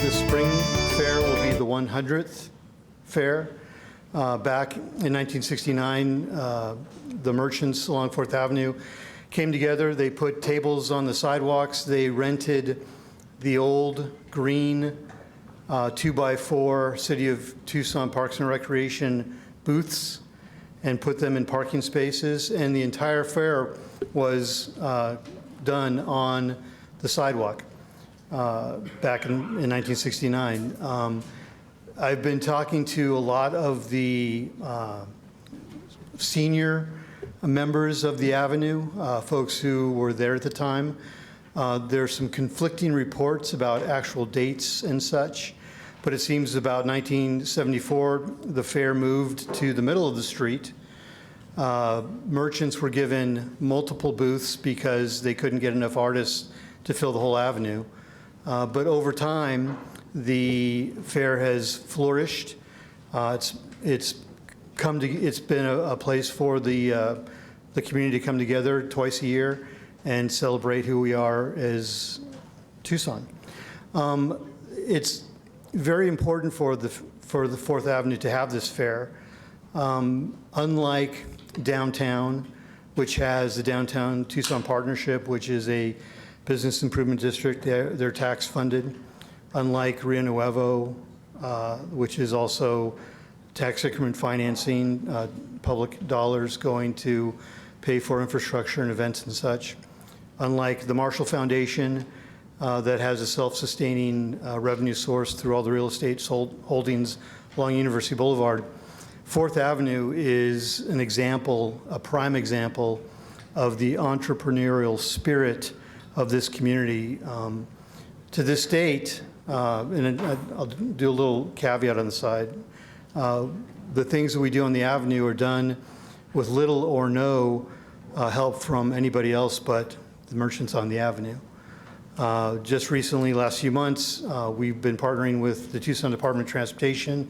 The spring fair will be the 100th fair. Back in 1969, the merchants along 4th Avenue came together. They put tables on the sidewalks. They rented the old green 2x4 City of Tucson Parks and Recreation booths and put them in parking spaces. And the entire fair was done on the sidewalk back in 1969. I've been talking to a lot of the senior members of the Avenue, folks who were there at the time. There's some conflicting reports about actual dates and such, but it seems about 1974, the fair moved to the middle of the street. Merchants were given multiple booths because they couldn't get enough artists to fill the whole avenue. But over time, the fair has flourished. It's been a place for the community to come together twice a year and celebrate who we are as Tucson. It's very important for the 4th Avenue to have this fair. Unlike downtown, which has the Downtown Tucson Partnership, which is a business improvement district, they're tax funded. Unlike Rio Nuevo, which is also tax increment financing, public dollars going to pay for infrastructure and events and such. Unlike the Marshall Foundation, that has a self-sustaining revenue source through all the real estate holdings along University Boulevard, 4th Avenue is an example, a prime example of the entrepreneurial spirit of this community. To this date, and I'll do a little caveat on the side, the things that we do on the Avenue are done with little or no help from anybody else but the merchants on the Avenue. Just recently, last few months, we've been partnering with the Tucson Department of Transportation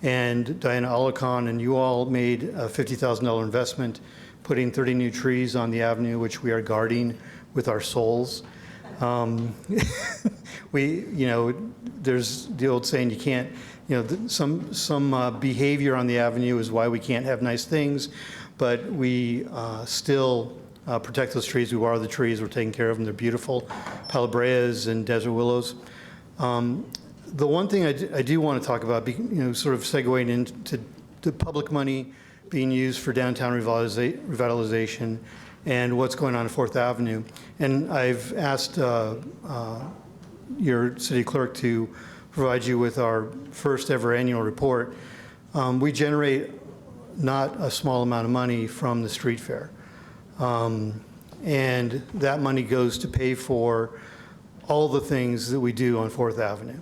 and Diana Alicon, and you all made a $50,000 investment putting 30 new trees on the Avenue, which we are guarding with our souls. There's the old saying, you can't, some behavior on the Avenue is why we can't have nice things, but we still protect those trees. We water the trees, we're taking care of them, they're beautiful, palabreas and desert willows. The one thing I do want to talk about, sort of segueing into the public money being used for downtown revitalization and what's going on at 4th Avenue. And I've asked your city clerk to provide you with our first ever annual report. We generate not a small amount of money from the street fair. And that money goes to pay for all the things that we do on 4th Avenue.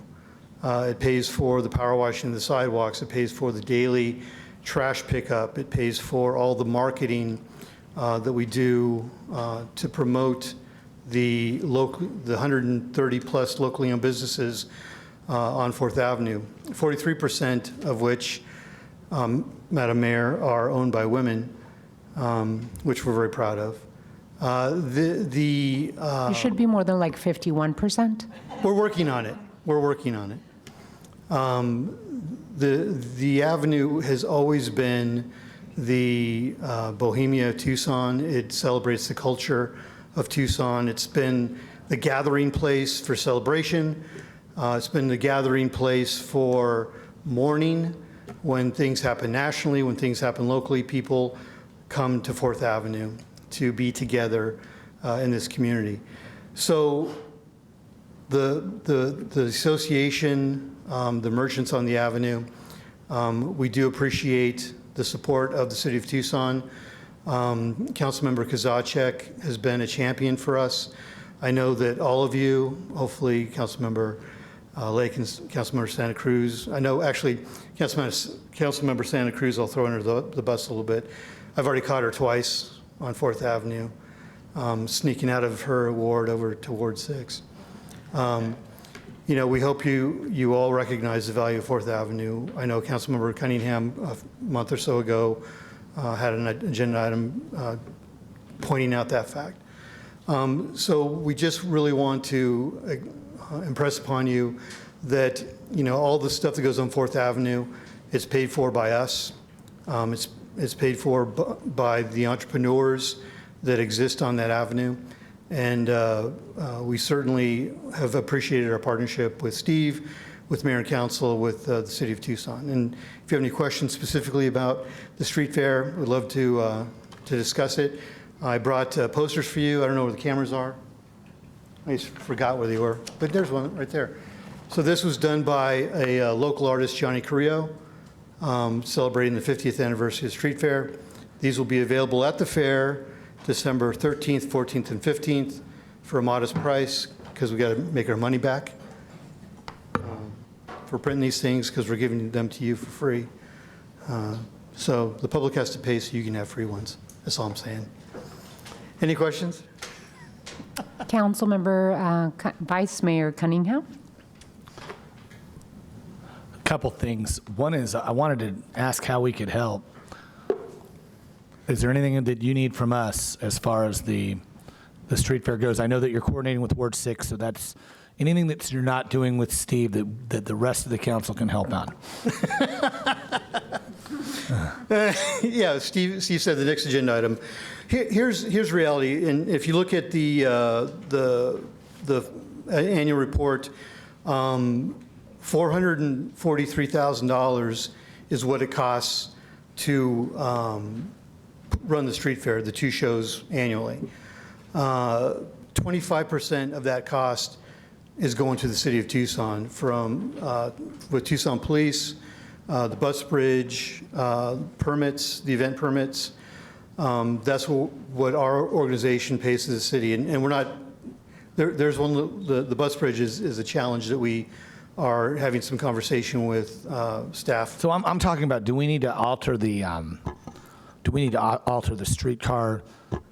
It pays for the power washing of the sidewalks. It pays for the daily trash pickup. It pays for all the marketing that we do to promote the 130 plus locally owned businesses on 4th Avenue, 43% of which, Madam Mayor, are owned by women, which we're very proud of. You should be more than like 51%. We're working on it. We're working on it. The Avenue has always been the Bohemia of Tucson. It celebrates the culture of Tucson. It's been the gathering place for celebration. It's been the gathering place for mourning. When things happen nationally, when things happen locally, people come to 4th Avenue to be together in this community. So the association, the merchants on the Avenue, we do appreciate the support of the City of Tucson. Councilmember Kozacek has been a champion for us. I know that all of you, hopefully Councilmember Lake and Councilmember Santa Cruz, I know actually Councilmember Santa Cruz, I'll throw under the bus a little bit. I've already caught her twice on 4th Avenue, sneaking out of her ward over to Ward 6. We hope you all recognize the value of 4th Avenue. I know Councilmember Cunningham a month or so ago had an agenda item pointing out that fact. So we just really want to impress upon you that, all the stuff that goes on Fourth Avenue is paid for by us. It's paid for by the entrepreneurs that exist on that avenue. And we certainly have appreciated our partnership with Steve, with Mayor and Council, with the City of Tucson. And if you have any questions specifically about the street fair, we'd love to discuss it. I brought posters for you. I don't know where the cameras are. I just forgot where they were, but there's one right there. So this was done by a local artist, Johnny Curiae, celebrating the 50th anniversary of the street fair. These will be available at the fair December 13th, 14th, and 15th for a modest price, because we got to make our money back for printing these things, because we're giving them to you for free. So the public has to pay so you can have free ones. That's all I'm saying. Any questions? Councilmember Vice Mayor Cunningham. A couple things. One is I wanted to ask how we could help. Is there anything that you need from us as far as the street fair goes? I know that you're coordinating with Ward 6, so that's anything that you're not doing with Steve that the rest of the council can help on. Yeah, Steve said the next agenda item. Here's reality, and if you look at the annual report, $443,000 is what it costs to run the street fair, the two shows annually. 25% of that cost is going to the City of Tucson from with Tucson Police, the bus bridge, permits, the event permits. That's what our organization pays to the city, and we're not. There's one. The bus bridge is a challenge that we are having some conversation with staff. So I'm talking about, do we need to alter the streetcar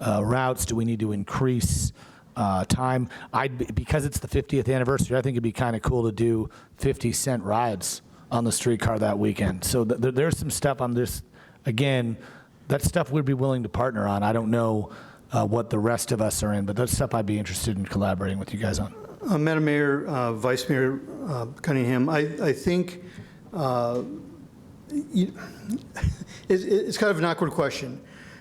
routes? Do we need to increase time? Because it's the 50th anniversary, I think it'd be kind of cool to do 50-cent rides on the streetcar that weekend. So there's some stuff on this. Again, that's stuff we'd be willing to partner on. I don't know what the rest of us are in, but that's stuff I'd be interested in collaborating with you guys on. Madam Mayor, Vice Mayor Cunningham, I think it's kind of an awkward question,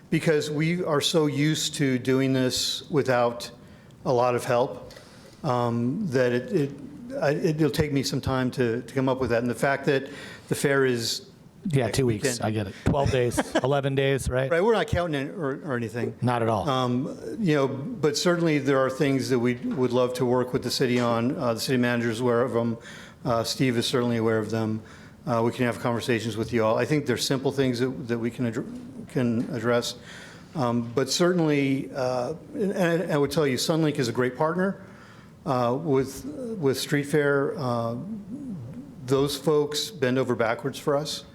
because we are so used to doing this without a lot of help that it'll take me some time to come up with that. And the fact that the fair is 2 weeks. weekend. I get it. 12 days, 11 days, right? Right, we're not counting it or anything. Not at all. But certainly there are things that we would love to work with the city on. The city manager is aware of them. Steve is certainly aware of them. We can have conversations with you all. I think there's simple things that we can address. But certainly, and I would tell you, Sunlink is a great partner with Street Fair. Those folks bend over backwards for us.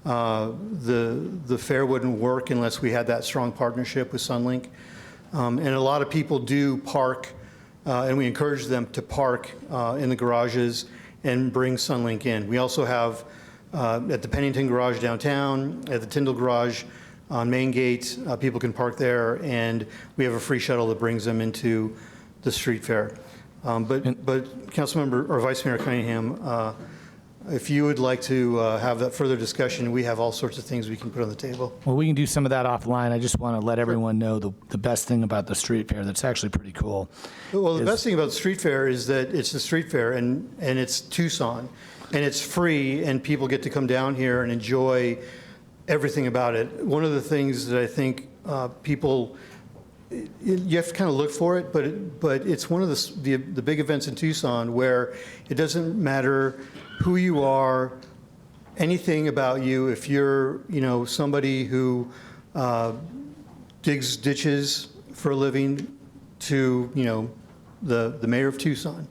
The fair wouldn't work unless we had that strong partnership with Sunlink. And a lot of people do park, and we encourage them to park in the garages and bring Sunlink in. We also have at the Pennington Garage downtown, at the Tyndall Garage on Main Gate, people can park there, and we have a free shuttle that brings them into the street fair. But Councilmember or Vice Mayor Cunningham, if you would like to have that further discussion, we have all sorts of things we can put on the table. Well, we can do some of that offline. I just want to let everyone know the best thing about the street fair that's actually pretty cool. Well, the best thing about the street fair is that it's the street fair, and it's Tucson, and it's free, and people get to come down here and enjoy everything about it. One of the things that I think people, you have to kind of look for it, but it's one of the big events in Tucson where it doesn't matter who you are, anything about you. If you're, somebody who digs ditches for a living, to, the mayor of Tucson,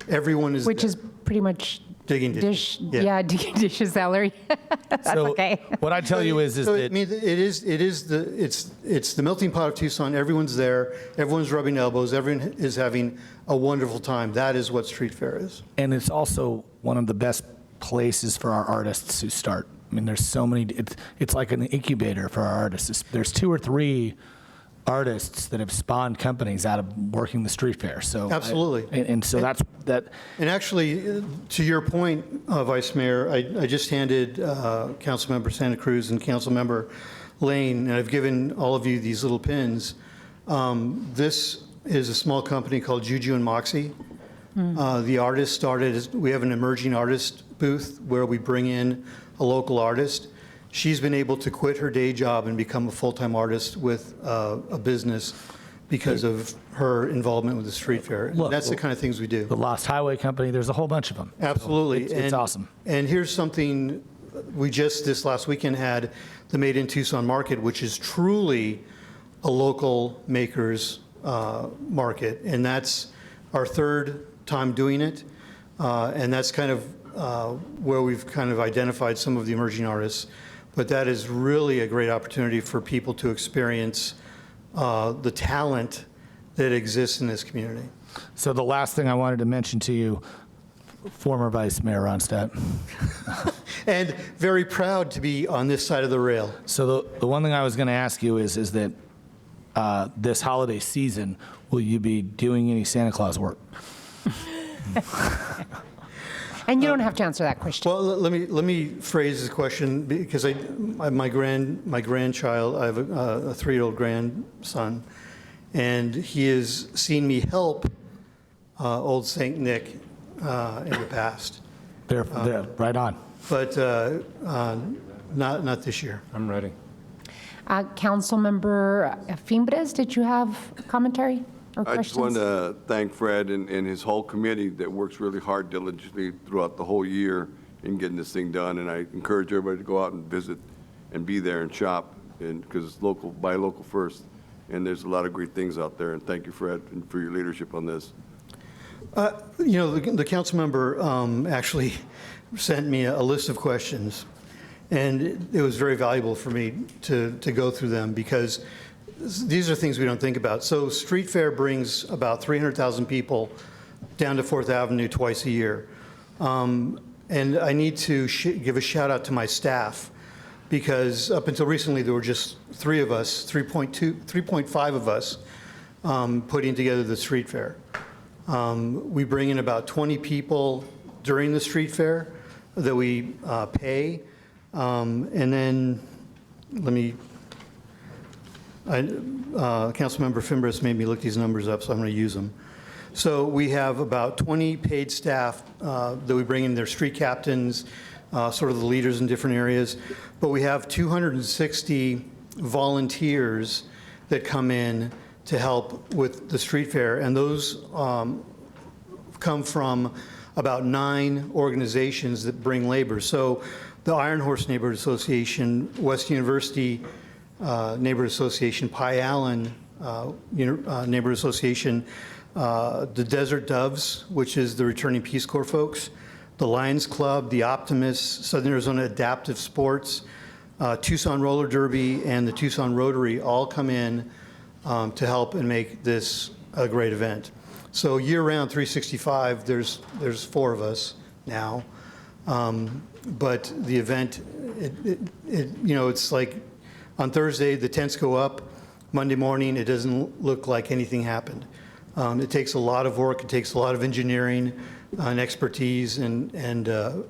everyone is Which there. is pretty much Digging ditches. Yeah, digging dishes salary. That's So okay. what I tell you is So, that I mean, it's the melting pot of Tucson. Everyone's there. Everyone's rubbing elbows. Everyone is having a wonderful time. That is what street fair is. and it's also one of the best places for our artists to start. I mean, there's so many. It's like an incubator for our artists. There's 2 or 3 artists that have spawned companies out of working the street fair. So Absolutely. and so that's that. And actually, to your point, Vice Mayor, I just handed Councilmember Santa Cruz and Councilmember Lane, and I've given all of you these little pins. This is a small company called Juju and Moxie. The artist started, we have an emerging artist booth where we bring in a local artist. She's been able to quit her day job and become a full-time artist with a business because of her involvement with the street fair. Look, That's the kind of things we do. The Lost Highway Company, there's a whole bunch of them. Absolutely. So it's awesome. And here's something, we just this last weekend had the Made in Tucson Market, which is truly a local makers market. And that's our third time doing it. And that's kind of where we've kind of identified some of the emerging artists. But that is really a great opportunity for people to experience the talent that exists in this community. So the last thing I wanted to mention to you, former Vice Mayor Ronstadt. And very proud to be on this side of the rail. So the one thing I was going to ask you is that this holiday season, will you be doing any Santa Claus work? And you don't have to answer that question. Well, let me phrase this question because my grandchild, I have a 3-year-old grandson, and he has seen me help Old Saint Nick in the past, They're right on. but not this year. I'm ready. Councilmember Fimbres, did you have commentary or I questions? just wanted to thank Fred and his whole committee that works really hard diligently throughout the whole year in getting this thing done. And I encourage everybody to go out and visit and be there and shop, and because it's local, buy local first. And there's a lot of great things out there. And thank you, Fred, and for your leadership on this. You know, the council member actually sent me a list of questions, and it was very valuable for me to go through them because these are things we don't think about. So Street Fair brings about 300,000 people down to 4th Avenue twice a year. And I need to give a shout out to my staff because up until recently there were just 3 of us, 3.5 of us putting together the Street Fair. We bring in about 20 people during the Street Fair that we pay. And then Councilmember Fimbres made me look these numbers up, so I'm going to use them. So we have about 20 paid staff that we bring in. They're street captains, sort of the leaders in different areas. But we have 260 volunteers that come in to help with the street fair. And those come from about 9 organizations that bring labor. So the Iron Horse Neighborhood Association, West University Neighborhood Association, Pie Allen Neighborhood Association, the Desert Doves, which is the returning Peace Corps folks, the Lions Club, the Optimists, Southern Arizona Adaptive Sports, Tucson Roller Derby, and the Tucson Rotary all come in to help and make this a great event. So year-round, 365, there's 4 of us now. But the event, it's like on Thursday, the tents go up. Monday morning, it doesn't look like anything happened. It takes a lot of work. It takes a lot of engineering and expertise. And the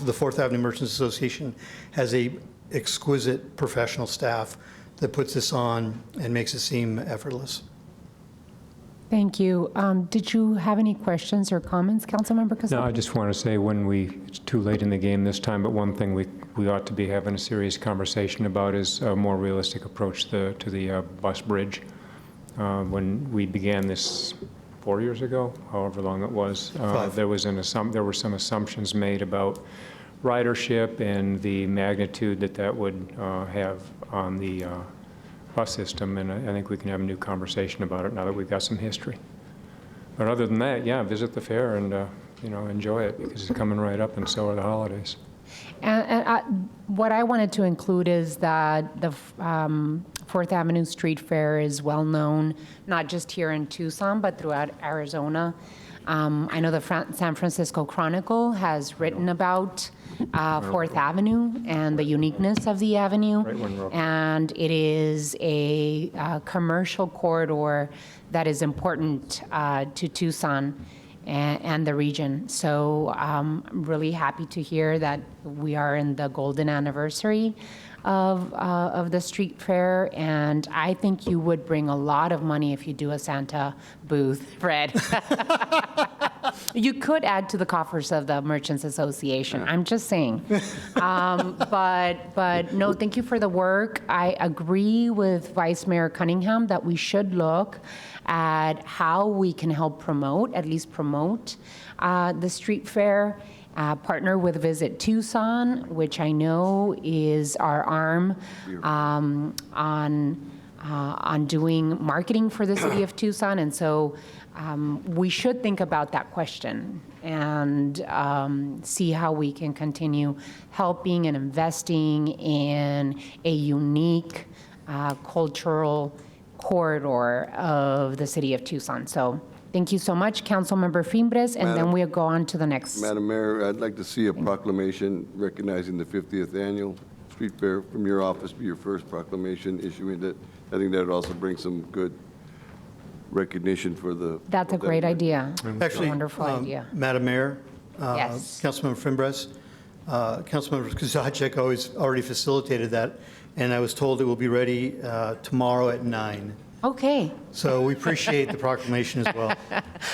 4th Avenue Merchants Association has a exquisite professional staff that puts this on and makes it seem effortless. Thank you. Did you have any questions or comments, Councilmember Casal? No, I just want to say it's too late in the game this time, but one thing we ought to be having a serious conversation about is a more realistic approach to the bus bridge. When we began this 4 years ago, however long it was, there were some assumptions made about ridership and the magnitude that would have on the bus system, and I think we can have a new conversation about it now that we've got some history. But other than that, yeah, visit the fair and enjoy it because it's coming right up, and so are the holidays. And what I wanted to include is that the 4th Avenue Street Fair is well known, not just here in Tucson, but throughout Arizona. I know the San Francisco Chronicle has written about Fourth Avenue and the uniqueness of the avenue. Right one, Rob. And it is a commercial corridor that is important to Tucson and the region. So I'm really happy to hear that we are in the golden anniversary of the street fair, and I think you would bring a lot of money if you do a Santa booth, Fred. You could add to the coffers of the Merchants Association. I'm just saying. But no, thank you for the work. I agree with Vice Mayor Cunningham that we should look at how we can help promote, at least promote, the street fair. Partner with Visit Tucson, which I know is our arm on doing marketing for the city of Tucson. And so we should think about that question and see how we can continue helping and investing in a unique cultural corridor of the city of Tucson. So thank you so much, Councilmember Fimbres, and then we'll go on to the next. Madam Mayor, I'd like to see a proclamation recognizing the 50th Annual Street Fair from your office, be your first proclamation issuing that. I think that would also bring some good recognition for the. That's a great idea. Actually, Wonderful idea. Madam Mayor, Yes. Councilmember Fimbres, Councilmember Kozachik already facilitated that, and I was told it will be ready tomorrow at 9. Okay. So we appreciate the proclamation as well.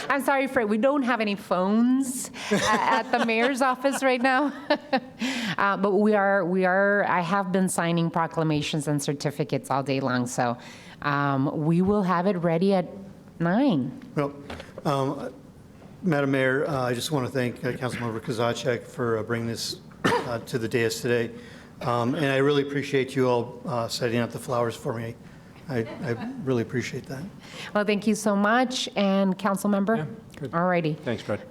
I'm sorry, Fred, we don't have any phones at the mayor's office right now. But I have been signing proclamations and certificates all day long, so we will have it ready at 9. Well, Madam Mayor, I just want to thank Councilmember Kozachik for bringing this to the dais today. And I really appreciate you all setting out the flowers for me. I really appreciate that. Well, thank you so much, and Councilmember? Yeah, good. All righty. Thanks, Fred.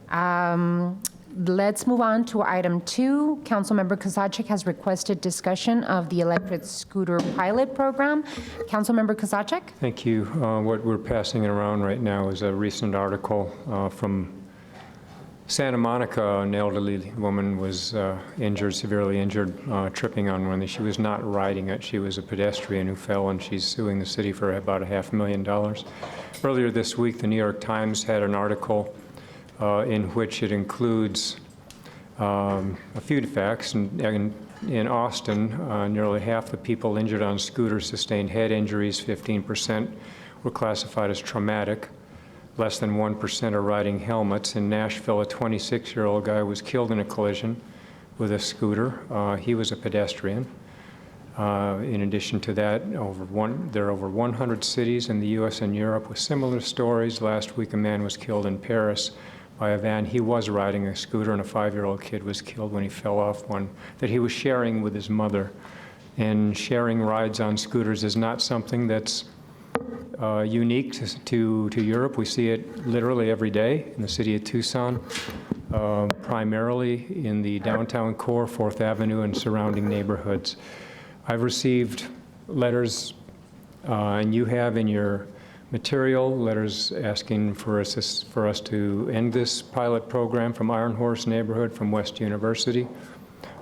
Let's move on to item 2. Councilmember Kozachik has requested discussion of the electric scooter pilot program. Councilmember Kozachik? Thank you. What we're passing around right now is a recent article from Santa Monica. An elderly woman was severely injured, tripping on one. She was not riding it. She was a pedestrian who fell, and she's suing the city for about $500,000. Earlier this week, the New York Times had an article in which it includes a few facts. In Austin, nearly half the people injured on scooters sustained head injuries. 15% were classified as traumatic. Less than 1% are riding helmets. In Nashville, a 26-year-old guy was killed in a collision with a scooter. He was a pedestrian. In addition to that, there are over 100 cities in the U.S. and Europe with similar stories. Last week, a man was killed in Paris by a van. He was riding a scooter, and a 5-year-old kid was killed when he fell off one that he was sharing with his mother. And sharing rides on scooters is not something that's unique to Europe. We see it literally every day in the city of Tucson, primarily in the downtown core, 4th Avenue, and surrounding neighborhoods. I've received letters, and you have in your material, letters asking for us to end this pilot program from Iron Horse neighborhood, from West University,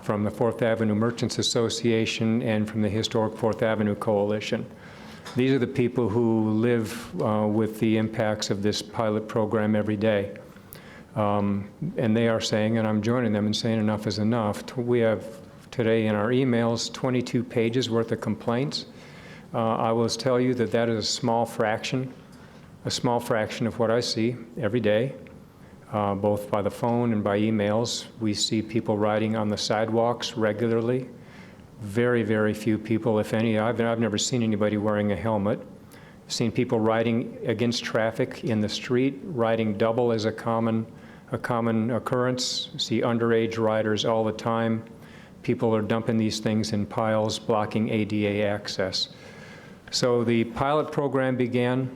from the 4th Avenue Merchants Association, and from the Historic 4th Avenue Coalition. These are the people who live with the impacts of this pilot program every day. And they are saying, and I'm joining them in saying enough is enough. We have today in our emails 22 pages worth of complaints. I will tell you that that is a small fraction of what I see every day, both by the phone and by emails. We see people riding on the sidewalks regularly. Very, very few people, if any. I've never seen anybody wearing a helmet. I've seen people riding against traffic in the street, riding double as a common occurrence. See underage riders all the time. People are dumping these things in piles, blocking ADA access. So the pilot program began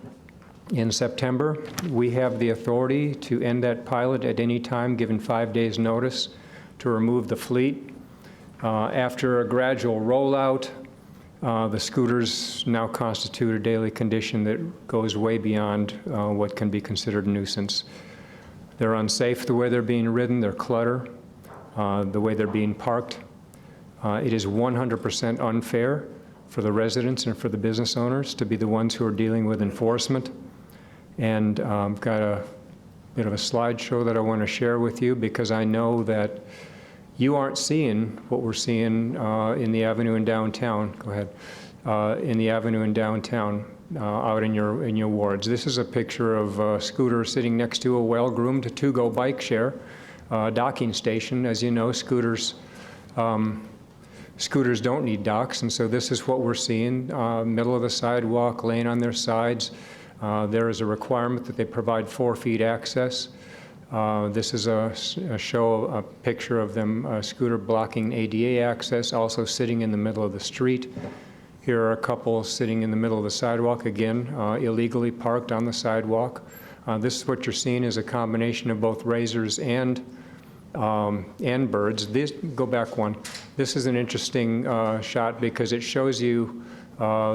in September. We have the authority to end that pilot at any time, given 5 days' notice, to remove the fleet. After a gradual rollout, the scooters now constitute a daily condition that goes way beyond what can be considered a nuisance. They're unsafe the way they're being ridden, they're clutter, the way they're being parked. It is 100% unfair for the residents and for the business owners to be the ones who are dealing with enforcement. And I've got a bit of a slideshow that I want to share with you, because I know that you aren't seeing what we're seeing in the avenue in downtown. Go ahead. In the avenue in downtown, out in your wards. This is a picture of a scooter sitting next to a well-groomed to-go bike share docking station. As you know, scooters don't need docks, and so this is what we're seeing, middle of the sidewalk, laying on their sides. There is a requirement that they provide 4 feet access. This is a picture of them, a scooter blocking ADA access, also sitting in the middle of the street. Here are a couple sitting in the middle of the sidewalk, again, illegally parked on the sidewalk. This is what you're seeing is a combination of both razors and birds. Go back one. This is an interesting shot because it shows you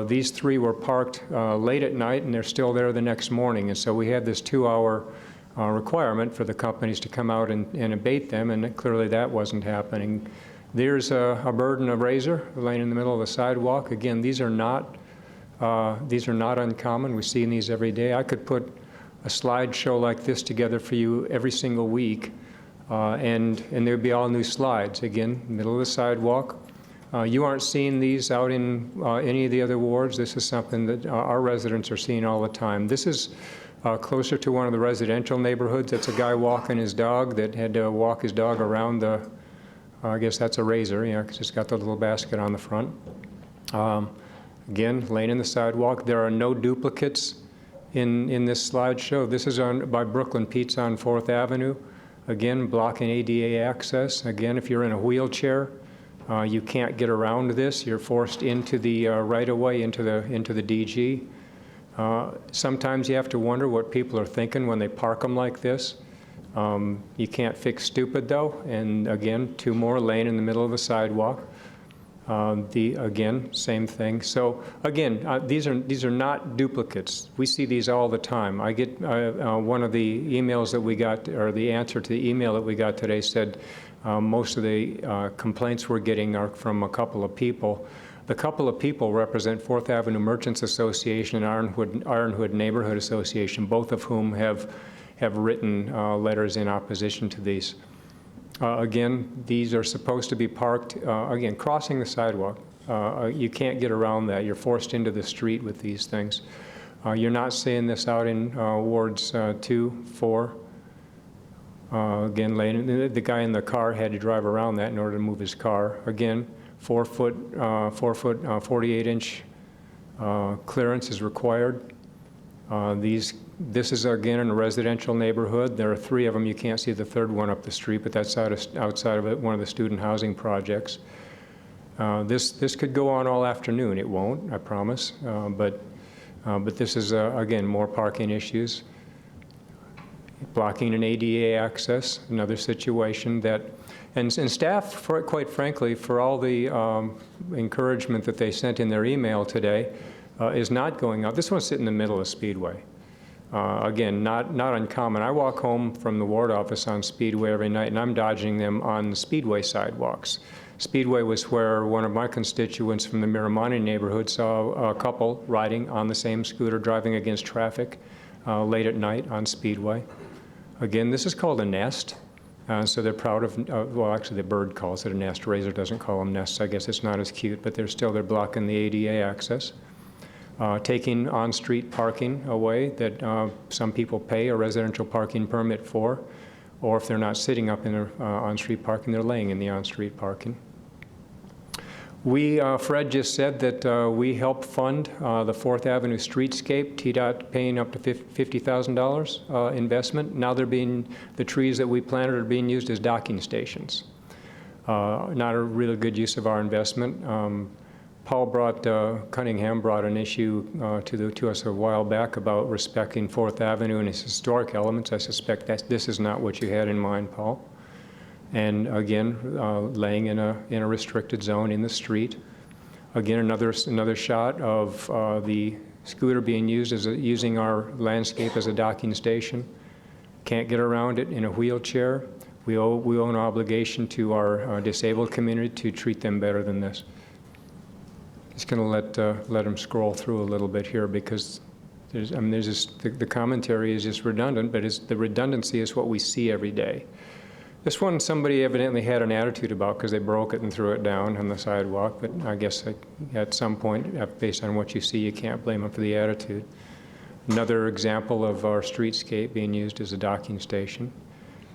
these 3 were parked late at night and they're still there the next morning. And so we had this 2-hour requirement for the companies to come out and abate them, and clearly that wasn't happening. There's a bird and a razor laying in the middle of the sidewalk. Again, these are not uncommon. We see these every day. I could put a slideshow like this together for you every single week, and there'd be all new slides. Again, middle of the sidewalk. You aren't seeing these out in any of the other wards. This is something that our residents are seeing all the time. This is closer to one of the residential neighborhoods. That's a guy walking his dog that had to walk his dog around the, I guess that's a razor, yeah, because it's got the little basket on the front. Again, laying in the sidewalk. There are no duplicates in this slideshow. This is by Brooklyn Pizza on 4th Avenue. Again, blocking ADA access. Again, if you're in a wheelchair, you can't get around this. You're forced into the right-of-way, into the DG. Sometimes you have to wonder what people are thinking when they park them like this. You can't fix stupid, though. And again, 2 more laying in the middle of the sidewalk. Again, same thing. So again, these are not duplicates. We see these all the time. I get one of the emails that we got, or the answer to the email that we got today said most of the complaints we're getting are from a couple of people. The couple of people represent 4th Avenue Merchants Association and Ironwood Neighborhood Association, both of whom have written letters in opposition to these. Again, these are supposed to be parked, again, crossing the sidewalk. You can't get around that. You're forced into the street with these things. You're not seeing this out in wards 2, 4. Again, the guy in the car had to drive around that in order to move his car. Again, 4 foot, 48-inch clearance is required. This is, again, in a residential neighborhood. There are 3 of them. You can't see the 3rd one up the street, but that's outside of one of the student housing projects. This could go on all afternoon. It won't, I promise. But this is, again, more parking issues. Blocking an ADA access, another situation that, and staff, quite frankly, for all the encouragement that they sent in their email today, is not going out. This one's sitting in the middle of Speedway. Again, not uncommon. I walk home from the ward office on Speedway every night, and I'm dodging them on the Speedway sidewalks. Speedway was where one of my constituents from the Miramani neighborhood saw a couple riding on the same scooter, driving against traffic late at night on Speedway. Again, this is called a nest, so they're proud of, well, actually the bird calls it a nest. Razor doesn't call them nests. I guess it's not as cute, but they're blocking the ADA access. Taking on-street parking away that some people pay a residential parking permit for, or if they're not sitting up in on-street parking, they're laying in the on-street parking. Fred just said that we help fund the 4th Avenue streetscape, TDOT paying up to $50,000 investment. Now the trees that we planted are being used as docking stations. Not a really good use of our investment. Cunningham brought an issue to us a while back about respecting 4th Avenue and its historic elements. I suspect that this is not what you had in mind, Paul. And again, laying in a restricted zone in the street. Again, another shot of the scooter being used using our landscape as a docking station. can't get around it in a wheelchair, we owe an obligation to our disabled community to treat them better than this. Just going to let them scroll through a little bit here because there's just, the commentary is just redundant, but the redundancy is what we see every day. This one somebody evidently had an attitude about because they broke it and threw it down on the sidewalk, but I guess at some point, based on what you see, you can't blame them for the attitude. Another example of our streetscape being used as a docking station.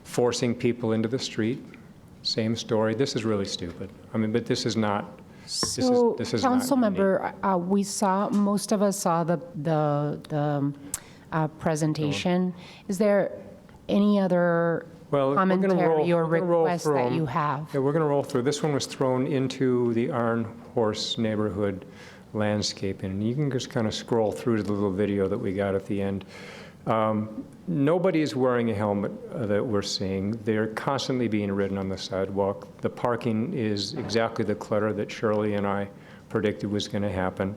Forcing people into the street, same story. This is really stupid. I mean, but this is not. So, this is council not unique. member, most of us saw the presentation. Is there any other Well, commentary or we're gonna roll request through that 'em. you have? Yeah, we're going to roll through. This one was thrown into the Iron Horse neighborhood landscaping, and you can just kind of scroll through to the little video that we got at the end. Nobody is wearing a helmet that we're seeing. They're constantly being ridden on the sidewalk. The parking is exactly the clutter that Shirley and I predicted was going to happen.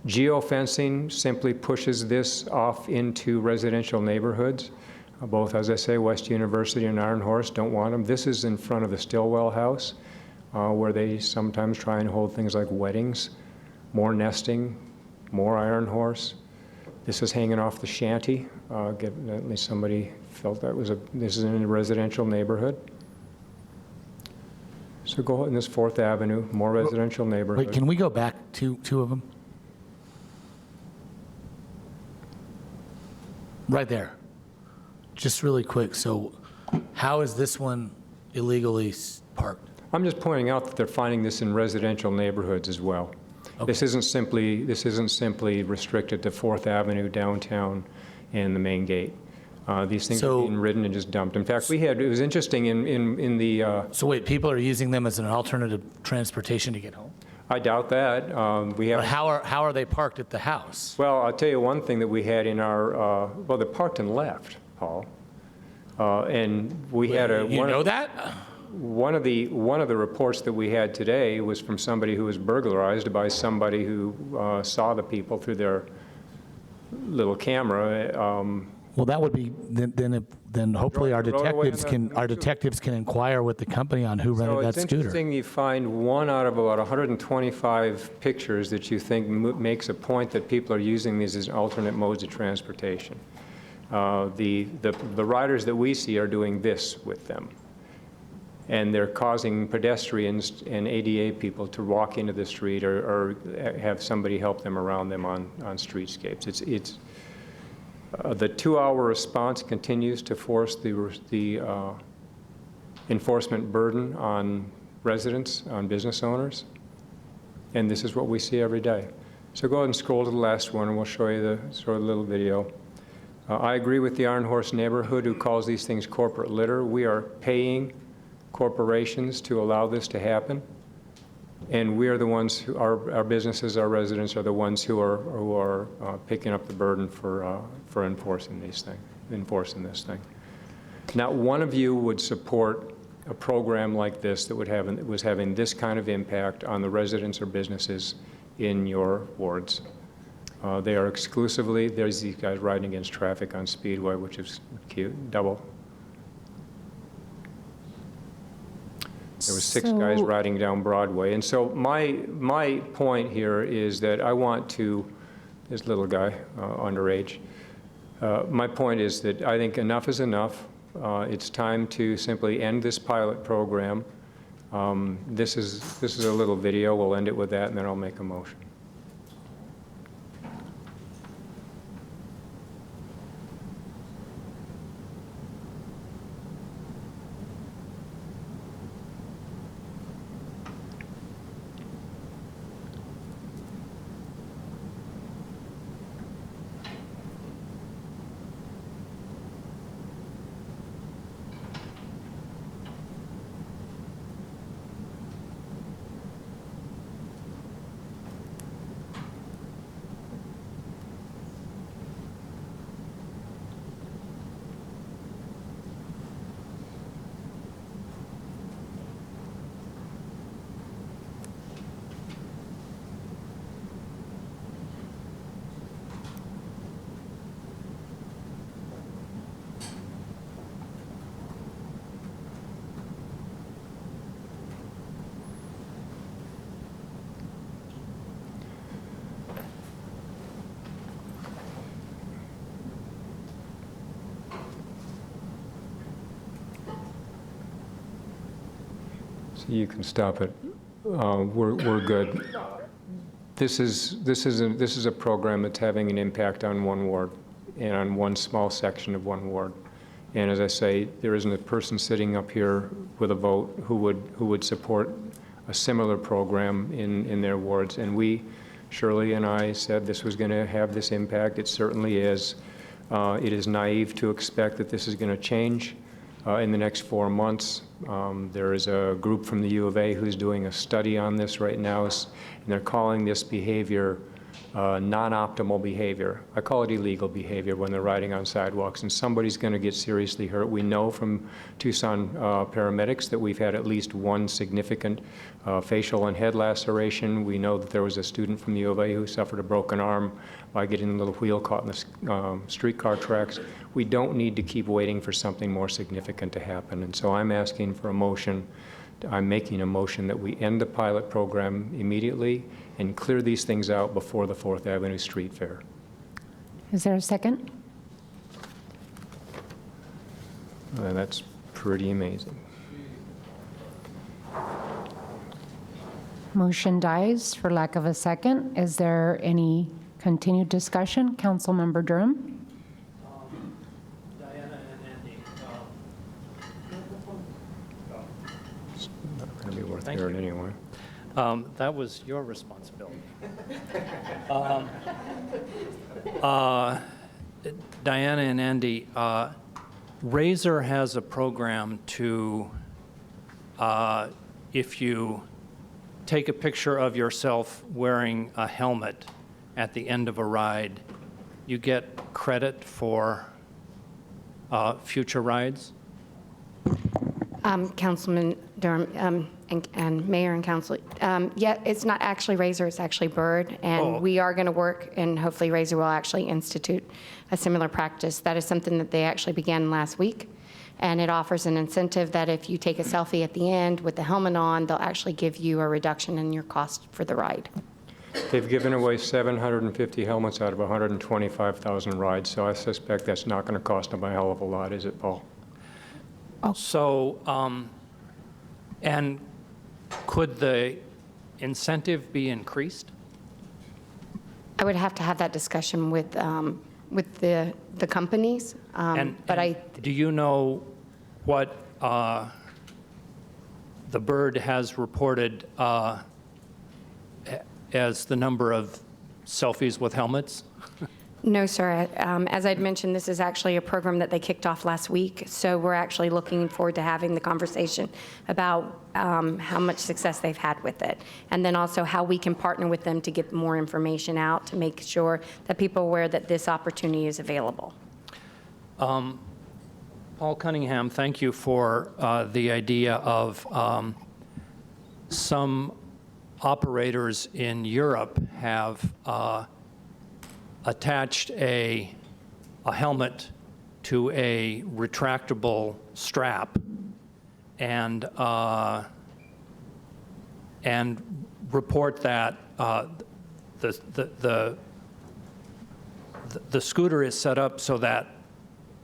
Geofencing simply pushes this off into residential neighborhoods. Both, as I say, West University and Iron Horse don't want them. This is in front of the Stillwell House, where they sometimes try and hold things like weddings, more nesting, more Iron Horse. This is hanging off the shanty. At least somebody felt that this is in a residential neighborhood. So go in this 4th Avenue, more residential neighborhood. Wait, can we go back to two of them? Right there. Just really quick, so how is this one illegally parked? I'm just pointing out that they're finding this in residential neighborhoods as well. Okay. This isn't simply restricted to 4th Avenue downtown and the main gate. These things are being ridden and just dumped. In fact, it was interesting in the. So wait, people are using them as an alternative transportation to get home? I doubt that. We have. But how are they parked at the house? Well, I'll tell you one thing that we had in our. Well, they're parked and left, Paul. And we had a. You know that? One of the reports that we had today was from somebody who was burglarized by somebody who saw the people through their little camera. Well, that would be then hopefully our Drove away detectives can inquire with the company on who rented that So it's scooter. interesting you find one out of about 125 pictures that you think makes a point that people are using these as alternate modes of transportation. The riders that we see are doing this with them. And they're causing pedestrians and ADA people to walk into the street or have somebody help them around them on streetscapes. The 2-hour response continues to force the enforcement burden on residents, on business owners, and this is what we see every day. So go ahead and scroll to the last one, and we'll show you the sort of little video. I agree with the Iron Horse neighborhood who calls these things corporate litter. We are paying corporations to allow this to happen, and we are the ones who, our businesses, our residents are the ones who are picking up the burden for enforcing this thing. Not one of you would support a program like this that was having this kind of impact on the residents or businesses in your wards. They are exclusively, there's these guys riding against traffic on Speedway, which is cute, double. There were 6 guys riding down Broadway. And so my point here is that I want to, this little guy, underage, my point is that I think enough is enough. It's time to simply end this pilot program. This is a little video. We'll end it with that, and then I'll make a motion. You can stop it. We're good. This is a program that's having an impact on one ward and on one small section of one ward. And as I say, there isn't a person sitting up here with a vote who would support a similar program in their wards. And Shirley and I said this was going to have this impact. It certainly is. It is naive to expect that this is going to change in the next 4 months. There is a group from the U of A who's doing a study on this right now, and they're calling this behavior non-optimal behavior. I call it illegal behavior when they're riding on sidewalks, and somebody's going to get seriously hurt. We know from Tucson paramedics that we've had at least one significant facial and head laceration. We know that there was a student from the U of A who suffered a broken arm by getting a little wheel caught in the streetcar tracks. We don't need to keep waiting for something more significant to happen, and so I'm asking for a motion. I'm making a motion that we end the pilot program immediately and clear these things out before the 4th Avenue Street Fair. Is there a second? That's pretty amazing. Motion dies for lack of a second. Is there any continued discussion? Councilmember Durham? Diana and Andy. It's not going to be worth Thank hearing you. anyway. That was your responsibility. Diana and Andy, Razor has a program to, if you take a picture of yourself wearing a helmet at the end of a ride, you get credit for future rides? Councilman Durham and Mayor and Council, yeah, it's not actually Razor, it's actually Bird, and we are going to work, and hopefully Razor will actually institute a similar practice. That is something that they actually began last week, and it offers an incentive that if you take a selfie at the end with the helmet on, they'll actually give you a reduction in your cost for the ride. They've given away 750 helmets out of 125,000 rides, so I suspect that's not going to cost them a hell of a lot, is it, Paul? So, and could the incentive be increased? I would have to have that discussion with the companies, but do you know what the Bird has reported as the number of selfies with helmets? No, sir. As I'd mentioned, this is actually a program that they kicked off last week, so we're actually looking forward to having the conversation about how much success they've had with it, and then also how we can partner with them to get more information out to make sure that people are aware that this opportunity is available. Paul Cunningham, thank you for the idea of some operators in Europe have attached a helmet to a retractable strap and report that the scooter is set up so that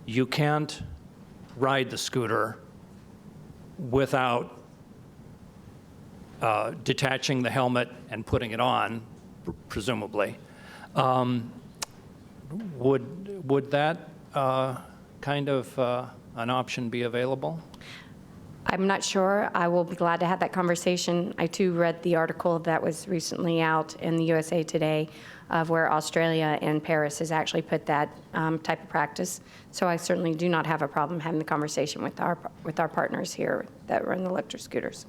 you can't ride the scooter without detaching the helmet and putting it on, presumably. Would that kind of an option be available? I'm not sure. I will be glad to have that conversation. I too read the article that was recently out in the USA Today of where Australia and Paris has actually put that type of practice. So I certainly do not have a problem having the conversation with our partners here that run the electric scooters.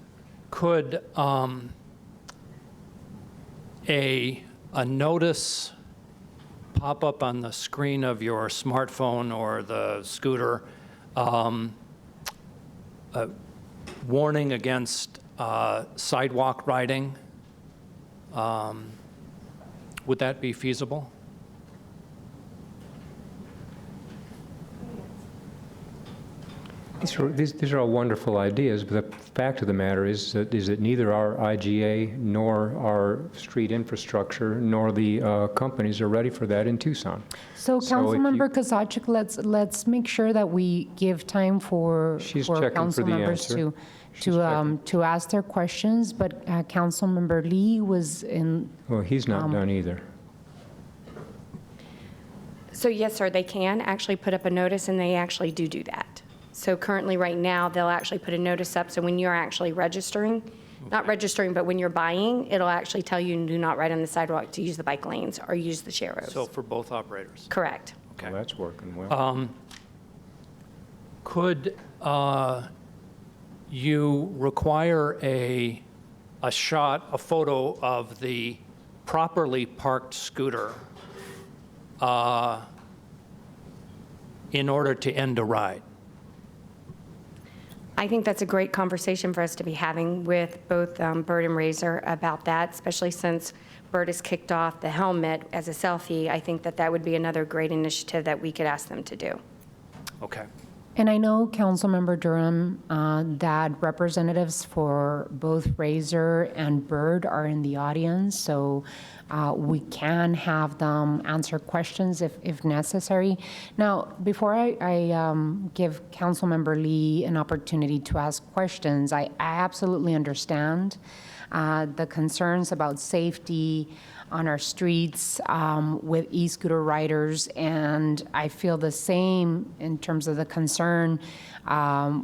Could a notice pop up on the screen of your smartphone or the scooter, warning against sidewalk riding? Would that be feasible? These are all wonderful ideas, but the fact of the matter is that neither our IGA nor our street infrastructure nor the companies are ready for that in Tucson. So So if you- Councilmember Kozachik, let's make sure that we give time for She's for checking for council the members answer. to ask their questions, but Councilmember Lee was in, Well, he's not done either. So yes, sir, they can actually put up a notice, and they actually do that. So currently, right now, they'll actually put a notice up, so when you're actually registering, not registering, but when you're buying, it'll actually tell you do not ride on the sidewalk, to use the bike lanes or use the share roads. So for both operators? Correct. Well, that's working well. Could you require a shot, a photo of the properly parked scooter in order to end a ride? I think that's a great conversation for us to be having with both Bird and Razor about that, especially since Bird has kicked off the helmet as a selfie. I think that that would be another great initiative that we could ask them to do. Okay. and I know, Councilmember Durham, that representatives for both Razor and Bird are in the audience, so we can have them answer questions if necessary. Now, before I give Councilmember Lee an opportunity to ask questions, I absolutely understand the concerns about safety on our streets with e-scooter riders, and I feel the same in terms of the concern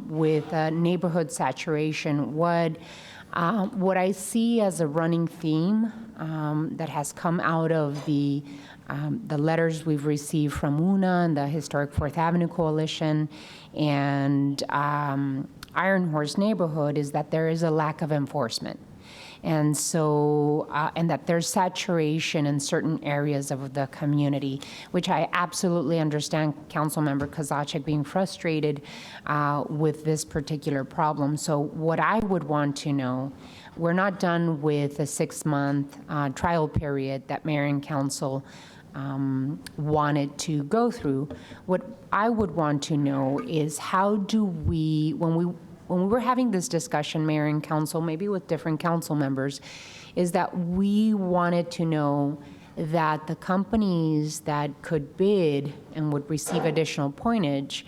with neighborhood saturation. What I see as a running theme that has come out of the letters we've received from UNA and the Historic Fourth Avenue Coalition and Iron Horse neighborhood is that there is a lack of enforcement. And so, and that there's saturation in certain areas of the community, which I absolutely understand Councilmember Kozachik being frustrated with this particular problem. So what I would want to know, we're not done with a 6-month trial period that Mayor and Council wanted to go through. What I would want to know is how do we, when we were having this discussion, Mayor and Council, maybe with different council members, is that we wanted to know that the companies that could bid and would receive additional pointage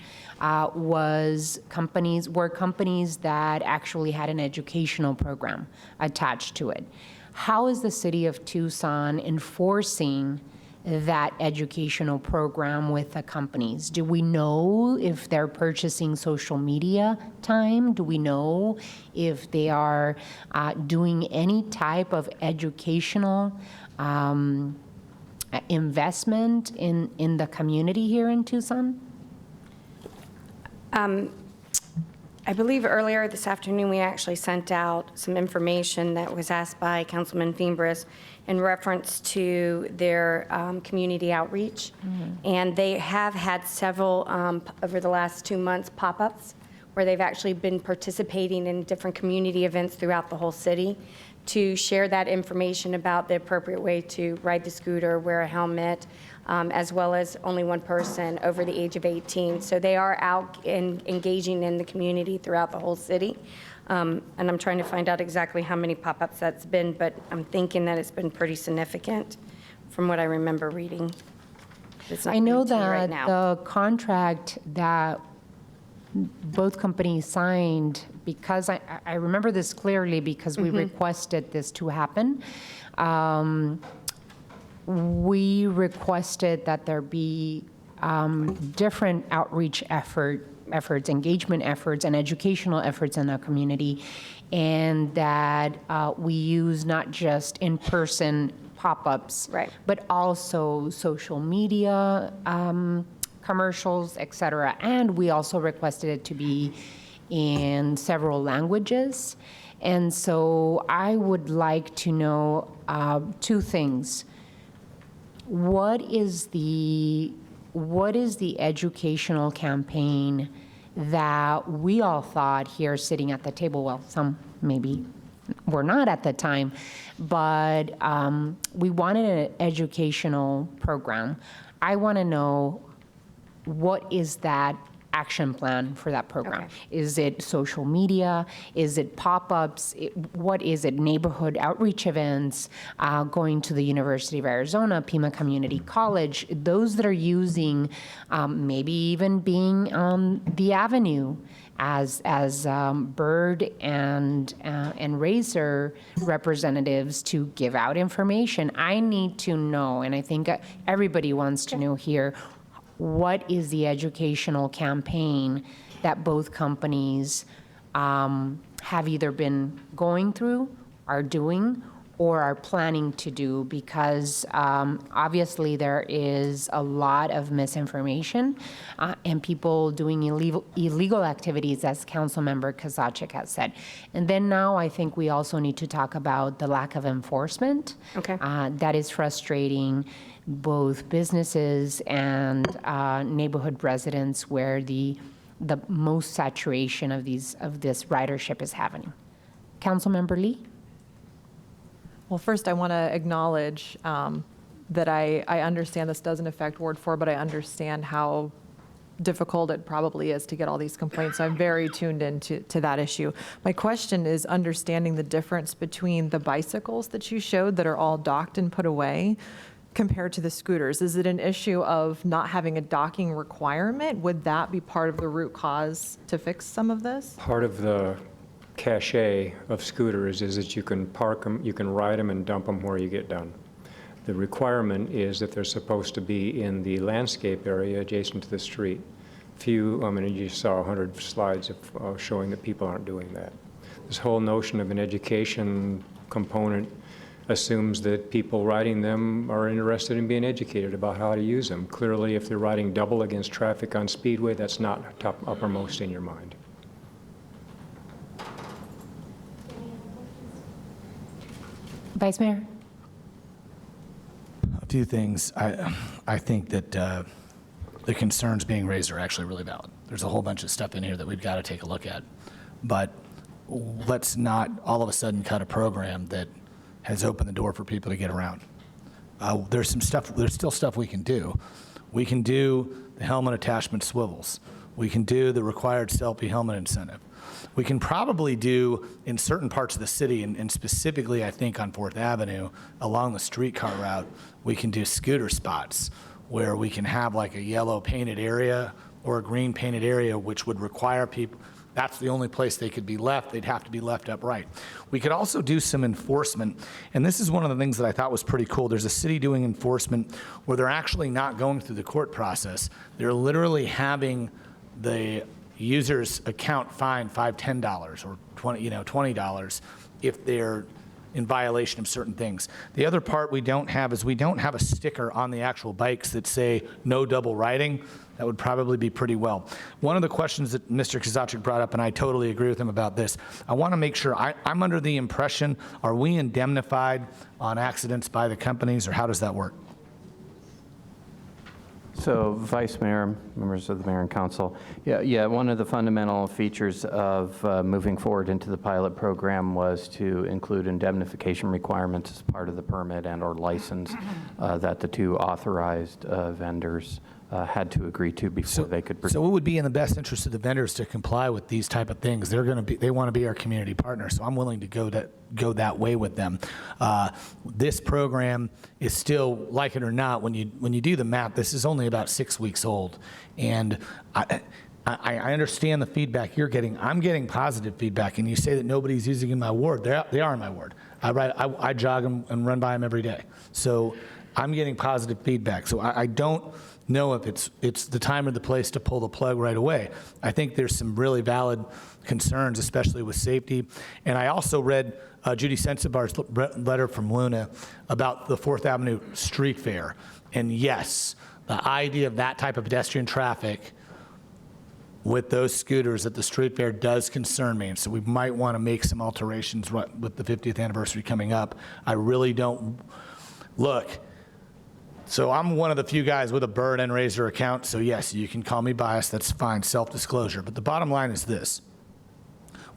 were companies that actually had an educational program attached to it. How is the city of Tucson enforcing that educational program with the companies? Do we know if they're purchasing social media time? Do we know if they are doing any type of educational investment in the community here in Tucson? I believe earlier this afternoon, we actually sent out some information that was asked by Councilman Fimbres in reference to their community outreach. And they have had several, over the last 2 months, pop-ups where they've actually been participating in different community events throughout the whole city to share that information about the appropriate way to ride the scooter, wear a helmet, as well as only one person over the age of 18. So they are out and engaging in the community throughout the whole city. And I'm trying to find out exactly how many pop-ups that's been, but I'm thinking that it's been pretty significant from what I remember reading. It's not I know coming to me right that now. the contract that both companies signed, because I remember this clearly because we requested this to happen. We requested that there be different outreach efforts, engagement efforts, and educational efforts in the community, and that we use not just in-person pop-ups, Right. but also social media commercials, et cetera. And we also requested it to be in several languages. And so I would like to know 2 things. What is the educational campaign that we all thought here sitting at the table, well, some maybe were not at the time, but we wanted an educational program. I want to know, what is that action plan for that program? Okay. Is it social media? Is it pop-ups? What is it? Neighborhood outreach events, going to the University of Arizona, Pima Community College, those that are using, maybe even being on the Avenue as Bird and Razor representatives to give out information. I need to know, and I think everybody wants to know here, what is the educational campaign that both companies have either been going through, are doing, or are planning to do, because obviously there is a lot of misinformation and people doing illegal activities, as Councilmember Kozaczek has said. And then now I think we also need to talk about the lack of enforcement. Okay. That is frustrating both businesses and neighborhood residents, where the most saturation of this ridership is happening. Councilmember Lee? Well, first, I want to acknowledge that I understand this doesn't affect Ward 4, but I understand how difficult it probably is to get all these complaints. So I'm very tuned into that issue. My question is understanding the difference between the bicycles that you showed that are all docked and put away compared to the scooters. Is it an issue of not having a docking requirement? Would that be part of the root cause to fix some of this? Part of the cachet of scooters is that you can park them, you can ride them and dump them where you get done. The requirement is that they're supposed to be in the landscape area adjacent to the street. You saw 100 slides of showing that people aren't doing that. This whole notion of an education component assumes that people riding them are interested in being educated about how to use them. Clearly, if they're riding double against traffic on Speedway, that's not uppermost in your mind. Vice Mayor? A few things. I think that the concerns being raised are actually really valid. There's a whole bunch of stuff in here that we've got to take a look at. But let's not all of a sudden cut a program that has opened the door for people to get around. There's still stuff we can do. We can do the helmet attachment swivels. We can do the required selfie helmet incentive. We can probably do, in certain parts of the city, and specifically I think on 4th Avenue, along the streetcar route, we can do scooter spots where we can have like a yellow painted area or a green painted area, which would require people, that's the only place they could be left. They'd have to be left upright. We could also do some enforcement, and this is one of the things that I thought was pretty cool. There's a city doing enforcement where they're actually not going through the court process. They're literally having the user's account fined $5, $10 or $20 if they're in violation of certain things. The other part we don't have is we don't have a sticker on the actual bikes that say no double riding. That would probably be pretty well. One of the questions that Mr. Kozaczek brought up, and I totally agree with him about this, I want to make sure, I'm under the impression, are we indemnified on accidents by the companies, or how does that work? So, Vice Mayor, members of the Mayor and Council, yeah, one of the fundamental features of moving forward into the pilot program was to include indemnification requirements as part of the permit and/or license that the two authorized vendors had to agree to before they could proceed. So it would be in the best interest of the vendors to comply with these type of things. They want to be our community partner, so I'm willing to go that way with them. This program is still, like it or not, when you do the math, this is only about 6 weeks old, and I understand the feedback you're getting. I'm getting positive feedback, and you say that nobody's using in my ward. They are in my ward. I jog them and run by them every day, so I'm getting positive feedback. So I don't know if it's the time or the place to pull the plug right away. I think there's some really valid concerns, especially with safety. And I also read Judy Sensabar's letter from Luna about the 4th Avenue street fair. And yes, the idea of that type of pedestrian traffic with those scooters at the street fair does concern me. And so we might want to make some alterations with the 50th anniversary coming up. I really don't, look, so I'm one of the few guys with a Bird and Razor account, so yes, you can call me biased, that's fine, self-disclosure. But the bottom line is this.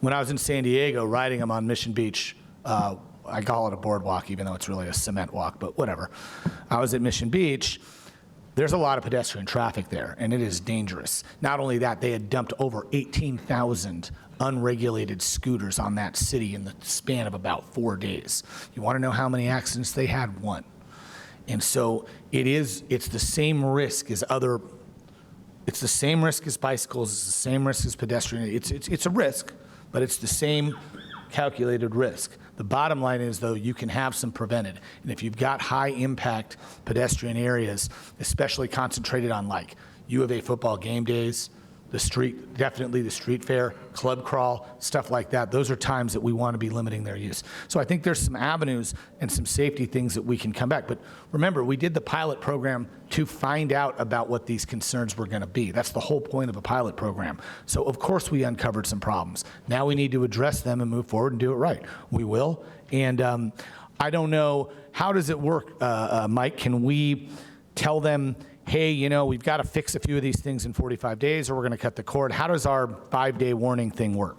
When I was in San Diego riding them on Mission Beach, I call it a boardwalk even though it's really a cement walk, but whatever. I was at Mission Beach. There's a lot of pedestrian traffic there, and it is dangerous. Not only that, they had dumped over 18,000 unregulated scooters on that city in the span of about 4 days. You want to know how many accidents they had? One. And so it's the same risk as other It's the same risk as bicycles, it's the same risk as pedestrian. It's a risk, but it's the same calculated risk. The bottom line is, though, you can have some prevented. And if you've got high-impact pedestrian areas, especially concentrated on like U of A football game days, the street, definitely the street fair, club crawl, stuff like that, those are times that we want to be limiting their use. So I think there's some avenues and some safety things that we can come back. But remember, we did the pilot program to find out about what these concerns were going to be. That's the whole point of a pilot program. So of course we uncovered some problems. Now we need to address them and move forward and do it right. We will. And I don't know, how does it work, Mike? Can we tell them, hey, you know, we've got to fix a few of these things in 45 days or we're going to cut the cord? How does our 5-day warning thing work?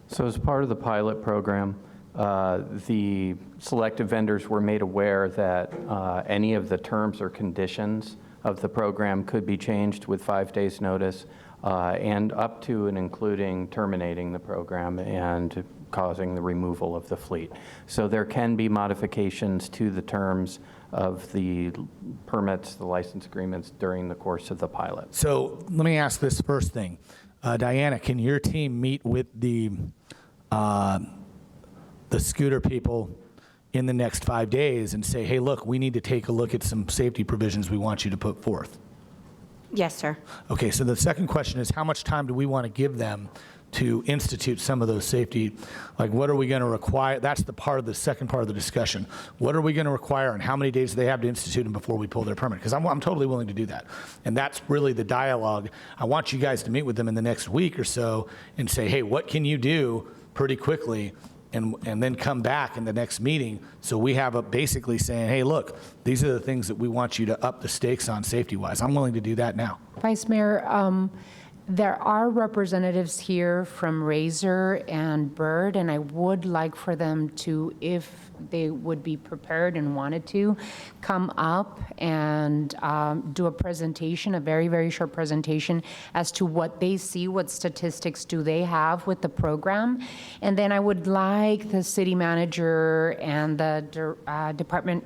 So as part of the pilot program, the selected vendors were made aware that any of the terms or conditions of the program could be changed with 5 days' notice, and up to and including terminating the program and causing the removal of the fleet. So there can be modifications to the terms of the permits, the license agreements during the course of the pilot. So let me ask this first thing. Diana, can your team meet with the scooter people in the next 5 days and say, hey, look, we need to take a look at some safety provisions we want you to put forth? Yes, sir. Okay, so the second question is, how much time do we want to give them to institute some of those safety, like what are we going to require? That's the second part of the discussion. What are we going to require and how many days do they have to institute them before we pull their permit? Because I'm totally willing to do that. And that's really the dialogue. I want you guys to meet with them in the next week or so and say, hey, what can you do pretty quickly? And then come back in the next meeting so we have basically saying, hey, look, these are the things that we want you to up the stakes on safety-wise. I'm willing to do that now. Vice Mayor, there are representatives here from Razor and Bird, and I would like for them to, if they would be prepared and wanted to, come up and do a presentation, a very, very short presentation as to what they see, what statistics do they have with the program. And then I would like the city manager and the department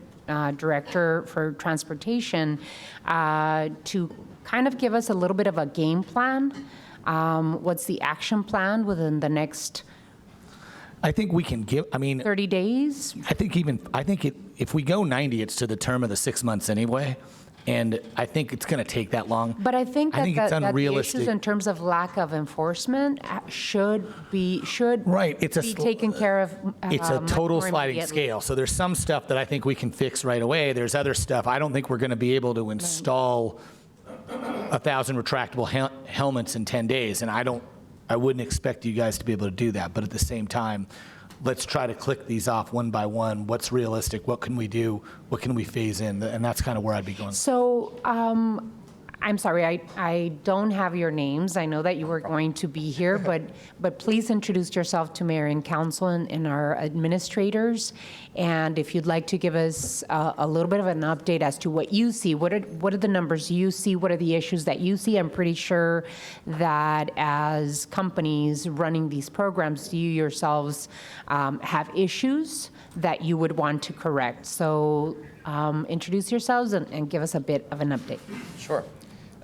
director for transportation to kind of give us a little bit of a game plan. What's the action plan within the next I think we can give, 30 days? I think if we go 90, it's to the term of the 6 months anyway. And I think it's going to take that long. But I think that, it's that the unrealistic. issues in terms of lack of enforcement should be taken care of. It's a much total more sliding immediately. scale. So there's some stuff that I think we can fix right away. There's other stuff. I don't think we're going to be able to install 1,000 retractable helmets in 10 days. And I wouldn't expect you guys to be able to do that. But at the same time, let's try to click these off one by one. What's realistic? What can we do? What can we phase in? And that's kind of where I'd be going. So, I'm sorry, I don't have your names. I know that you were going to be here, but please introduce yourself to Mayor and Council and our administrators. And if you'd like to give us a little bit of an update as to what you see, what are the numbers you see? What are the issues that you see? I'm pretty sure that as companies running these programs, you yourselves have issues that you would want to correct. So introduce yourselves and give us a bit of an update. Sure.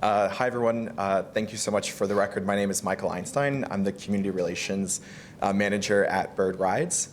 Hi, everyone. Thank you so much. For the record, my name is Michael Einstein. I'm the Community Relations Manager at Bird Rides.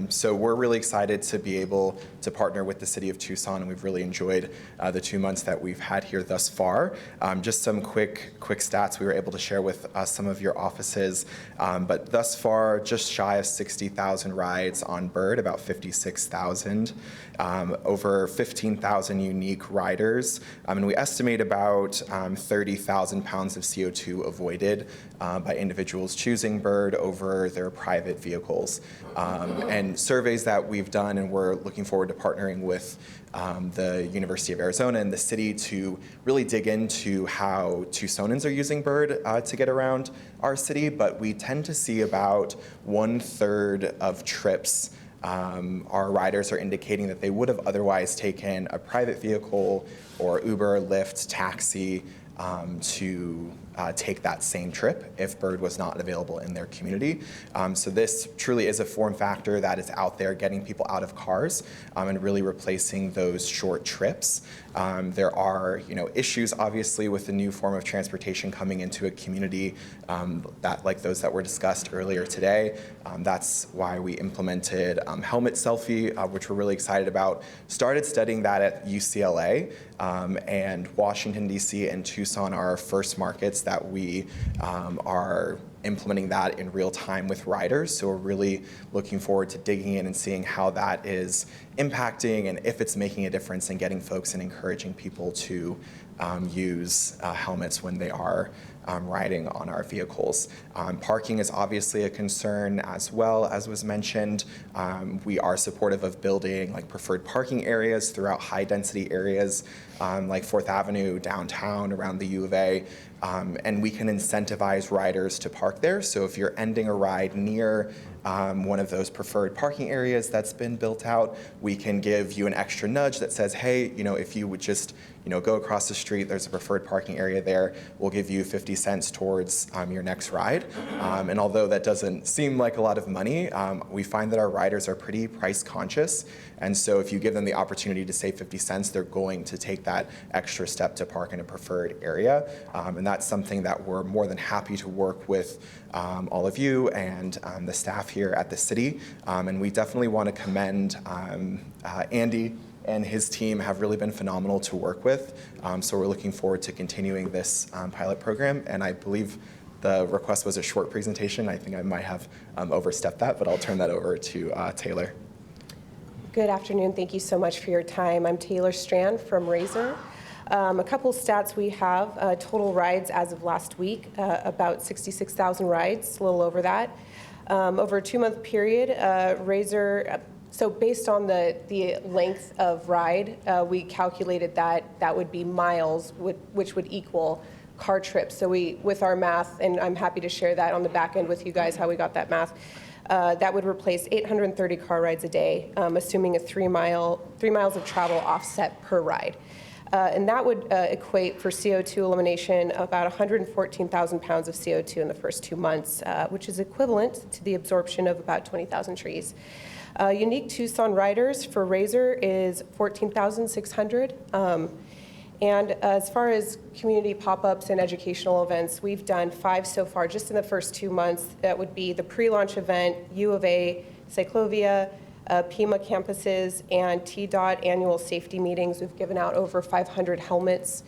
So we're really excited to be able to partner with the City of Tucson, and we've really enjoyed the 2 months that we've had here thus far. Just some quick stats we were able to share with some of your offices. But thus far, just shy of 60,000 rides on Bird, about 56,000. Over 15,000 unique riders. And we estimate about 30,000 pounds of CO2 avoided by individuals choosing Bird over their private vehicles. And surveys that we've done, and we're looking forward to partnering with the University of Arizona and the city to really dig into how Tucsonans are using Bird to get around our city. But we tend to see about 1/3 of trips our riders are indicating that they would have otherwise taken a private vehicle or Uber, Lyft, taxi to take that same trip if Bird was not available in their community. So this truly is a form factor that is out there getting people out of cars and really replacing those short trips. There are, issues obviously with the new form of transportation coming into a community like those that were discussed earlier today. That's why we implemented helmet selfie, which we're really excited about. Started studying that at UCLA, and Washington, D.C. and Tucson are our first markets that we are implementing that in real time with riders. So we're really looking forward to digging in and seeing how that is impacting and if it's making a difference in getting folks and encouraging people to use helmets when they are riding on our vehicles. Parking is obviously a concern as well, as was mentioned. We are supportive of building like preferred parking areas throughout high density areas like 4th Avenue, downtown, around the U of A. And we can incentivize riders to park there. So if you're ending a ride near one of those preferred parking areas that's been built out, we can give you an extra nudge that says, hey, if you would just go across the street, there's a preferred parking area there, we'll give you 50 cents towards your next ride. And although that doesn't seem like a lot of money, we find that our riders are pretty price conscious. And so if you give them the opportunity to save 50 cents, they're going to take that extra step to park in a preferred area. And that's something that we're more than happy to work with all of you and the staff here at the city. And we definitely want to commend Andy and his team have really been phenomenal to work with. So we're looking forward to continuing this pilot program. And I believe the request was a short presentation. I think I might have overstepped that, but I'll turn that over to Taylor. Good afternoon. Thank you so much for your time. I'm Taylor Strand from Razor. A couple stats we have, total rides as of last week, about 66,000 rides, a little over that. Over a 2-month period, Razor, so based on the length of ride, we calculated that would be miles, which would equal car trips. So with our math, and I'm happy to share that on the back end with you guys, how we got that math, that would replace 830 car rides a day, assuming a 3 miles of travel offset per ride. And that would equate for CO2 elimination about 114,000 pounds of CO2 in the first 2 months, which is equivalent to the absorption of about 20,000 trees. Unique Tucson riders for Razor is 14,600. And as far as community pop-ups and educational events, we've done 5 so far just in the first 2 months. That would be the pre-launch event, U of A, Cyclovia, Pima campuses, and TDOT annual safety meetings. We've given out over 500 helmets.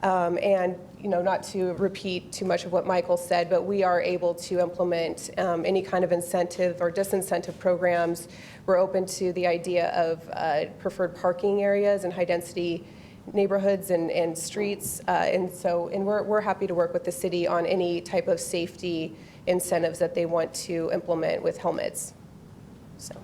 And not to repeat too much of what Michael said, but we are able to implement any kind of incentive or disincentive programs. We're open to the idea of preferred parking areas and high-density neighborhoods and streets. And we're happy to work with the city on any type of safety incentives that they want to implement with helmets. So.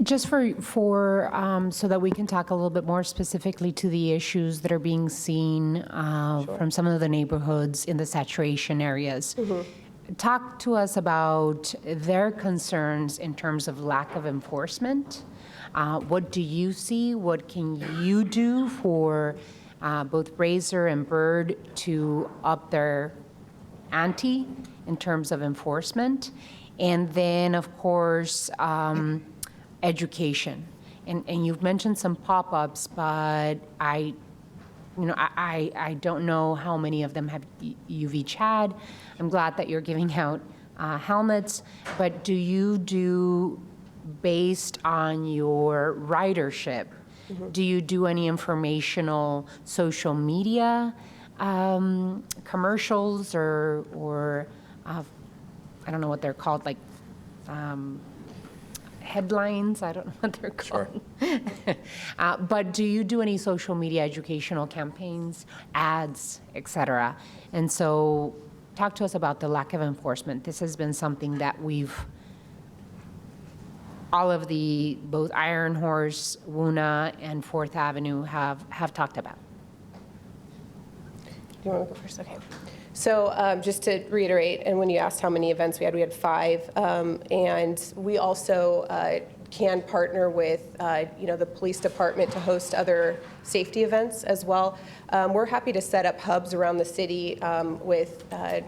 Just so that we can talk a little bit more specifically to the issues that are being seen from some of the neighborhoods in the saturation areas. Mm-hmm. Talk to us about their concerns in terms of lack of enforcement. What do you see? What can you do for both Razor and Bird to up their ante in terms of enforcement? And then, of course, education. And you've mentioned some pop-ups, but I don't know how many of them you've each had. I'm glad that you're giving out helmets, but do you do, based on your ridership, mm-hmm. do you do any informational social media commercials or I don't know what they're called, like headlines? I don't know what they're called. Sure. But do you do any social media educational campaigns, ads, et cetera? And so talk to us about the lack of enforcement. This has been something that all of both Iron Horse, Wuna, and 4th Avenue have talked about. You want to go first? Okay. So just to reiterate, and when you asked how many events we had 5. And we also can partner with, the police department to host other safety events as well. We're happy to set up hubs around the city with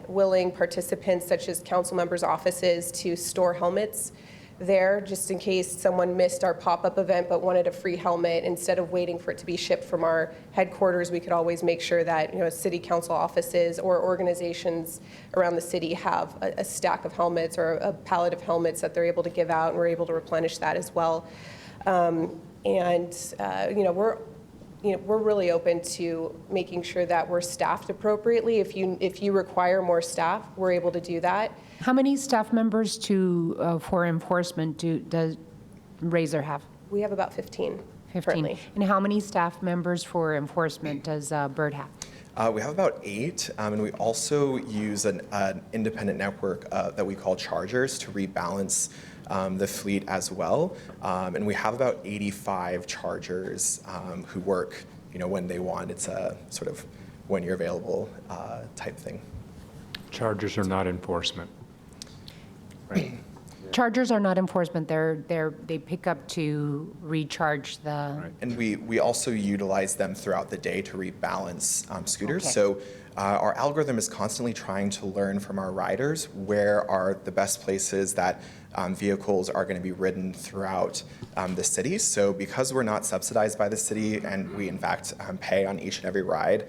willing participants, such as council members' offices, to store helmets there, just in case someone missed our pop-up event but wanted a free helmet. Instead of waiting for it to be shipped from our headquarters, we could always make sure that city council offices or organizations around the city have a stack of helmets or a pallet of helmets that they're able to give out, and we're able to replenish that as well. We're really open to making sure that we're staffed appropriately. If you require more staff, we're able to do that. How many staff members for enforcement does Razor have? We have about 15 currently. And how many staff members for enforcement does Bird have? We have about 8, and we also use an independent network that we call chargers to rebalance the fleet as well. And we have about 85 chargers who work, when they want. It's a sort of when you're available type thing. Chargers are not enforcement. Right. Chargers are not enforcement. They pick up to recharge the. Right. And we also utilize them throughout the day to rebalance scooters. Okay. So our algorithm is constantly trying to learn from our riders where are the best places that vehicles are going to be ridden throughout the city. So because we're not subsidized by the city, and we in fact pay on each and every ride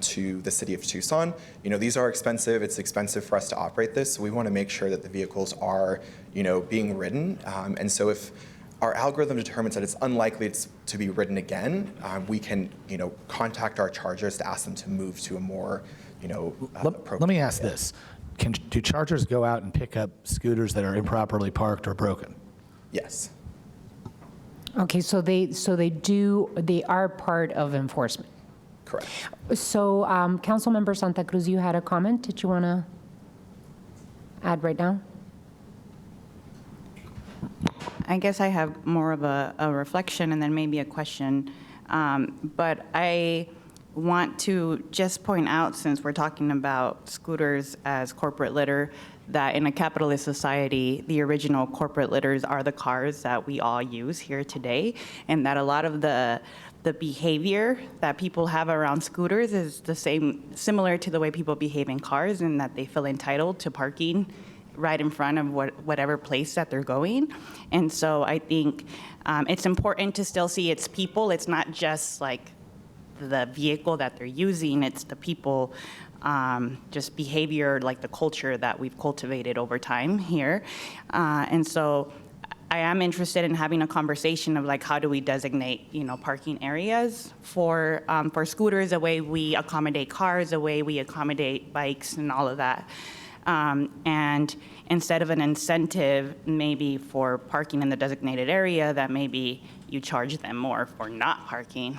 to the city of Tucson, these are expensive. It's expensive for us to operate this. So we want to make sure that the vehicles are, being ridden. And so if our algorithm determines that it's unlikely to be ridden again, we can, contact our chargers to ask them to move to a more, appropriate. Let me ask this. Do chargers go out and pick up scooters that are improperly parked or broken? Yes. Okay, so they are part of enforcement. Correct. So, Councilmember Santa Cruz, you had a comment. Did you want to add right now? I guess I have more of a reflection and then maybe a question. But I want to just point out, since we're talking about scooters as corporate litter, that in a capitalist society, the original corporate litters are the cars that we all use here today, and that a lot of the behavior that people have around scooters is similar to the way people behave in cars, in that they feel entitled to parking right in front of whatever place that they're going. And so I think it's important to still see it's people. It's not just like the vehicle that they're using, it's the people, just behavior, like the culture that we've cultivated over time here. And so I am interested in having a conversation of like, how do we designate, parking areas for scooters, the way we accommodate cars, the way we accommodate bikes and all of that. And instead of an incentive maybe for parking in the designated area, that maybe you charge them more for not parking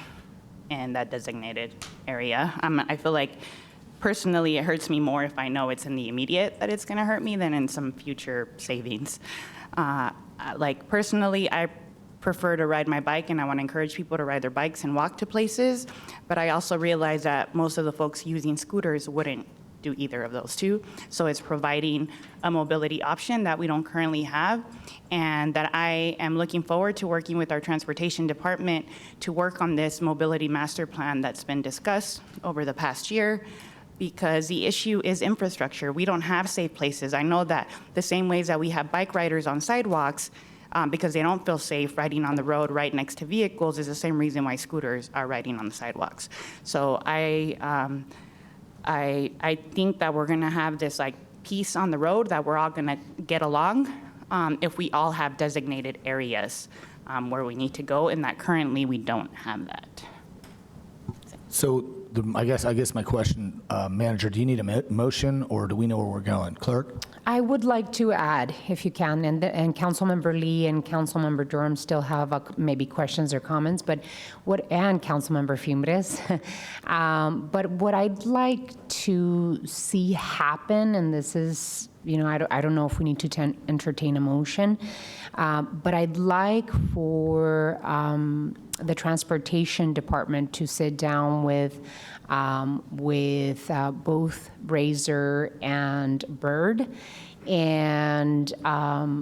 in that designated area. I feel like personally it hurts me more if I know it's in the immediate that it's going to hurt me than in some future savings. Like personally, I prefer to ride my bike, and I want to encourage people to ride their bikes and walk to places, but I also realize that most of the folks using scooters wouldn't do either of those two. So it's providing a mobility option that we don't currently have, and that I am looking forward to working with our transportation department to work on this mobility master plan that's been discussed over the past year, because the issue is infrastructure. We don't have safe places. I know that the same ways that we have bike riders on sidewalks because they don't feel safe riding on the road right next to vehicles is the same reason why scooters are riding on the sidewalks. So I think that we're gonna have this like piece on the road that we're all gonna get along if we all have designated areas where we need to go, and that currently we don't have that. So I guess my question, Manager, do you need a motion or do we know where we're going? Clerk? I would like to add, if you can, and Councilmember Lee and Councilmember Durham still have maybe questions or comments, and Councilmember Fimbres. But what I'd like to see happen, and this is, I don't know if we need to entertain a motion, but I'd like for the Transportation Department to sit down with both Razor and Bird and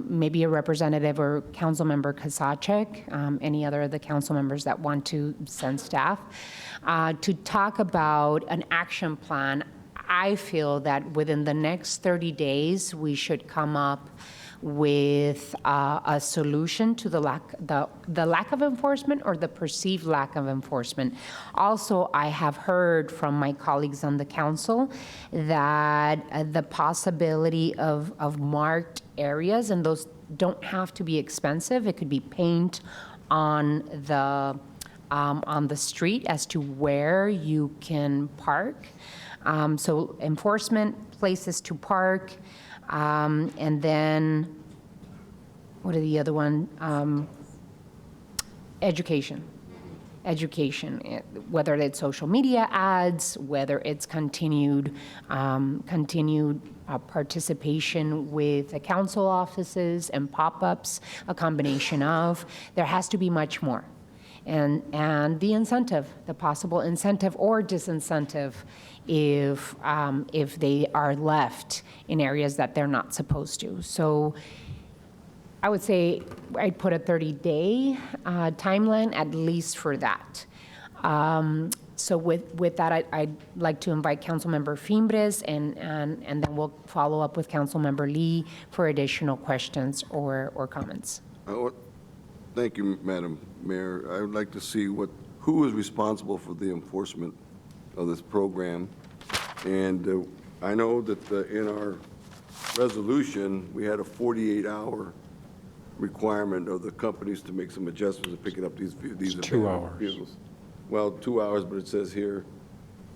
maybe a representative or Councilmember Kasachek, any other of the council members that want to send staff, to talk about an action plan. I feel that within the next 30 days, we should come up with a solution to the lack of enforcement or the perceived lack of enforcement. Also, I have heard from my colleagues on the council that the possibility of marked areas, and those don't have to be expensive. It could be paint on the street as to where you can park. So enforcement, places to park, and then, what are the other one? Education. Education, whether it's social media ads, whether it's continued participation with the council offices and pop-ups, a combination of. There has to be much more. And the incentive, the possible incentive or disincentive if they are left in areas that they're not supposed to. So I would say I'd put a 30-day timeline at least for that. So with that, I'd like to invite Councilmember Fimbres, and then we'll follow up with Councilmember Lee for additional questions or comments. Thank you, Madam Mayor. I would like to see who is responsible for the enforcement of this program. And I know that in our resolution, we had a 48-hour requirement of the companies to make some adjustments in picking up these 2 hours. vehicles. Well, 2 hours, but it says here,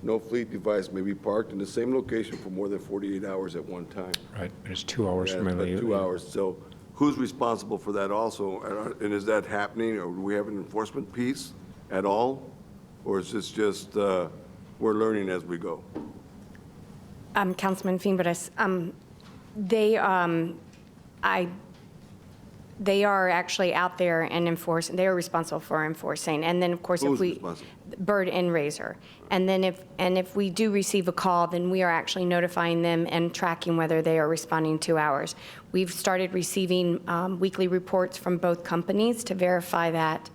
no fleet device may be parked in the same location for more than 48 hours at one time. Right, it's 2 hours from Yeah, LA. but 2 hours. So who's responsible for that also? And is that happening, or do we have an enforcement piece at all? Or is this just we're learning as we go? Councilman Fimbres, they are actually out there and enforcing. They are responsible for enforcing. And then, of course, Who's if we responsible? Bird and Razor. And then if we do receive a call, then we are actually notifying them and tracking whether they are responding 2 hours. We've started receiving weekly reports from both companies to verify that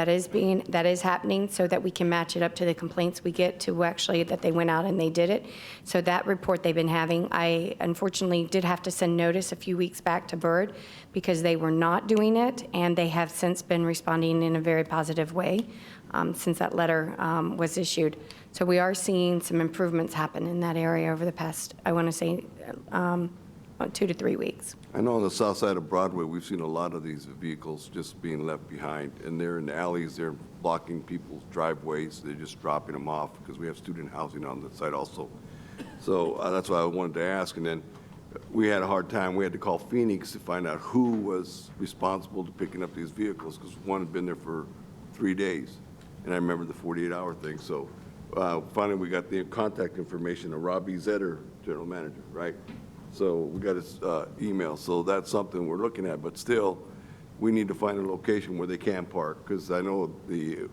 is happening, so that we can match it up to the complaints we get to actually that they went out and they did it. So that report they've been having, I unfortunately did have to send notice a few weeks back to Bird because they were not doing it, and they have since been responding in a very positive way since that letter was issued. So we are seeing some improvements happen in that area over the past, I want to say, 2 to 3 weeks. I know on the south side of Broadway, we've seen a lot of these vehicles just being left behind, and they're in the alleys, they're blocking people's driveways, they're just dropping them off, because we have student housing on the site also. So that's why I wanted to ask, and then we had a hard time, we had to call Phoenix to find out who was responsible to picking up these vehicles, because one had been there for 3 days, and I remember the 48-hour thing, so finally we got the contact information of Robbie Zetter, general manager, right? So we got his email, so that's something we're looking at, but still, we need to find a location where they can park, because I know the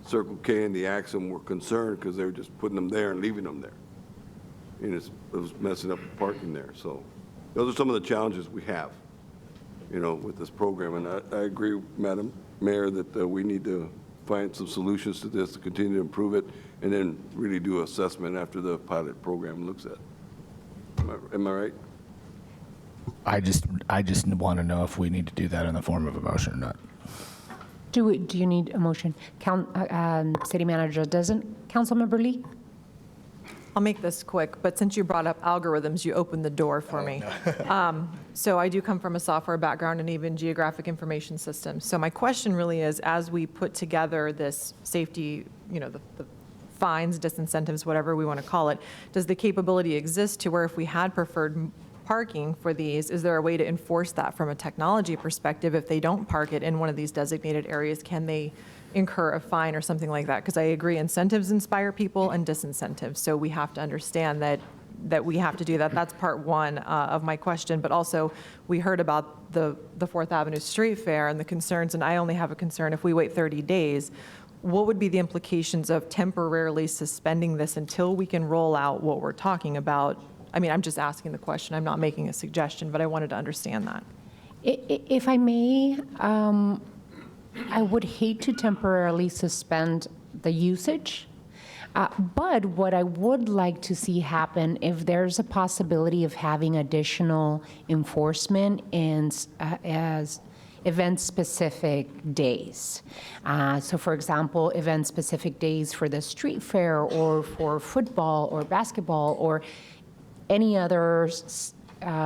Circle K and the Axum were concerned because they were just putting them there and leaving them there. And it was messing up the parking there, so those are some of the challenges we have, with this program, and I agree, Madam Mayor, that we need to find some solutions to this to continue to improve it, and then really do assessment after the pilot program looks at it. Am I right? I just want to know if we need to do that in the form of a motion or not. Do you need a motion? City Manager, doesn't Councilmember Lee? I'll make this quick, but since you brought up algorithms, you opened the door for me. So I do come from a software background and even geographic information systems. So my question really is, as we put together this safety, the fines, disincentives, whatever we want to call it, does the capability exist to where if we had preferred parking for these, is there a way to enforce that from a technology perspective? If they don't park it in one of these designated areas, can they incur a fine or something like that? Because I agree, incentives inspire people and disincentives. So we have to understand that we have to do that. That's part one of my question. But also, we heard about the 4th Avenue Street Fair and the concerns, and I only have a concern if we wait 30 days, what would be the implications of temporarily suspending this until we can roll out what we're talking about I mean, I'm just asking the question. I'm not making a suggestion, but I wanted to understand that. If I may, I would hate to temporarily suspend the usage, but what I would like to see happen, if there's a possibility of having additional enforcement as event-specific days. So for example, event-specific days for the street fair or for football or basketball or any other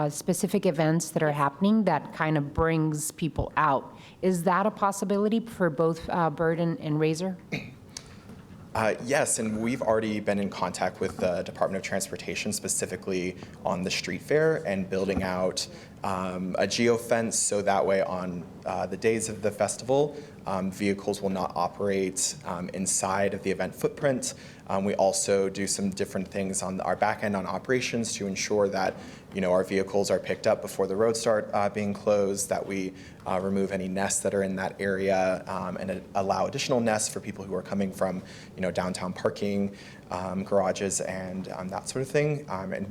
specific events that are happening that kind of brings people out. Is that a possibility for both Bird and Razor? Yes, and we've already been in contact with the Department of Transportation specifically on the street fair and building out a geofence so that way on the days of the festival, vehicles will not operate inside of the event footprint. We also do some different things on our back end on operations to ensure that our vehicles are picked up before the roads start being closed, that we remove any nests that are in that area and allow additional nests for people who are coming from downtown parking, garages, and that sort of thing. And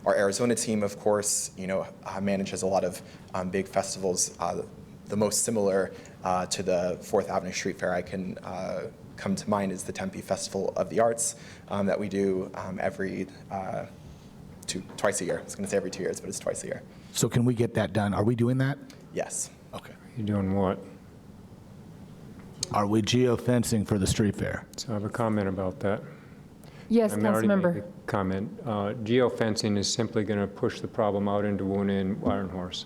our Arizona team, of course, manages a lot of big festivals. The most similar to the 4th Avenue Street Fair I can come to mind is the Tempe Festival of the Arts that we do twice a year. I was going to say every 2 years, but it's twice a year. So can we get that done? Are we doing that? Yes. Okay. You doing what? Are we geofencing for the street fair? So I have a comment about that. Yes, I mean, I already Councilmember. made the comment. Geofencing is simply going to push the problem out into Woona and Iron Horse.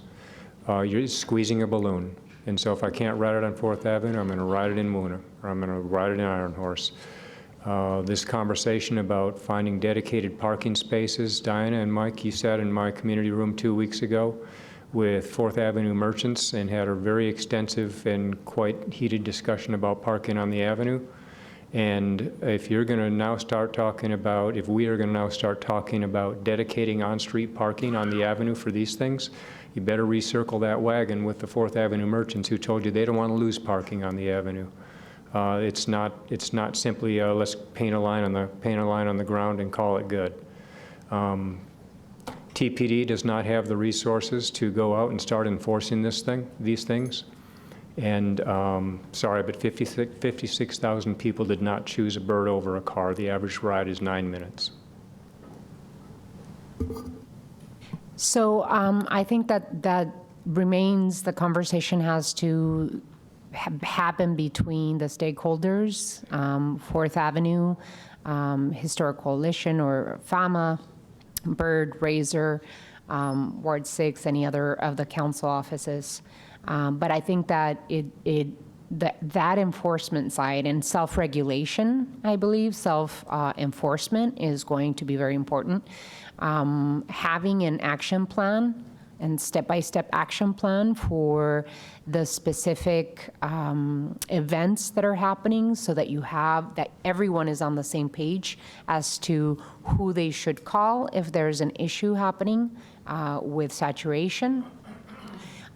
You're squeezing a balloon. And so if I can't ride it on 4th Avenue, I'm going to ride it in Woona, or I'm going to ride it in Iron Horse. This conversation about finding dedicated parking spaces, Diana and Mike, you sat in my community room 2 weeks ago with 4th Avenue merchants and had a very extensive and quite heated discussion about parking on the avenue. And if you're going to now start talking about, if we are going to now start talking about dedicating on-street parking on the avenue for these things, you better recircle that wagon with the 4th Avenue merchants who told you they don't want to lose parking on the avenue. It's not simply let's paint a line on the ground and call it good. TPD does not have the resources to go out and start enforcing these things. And sorry, but 56,000 people did not choose a bird over a car. The average ride is 9 minutes. So I think that remains, the conversation has to happen between the stakeholders, 4th Avenue, Historic Coalition or FAMA, Bird, Razor, Ward 6, any other of the council offices. But I think that that enforcement side and self-regulation, I believe, self-enforcement is going to be very important. Having an action plan and step-by-step action plan for the specific events that are happening so that everyone is on the same page as to who they should call if there's an issue happening with saturation.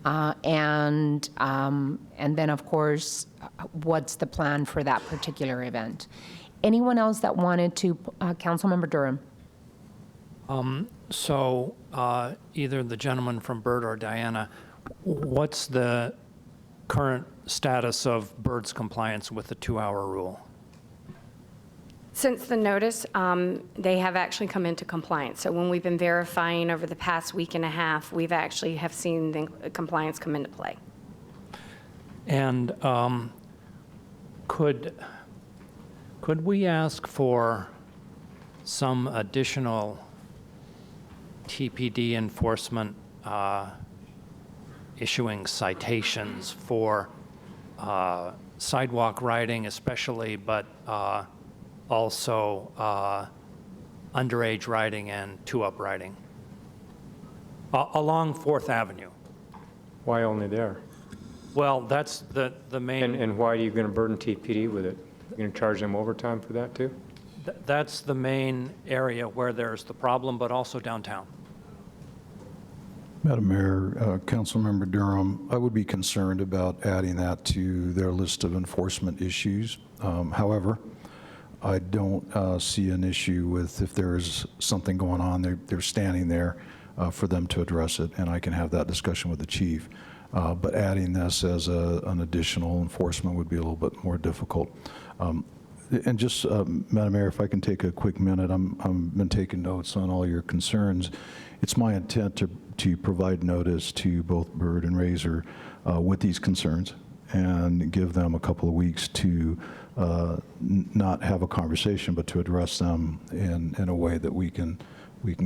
And then, of course, what's the plan for that particular event? Anyone else that wanted to, Councilmember Durham? So either the gentleman from Bird or Diana, what's the current status of Bird's compliance with the 2-hour rule? Since the notice, they have actually come into compliance. So when we've been verifying over the past week and a half, we've actually have seen the compliance come into play. And could we ask for some additional TPD enforcement issuing citations for sidewalk riding especially, but also underage riding and two-up riding along 4th Avenue? Why only there? Well, that's the main... And why are you going to burden TPD with it? You're going to charge them overtime for that too? That's the main area where there's the problem, but also downtown. Madam Mayor, Councilmember Durham, I would be concerned about adding that to their list of enforcement issues. However, I don't see an issue with if there's something going on, they're standing there for them to address it, and I can have that discussion with the chief. But adding this as an additional enforcement would be a little bit more difficult. And just, Madam Mayor, if I can take a quick minute, I've been taking notes on all your concerns. It's my intent to provide notice to both Bird and Razor with these concerns and give them a couple of weeks to not have a conversation, but to address them in a way that we can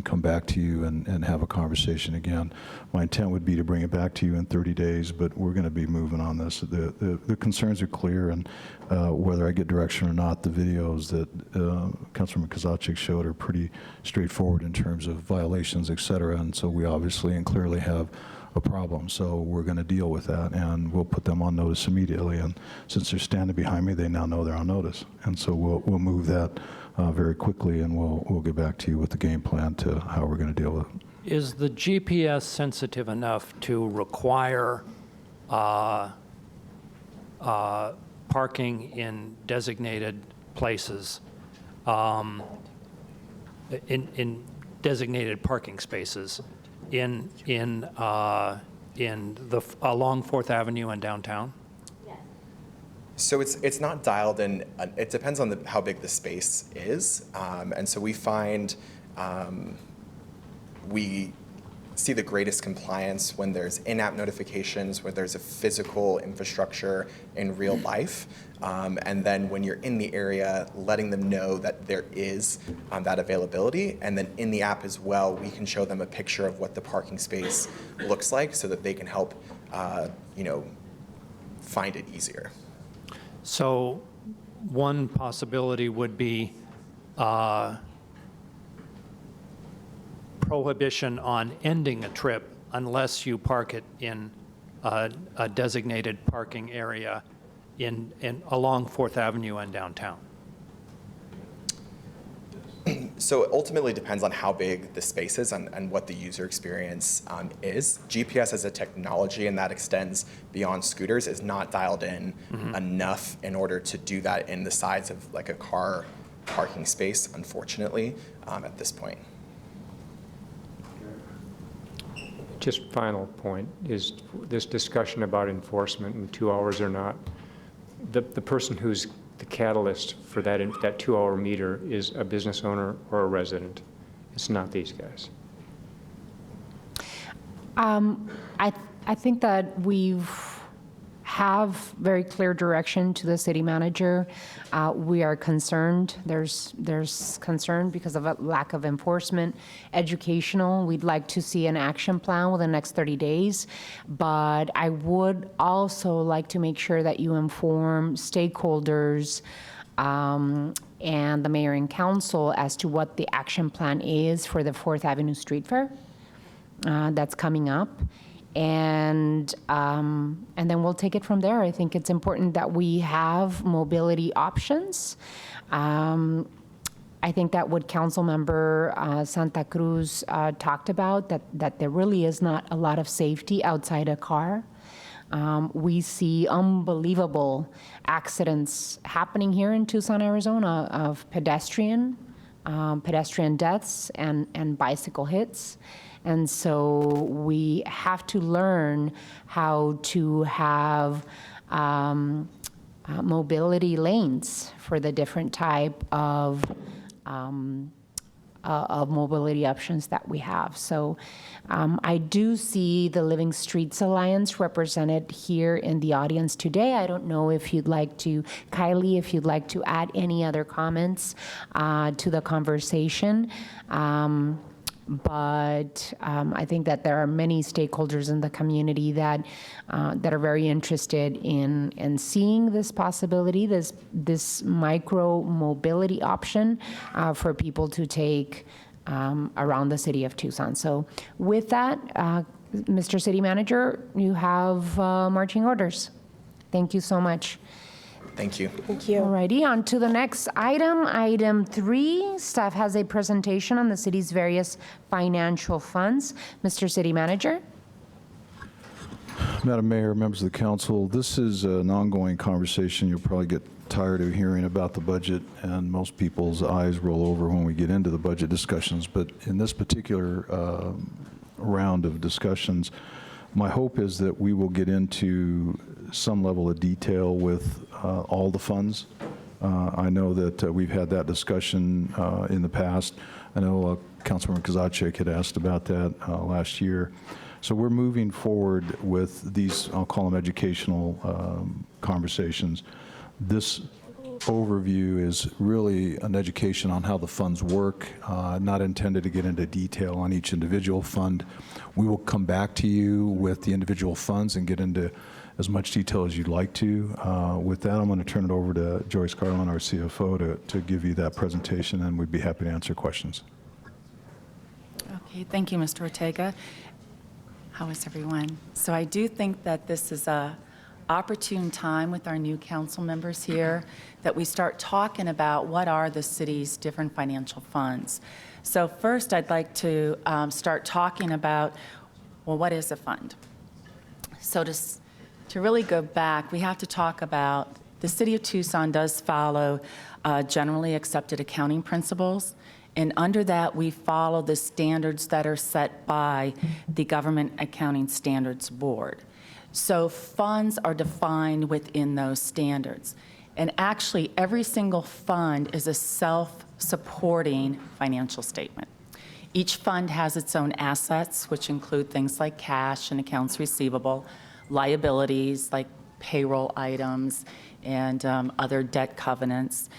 come back to you and have a conversation again. My intent would be to bring it back to you in 30 days, but we're going to be moving on this. The concerns are clear, and whether I get direction or not, the videos that Councilman Kozaczek showed are pretty straightforward in terms of violations, et cetera, and so we obviously and clearly have a problem. So we're going to deal with that, and we'll put them on notice immediately. And since they're standing behind me, they now know they're on notice. And so we'll move that very quickly, and we'll get back to you with the game plan to how we're going to deal with it. Is the GPS sensitive enough to require parking in designated places, in designated parking spaces along 4th Avenue and downtown? So it's not dialed in. It depends on how big the space is, and so we find we see the greatest compliance when there's in-app notifications, where there's a physical infrastructure in real life, and then when you're in the area, letting them know that there is that availability, and then in the app as well, we can show them a picture of what the parking space looks like, so that they can help, find it easier. So one possibility would be prohibition on ending a trip unless you park it in a designated parking area along 4th Avenue and downtown. So it ultimately depends on how big the space is and what the user experience is. GPS as a technology, and that extends beyond scooters, is not dialed in enough in order to do that in the size of like a car parking space, unfortunately, at this point. Just final point is this discussion about enforcement in 2 hours or not. The person who's the catalyst for that 2-hour meter is a business owner or a resident. It's not these guys. I think that we've have very clear direction to the city manager. We are concerned. There's concern because of a lack of enforcement. Educational, we'd like to see an action plan within the next 30 days. But I would also like to make sure that you inform stakeholders and the mayor and council as to what the action plan is for the 4th Avenue Street Fair that's coming up. And then we'll take it from there. I think it's important that we have mobility options. I think that what Councilmember Santa Cruz talked about, that there really is not a lot of safety outside a car. We see unbelievable accidents happening here in Tucson, Arizona, of pedestrian deaths and bicycle hits. And so we have to learn how to have mobility lanes for the different type of mobility options that we have. So I do see the Living Streets Alliance represented here in the audience today. I don't know if you'd like to, Kylie, if you'd like to add any other comments to the conversation. But I think that there are many stakeholders in the community that are very interested in seeing this possibility, this micro mobility option for people to take around the city of Tucson. So with that, Mr. City Manager, you have marching orders. Thank you so much. Thank you. Thank you. All righty, on to the next item. Item 3, staff has a presentation on the city's various financial funds. Mr. City Manager. Madam Mayor, members of the council, this is an ongoing conversation. You'll probably get tired of hearing about the budget, and most people's eyes roll over when we get into the budget discussions. But in this particular round of discussions, my hope is that we will get into some level of detail with all the funds. I know that we've had that discussion in the past. I know Councilmember Kozaczek had asked about that last year. So we're moving forward with these, I'll call them educational conversations. This overview is really an education on how the funds work, not intended to get into detail on each individual fund. We will come back to you with the individual funds and get into as much detail as you'd like to. With that, I'm going to turn it over to Joyce Garland, our CFO, to give you that presentation, and we'd be happy to answer questions. Okay, thank you, Mr. Ortega. How is everyone? So I do think that this is a opportune time with our new council members here that we start talking about what are the city's different financial funds. So first, I'd like to start talking about, well, what is a fund? So to really go back, we have to talk about the city of Tucson does follow generally accepted accounting principles. And under that, we follow the standards that are set by the Government Accounting Standards Board. So funds are defined within those standards. And actually, every single fund is a self-supporting financial statement. Each fund has its own assets, which include things like cash and accounts receivable, liabilities like payroll items, and other debt covenants.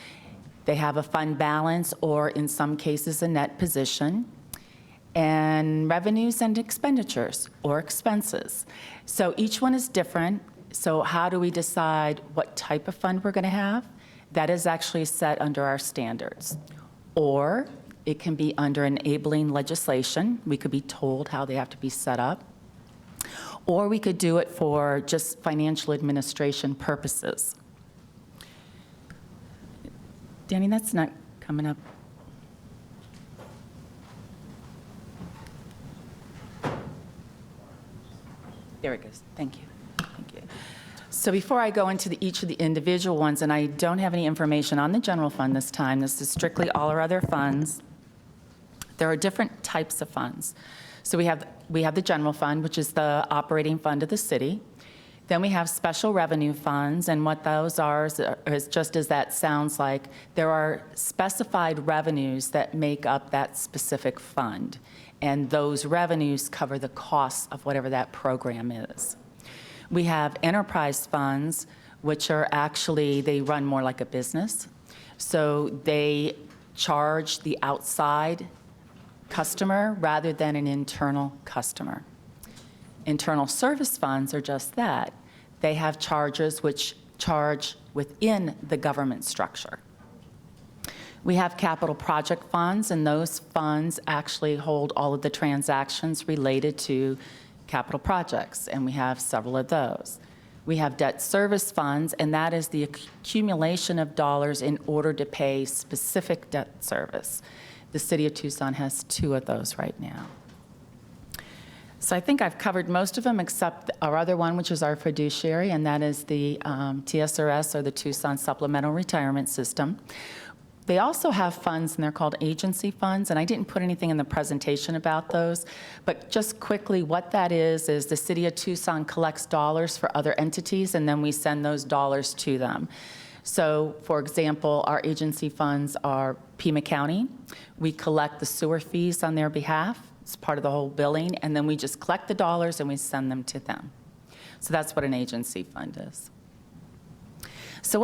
They have a fund balance, or in some cases, a net position, and revenues and expenditures, or expenses. So each one is different. So how do we decide what type of fund we're going to have? That is actually set under our standards. Or it can be under enabling legislation. We could be told how they have to be set up. Or we could do it for just financial administration purposes. Danny, that's not coming up. There it goes. Thank you. Thank you. So before I go into each of the individual ones, and I don't have any information on the general fund this time, this is strictly all our other funds. There are different types of funds. So we have the general fund, which is the operating fund of the city. Then we have special revenue funds, and what those are is just as that sounds like, there are specified revenues that make up that specific fund, and those revenues cover the costs of whatever that program is. We have enterprise funds, which are actually, they run more like a business. So they charge the outside customer rather than an internal customer. Internal service funds are just that. They have charges which charge within the government structure. We have capital project funds, and those funds actually hold all of the transactions related to capital projects, and we have several of those. We have debt service funds, and that is the accumulation of dollars in order to pay specific debt service. The city of Tucson has 2 of those right now. So I think I've covered most of them except our other one, which is our fiduciary, and that is the TSRS, or the Tucson Supplemental Retirement System. They also have funds, and they're called agency funds, and I didn't put anything in the presentation about those, but just quickly, what that is the city of Tucson collects dollars for other entities, and then we send those dollars to them. So, for example, our agency funds are Pima County. We collect the sewer fees on their behalf. It's part of the whole billing, and then we just collect the dollars and we send them to them. So that's what an agency fund is. So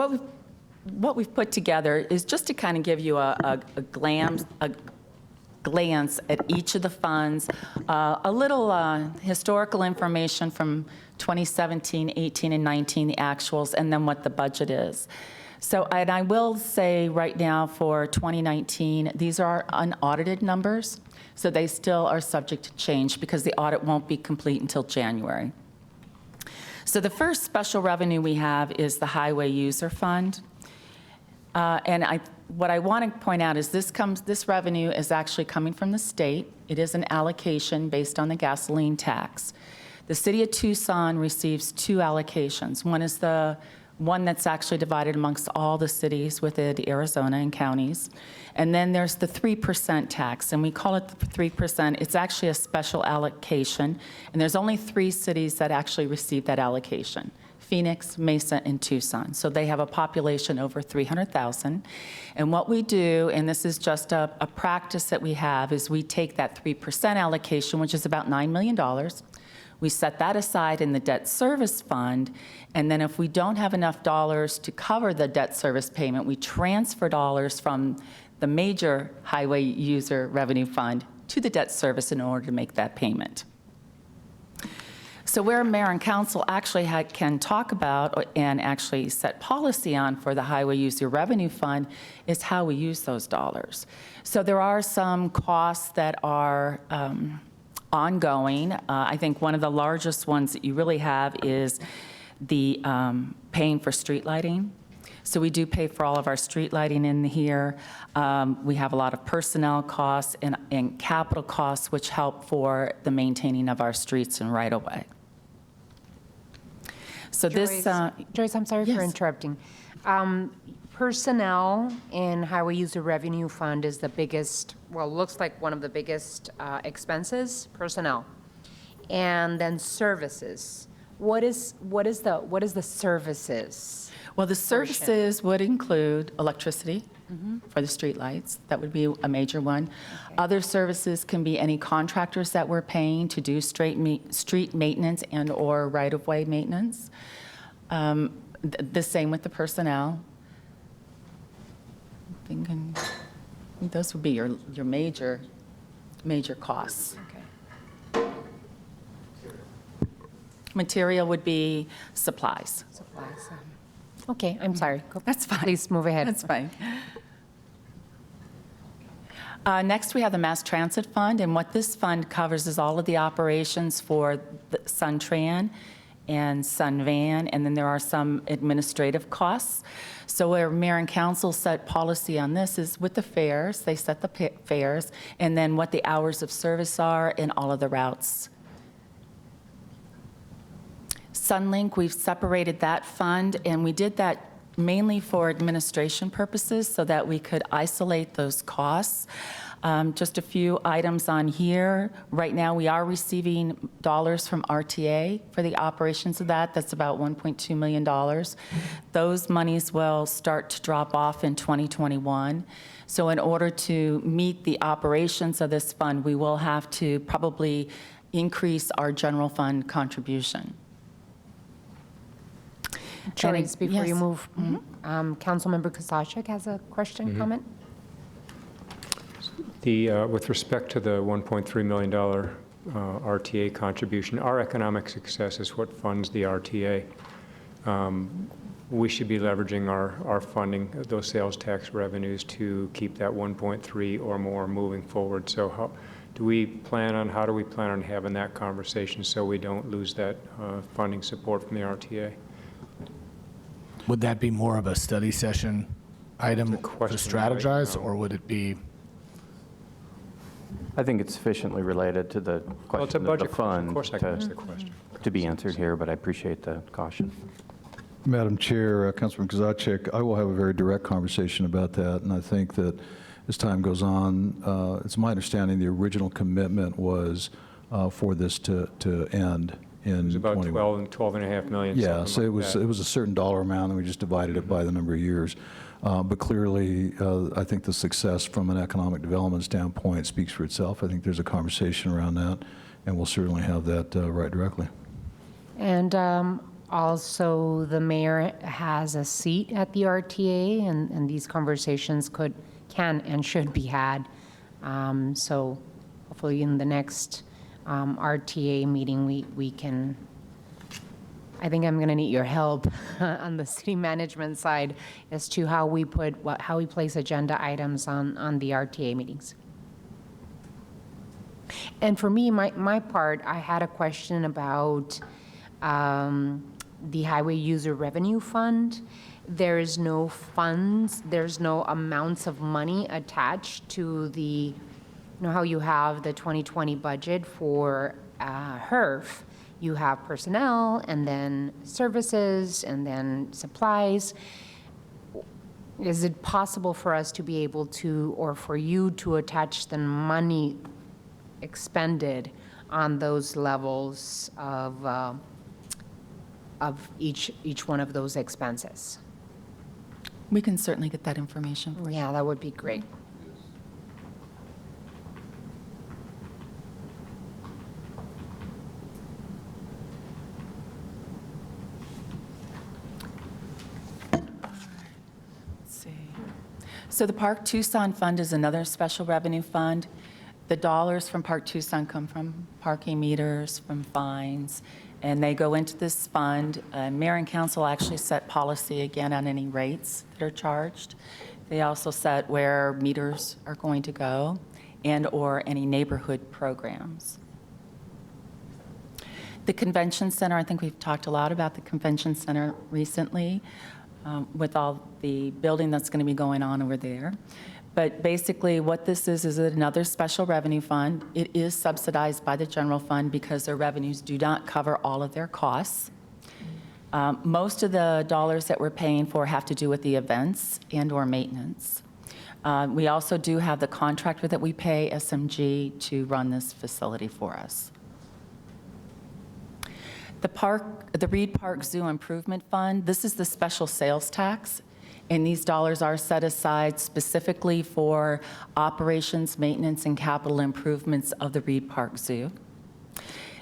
what we've put together is just to kind of give you a glance at each of the funds, a little historical information from 2017, 18, and 19, the actuals, and then what the budget is. So, and I will say right now for 2019, these are unaudited numbers, so they still are subject to change because the audit won't be complete until January. So the first special revenue we have is the Highway User Fund. And what I want to point out is this revenue is actually coming from the state. It is an allocation based on the gasoline tax. The city of Tucson receives 2 allocations. One is the one that's actually divided amongst all the cities within Arizona and counties. And then there's the 3% tax, and we call it the 3%. It's actually a special allocation, and there's only 3 cities that actually receive that allocation: Phoenix, Mesa, and Tucson. So they have a population over 300,000. And what we do, and this is just a practice that we have, is we take that 3% allocation, which is about $9 million. We set that aside in the debt service fund, and then if we don't have enough dollars to cover the debt service payment, we transfer dollars from the major highway user revenue fund to the debt service in order to make that payment. So where mayor and council actually can talk about and actually set policy on for the highway user revenue fund is how we use those dollars. So there are some costs that are ongoing. I think one of the largest ones that you really have is the paying for street lighting. So we do pay for all of our street lighting in here. We have a lot of personnel costs and capital costs, which help for the maintaining of our streets and right-of-way. So Joyce, I'm sorry for Yes. interrupting. Personnel in Highway User Revenue Fund is the biggest, well, looks like one of the biggest expenses, personnel. And then services. What is the services? Well, the services would include electricity for the streetlights. That would be a major one. Okay. Other services can be any contractors that we're paying to do street maintenance and/or right-of-way maintenance. The same with the personnel. I'm thinking those would be your major costs. Okay. Material would be supplies. Supplies. Okay, I'm sorry. That's fine. Please move ahead. That's fine. Next, we have the Mass Transit Fund, and what this fund covers is all of the operations for the SunTran and SunVan, and then there are some administrative costs. So where mayor and council set policy on this is with the fares, they set the fares, and then what the hours of service are and all of the routes. Sunlink, we've separated that fund, and we did that mainly for administration purposes so that we could isolate those costs. Just a few items on here. Right now, we are receiving dollars from RTA for the operations of that. That's about $1.2 million. Those monies will start to drop off in 2021. So in order to meet the operations of this fund, we will have to probably increase our general fund contribution. Joyce, before you Yes. move, Councilmember Kozachik has a question, comment? With respect to the $1.3 million RTA contribution, our economic success is what funds the RTA. We should be leveraging our funding, those sales tax revenues, to keep that 1.3 or more moving forward. So how do we plan on having that conversation so we don't lose that funding support from the RTA? Would that be more of a study session item to question strategize, right now. or would it be? I think it's sufficiently related to the Well, it's a question of the budget question. fund Of course I can ask the question. to be answered here, but I appreciate the caution. Madam Chair, Councilman Kozachik, I will have a very direct conversation about that, and I think that as time goes on, it's my understanding the original commitment was for this to end in It was about 21. 12.5 million. Yeah, so something it like was that. it was a certain dollar amount, and we just divided it by the number of years. But clearly, I think the success from an economic development standpoint speaks for itself. I think there's a conversation around that, and we'll certainly have that right directly. And also, the mayor has a seat at the RTA, and these conversations can and should be had. So hopefully in the next RTA meeting, we can, I think I'm going to need your help on the city management side as to how we place agenda items on the RTA meetings. And for me, my part, I had a question about the Highway User Revenue Fund. There is no funds, there's no amounts of money attached to the, you know how you have the 2020 budget for HERF, you have personnel, and then services, and then supplies. Is it possible for us to be able to, or for you to attach the money expended on those levels of each one of those expenses? We can certainly get that information for you. Yeah, that would be great. See. So the Park Tucson Fund is another special revenue fund. The dollars from Park Tucson come from parking meters, from fines, and they go into this fund. Mayor and council actually set policy again on any rates that are charged. They also set where meters are going to go and/or any neighborhood programs. The convention center, I think we've talked a lot about the convention center recently with all the building that's going to be going on over there. But basically what this is another special revenue fund. It is subsidized by the general fund because their revenues do not cover all of their costs. Most of the dollars that we're paying for have to do with the events and/or maintenance. We also do have the contractor that we pay, SMG, to run this facility for us. The Reed Park Zoo Improvement Fund, this is the special sales tax, and these dollars are set aside specifically for operations, maintenance, and capital improvements of the Reed Park Zoo.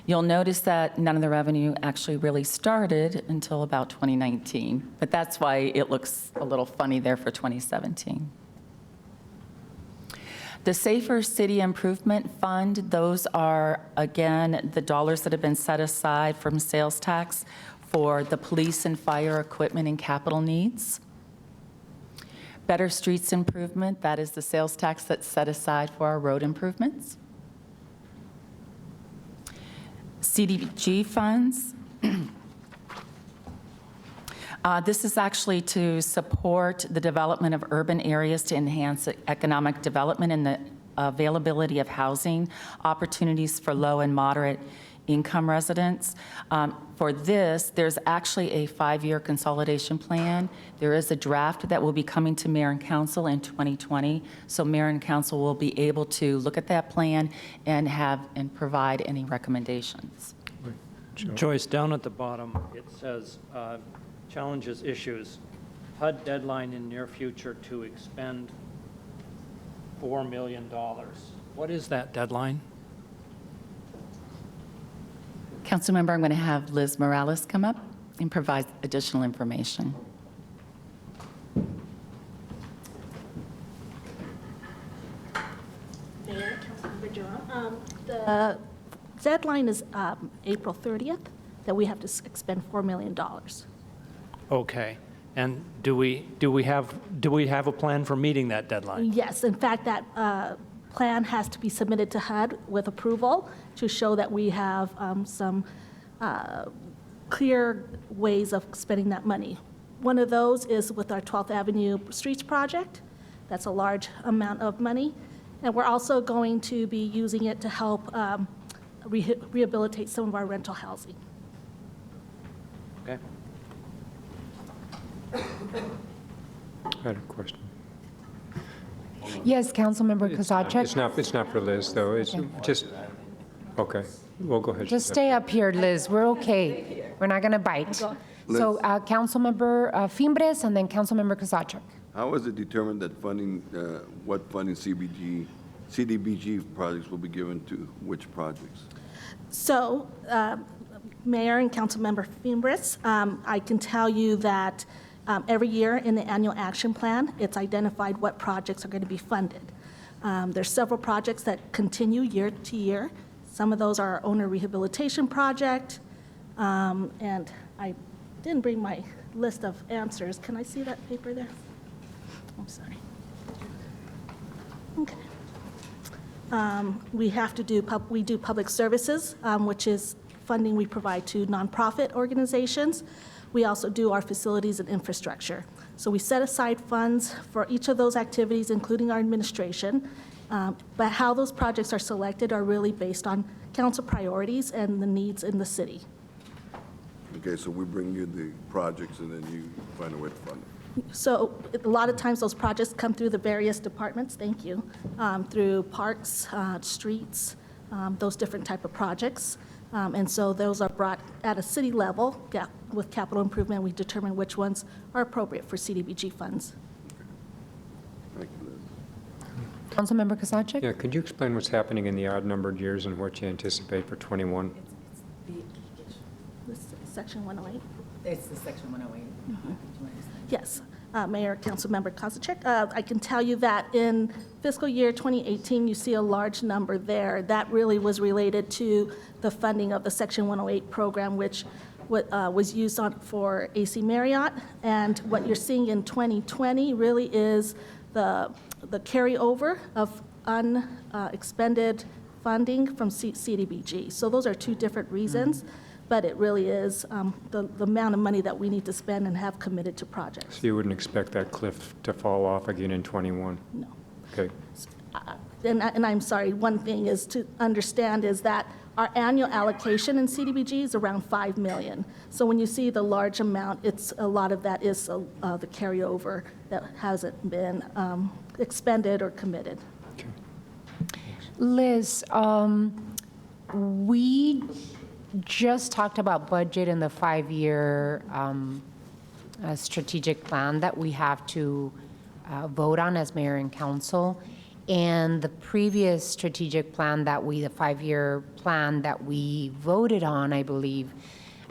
You'll notice that none of the revenue actually really started until about 2019, but that's why it looks a little funny there for 2017. The Safer City Improvement Fund, those are, again, the dollars that have been set aside from sales tax for the police and fire equipment and capital needs. Better Streets Improvement, that is the sales tax that's set aside for our road improvements. CDBG funds. This is actually to support the development of urban areas to enhance economic development and the availability of housing opportunities for low and moderate income residents. For this, there's actually a 5-year consolidation plan. There is a draft that will be coming to Mayor and Council in 2020, so Mayor and Council will be able to look at that plan and provide any recommendations. Joyce, down at the bottom, it says, challenges, issues, HUD deadline in near future to expend $4 million. What is that deadline? Councilmember, I'm going to have Liz Morales come up and provide additional information. Mayor, Councilmember Jerome, the deadline is April 30th, that we have to expend $4 million. Okay. And do we have a plan for meeting that deadline? Yes, in fact, that plan has to be submitted to HUD with approval to show that we have some clear ways of spending that money. One of those is with our 12th Avenue Streets project. That's a large amount of money. And we're also going to be using it to help rehabilitate some of our rental housing. Okay. I had a question. Yes, Councilmember Kozachik. It's not for Liz, though. It's just, okay. Well, go ahead. Just stay up here, Liz. We're okay. We're not going to bite. So Councilmember Fimbres and then Councilmember Kozachik. How is it determined that funding, what funding CDBG projects will be given to which projects? So, Mayor and Councilmember Fimbres, I can tell you that every year in the annual action plan, it's identified what projects are going to be funded. There's several projects that continue year to year. Some of those are our owner rehabilitation project, and I didn't bring my list of answers. Can I see that paper there? I'm sorry. Okay. We do public services, which is funding we provide to nonprofit organizations. We also do our facilities and infrastructure. So we set aside funds for each of those activities, including our administration. But how those projects are selected are really based on council priorities and the needs in the city. Okay, so we bring you the projects and then you find a way to fund it. So a lot of times those projects come through the various departments, thank you, through parks, streets, those different type of projects. And so those are brought at a city level. With capital improvement, we determine which ones are appropriate for CDBG funds. Thank you, Liz. Councilmember Kosacik? Yeah, could you explain what's happening in the odd-numbered years and what you anticipate for '21? This is Section 108. It's the Section 108. Yes, Mayor, Councilmember Kosacik. I can tell you that in fiscal year 2018, you see a large number there. That really was related to the funding of the Section 108 program, which was used for AC Marriott. And what you're seeing in 2020 really is the carryover of unexpended funding from CDBG. So those are two different reasons. But it really is the amount of money that we need to spend and have committed to projects. So you wouldn't expect that cliff to fall off again in '21? No. Okay. And I'm sorry, one thing is to understand is that our annual allocation in CDBG is around $5 million. So when you see the large amount, a lot of that is the carryover that hasn't been expended or committed. Liz, we just talked about budget and the 5-year strategic plan that we have to vote on as mayor and council. And the previous strategic plan the 5-year plan that we voted on, I believe,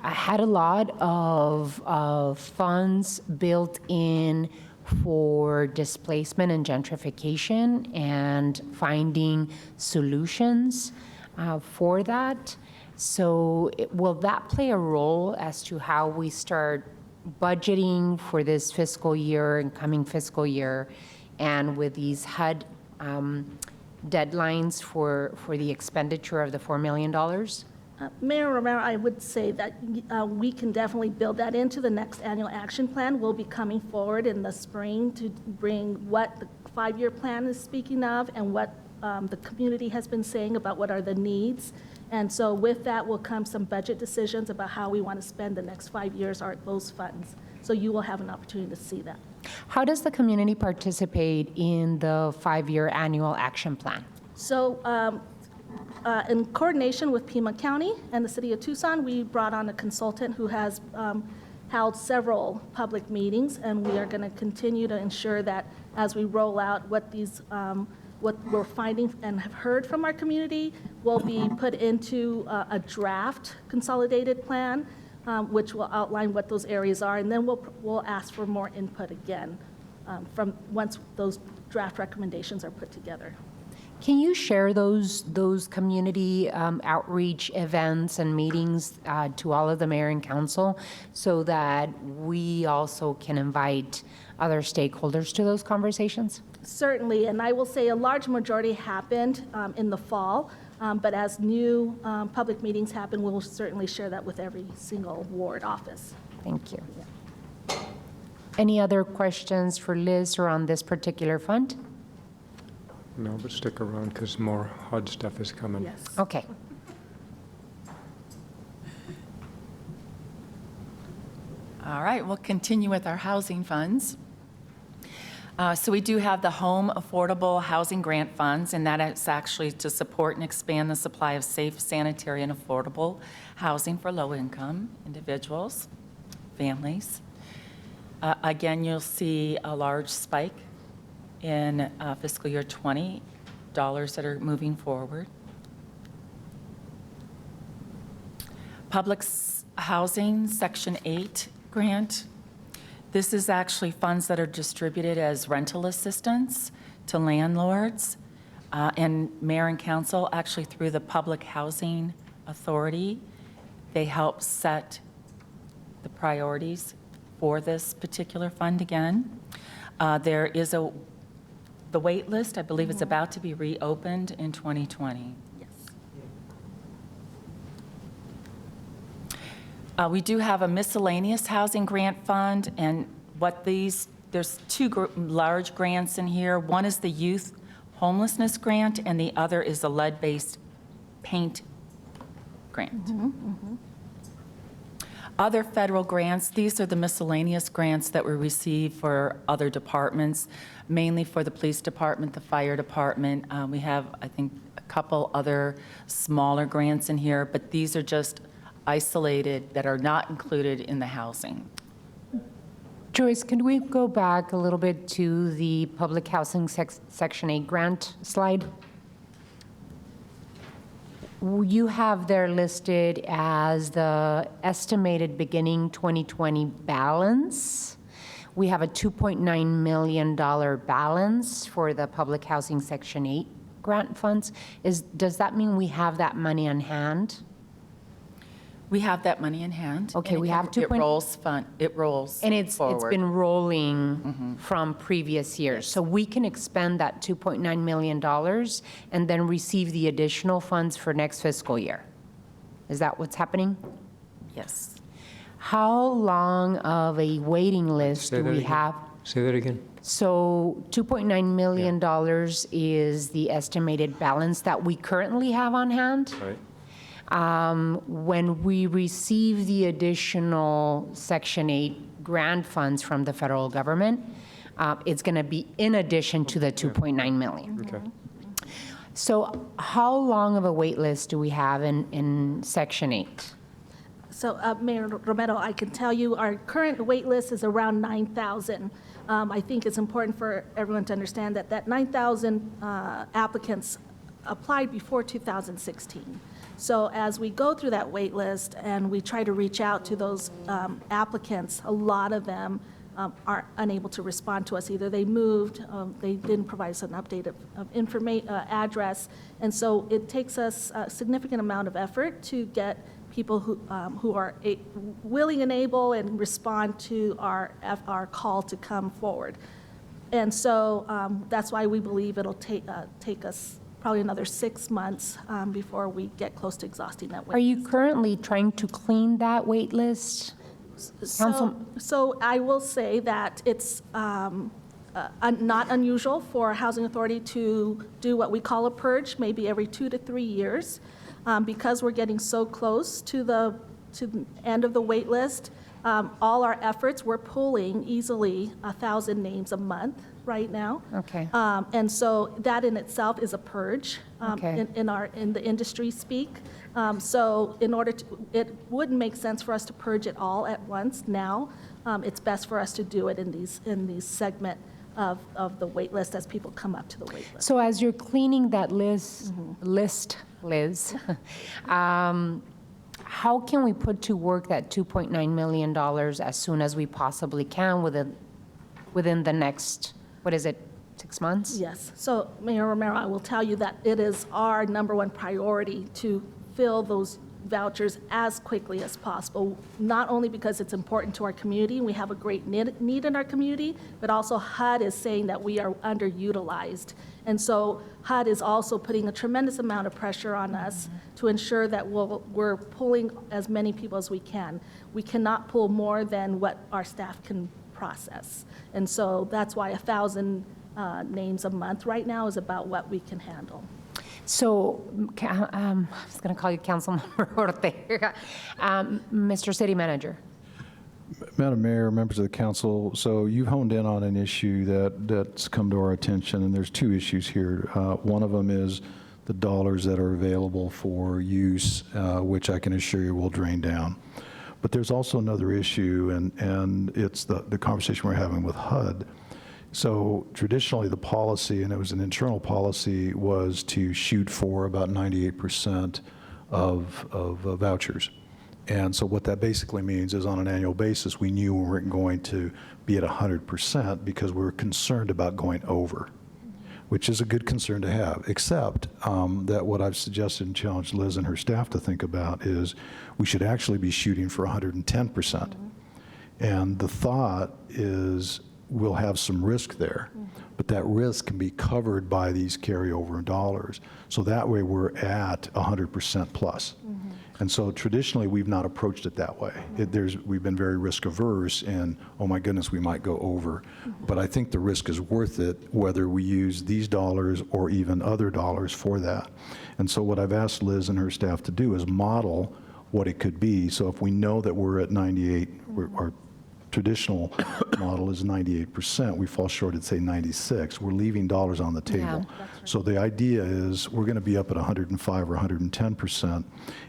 had a lot of funds built in for displacement and gentrification and finding solutions for that. So will that play a role as to how we start budgeting for this fiscal year and coming fiscal year, and with these HUD deadlines for the expenditure of the $4 million? Mayor Romero, I would say that we can definitely build that into the next annual action plan. We'll be coming forward in the spring to bring what the 5-year plan is speaking of and what the community has been saying about what are the needs. And so with that will come some budget decisions about how we want to spend the next 5 years or those funds. So you will have an opportunity to see that. How does the community participate in the 5-year annual action plan? So in coordination with Pima County and the city of Tucson, we brought on a consultant who has held several public meetings, and we are going to continue to ensure that as we roll out what we're finding and have heard from our community will be put into a draft consolidated plan, which will outline what those areas are, and then we'll ask for more input again from once those draft recommendations are put together. Can you share those community outreach events and meetings to all of the mayor and council so that we also can invite other stakeholders to those conversations? Certainly, and I will say a large majority happened in the fall, but as new public meetings happen, we'll certainly share that with every single ward office. Thank you. Any other questions for Liz around this particular fund? No, but stick around because more HUD stuff is coming. Yes. Okay. All right, we'll continue with our housing funds. So we do have the Home Affordable Housing Grant Funds, and that is actually to support and expand the supply of safe, sanitary, and affordable housing for low-income individuals, families. Again, you'll see a large spike in fiscal year 20, dollars that are moving forward. Public Housing Section 8 grant. This is actually funds that are distributed as rental assistance to landlords and mayor and council, actually through the Public Housing Authority. They help set the priorities for this particular fund again. There is the wait list, I believe, is about to be reopened in 2020. We do have a miscellaneous housing grant fund, and there's two large grants in here. One is the youth homelessness grant, and the other is the lead-based paint grant. Other federal grants, these are the miscellaneous grants that we receive for other departments, mainly for the police department, the fire department. We have, I think, a couple other smaller grants in here, but these are just isolated that are not included in the housing. Joyce, could we go back a little bit to the public housing Section 8 grant slide? You have there listed as the estimated beginning 2020 balance. We have a $2.9 million balance for the public housing Section 8 grant funds. Does that mean we have that money on hand? We have that money in hand. Okay, and we have it rolls And it's forward. been rolling from previous years. So we can expend that $2.9 million and then receive the additional funds for next fiscal year. Is that what's happening? Yes. How long of a waiting list Say do that we again. have? Say that again. So $2.9 million is the estimated balance that we currently have on hand. Right. When we receive the additional Section 8 grant funds from the federal government, it's going to be in addition to the $2.9 million. Okay. So how long of a wait list do we have in Section 8? So, Mayor Romero, I can tell you our current wait list is around 9,000. I think it's important for everyone to understand that 9,000 applicants applied before 2016. So as we go through that wait list and we try to reach out to those applicants, a lot of them are unable to respond to us. Either they moved, they didn't provide us an update of address, and so it takes us a significant amount of effort to get people who are willing and able and respond to our call to come forward. And so that's why we believe it'll take us probably another 6 months before we get close to exhausting that wait. Are you currently trying to clean that wait list? So I will say that it's not unusual for a housing authority to do what we call a purge, maybe every 2 to 3 years. Because we're getting so close to the end of the wait list, all our efforts, we're pulling easily 1,000 names a month right now. Okay. And so that in itself is a purge Okay. in the industry speak. So it wouldn't make sense for us to purge it all at once now. It's best for us to do it in these segment of the wait list as people come up to the wait list. So as you're cleaning that list, Liz, how can we put to work that $2.9 million as soon as we possibly can within the next, 6 months? Yes. So, Mayor Romero, I will tell you that it is our number one priority to fill those vouchers as quickly as possible, not only because it's important to our community, we have a great need in our community, but also HUD is saying that we are underutilized. And so HUD is also putting a tremendous amount of pressure on us to ensure that we're pulling as many people as we can. We cannot pull more than what our staff can process. And so that's why 1,000 names a month right now is about what we can handle. So, I was going to call you Councilmember Ortega. Mr. City Manager. Madam Mayor, members of the council, so you've honed in on an issue that's come to our attention, and there's two issues here. One of them is the dollars that are available for use, which I can assure you will drain down. But there's also another issue, and it's the conversation we're having with HUD. So traditionally, the policy, and it was an internal policy, was to shoot for about 98% of vouchers. And so what that basically means is on an annual basis, we knew we weren't going to be at 100% because we were concerned about going over, which is a good concern to have, except that what I've suggested and challenged Liz and her staff to think about is we should actually be shooting for 110%. And the thought is we'll have some risk there, but that risk can be covered by these carryover dollars. So that way we're at 100% plus. And so traditionally, we've not approached it that way. We've been very risk averse and, oh my goodness, we might go over. But I think the risk is worth it, whether we use these dollars or even other dollars for that. And so what I've asked Liz and her staff to do is model what it could be. So if we know that we're at 98, our traditional model is 98%, we fall short at, say, 96. We're leaving dollars on the table. So the idea is we're going to be up at 105 or 110%,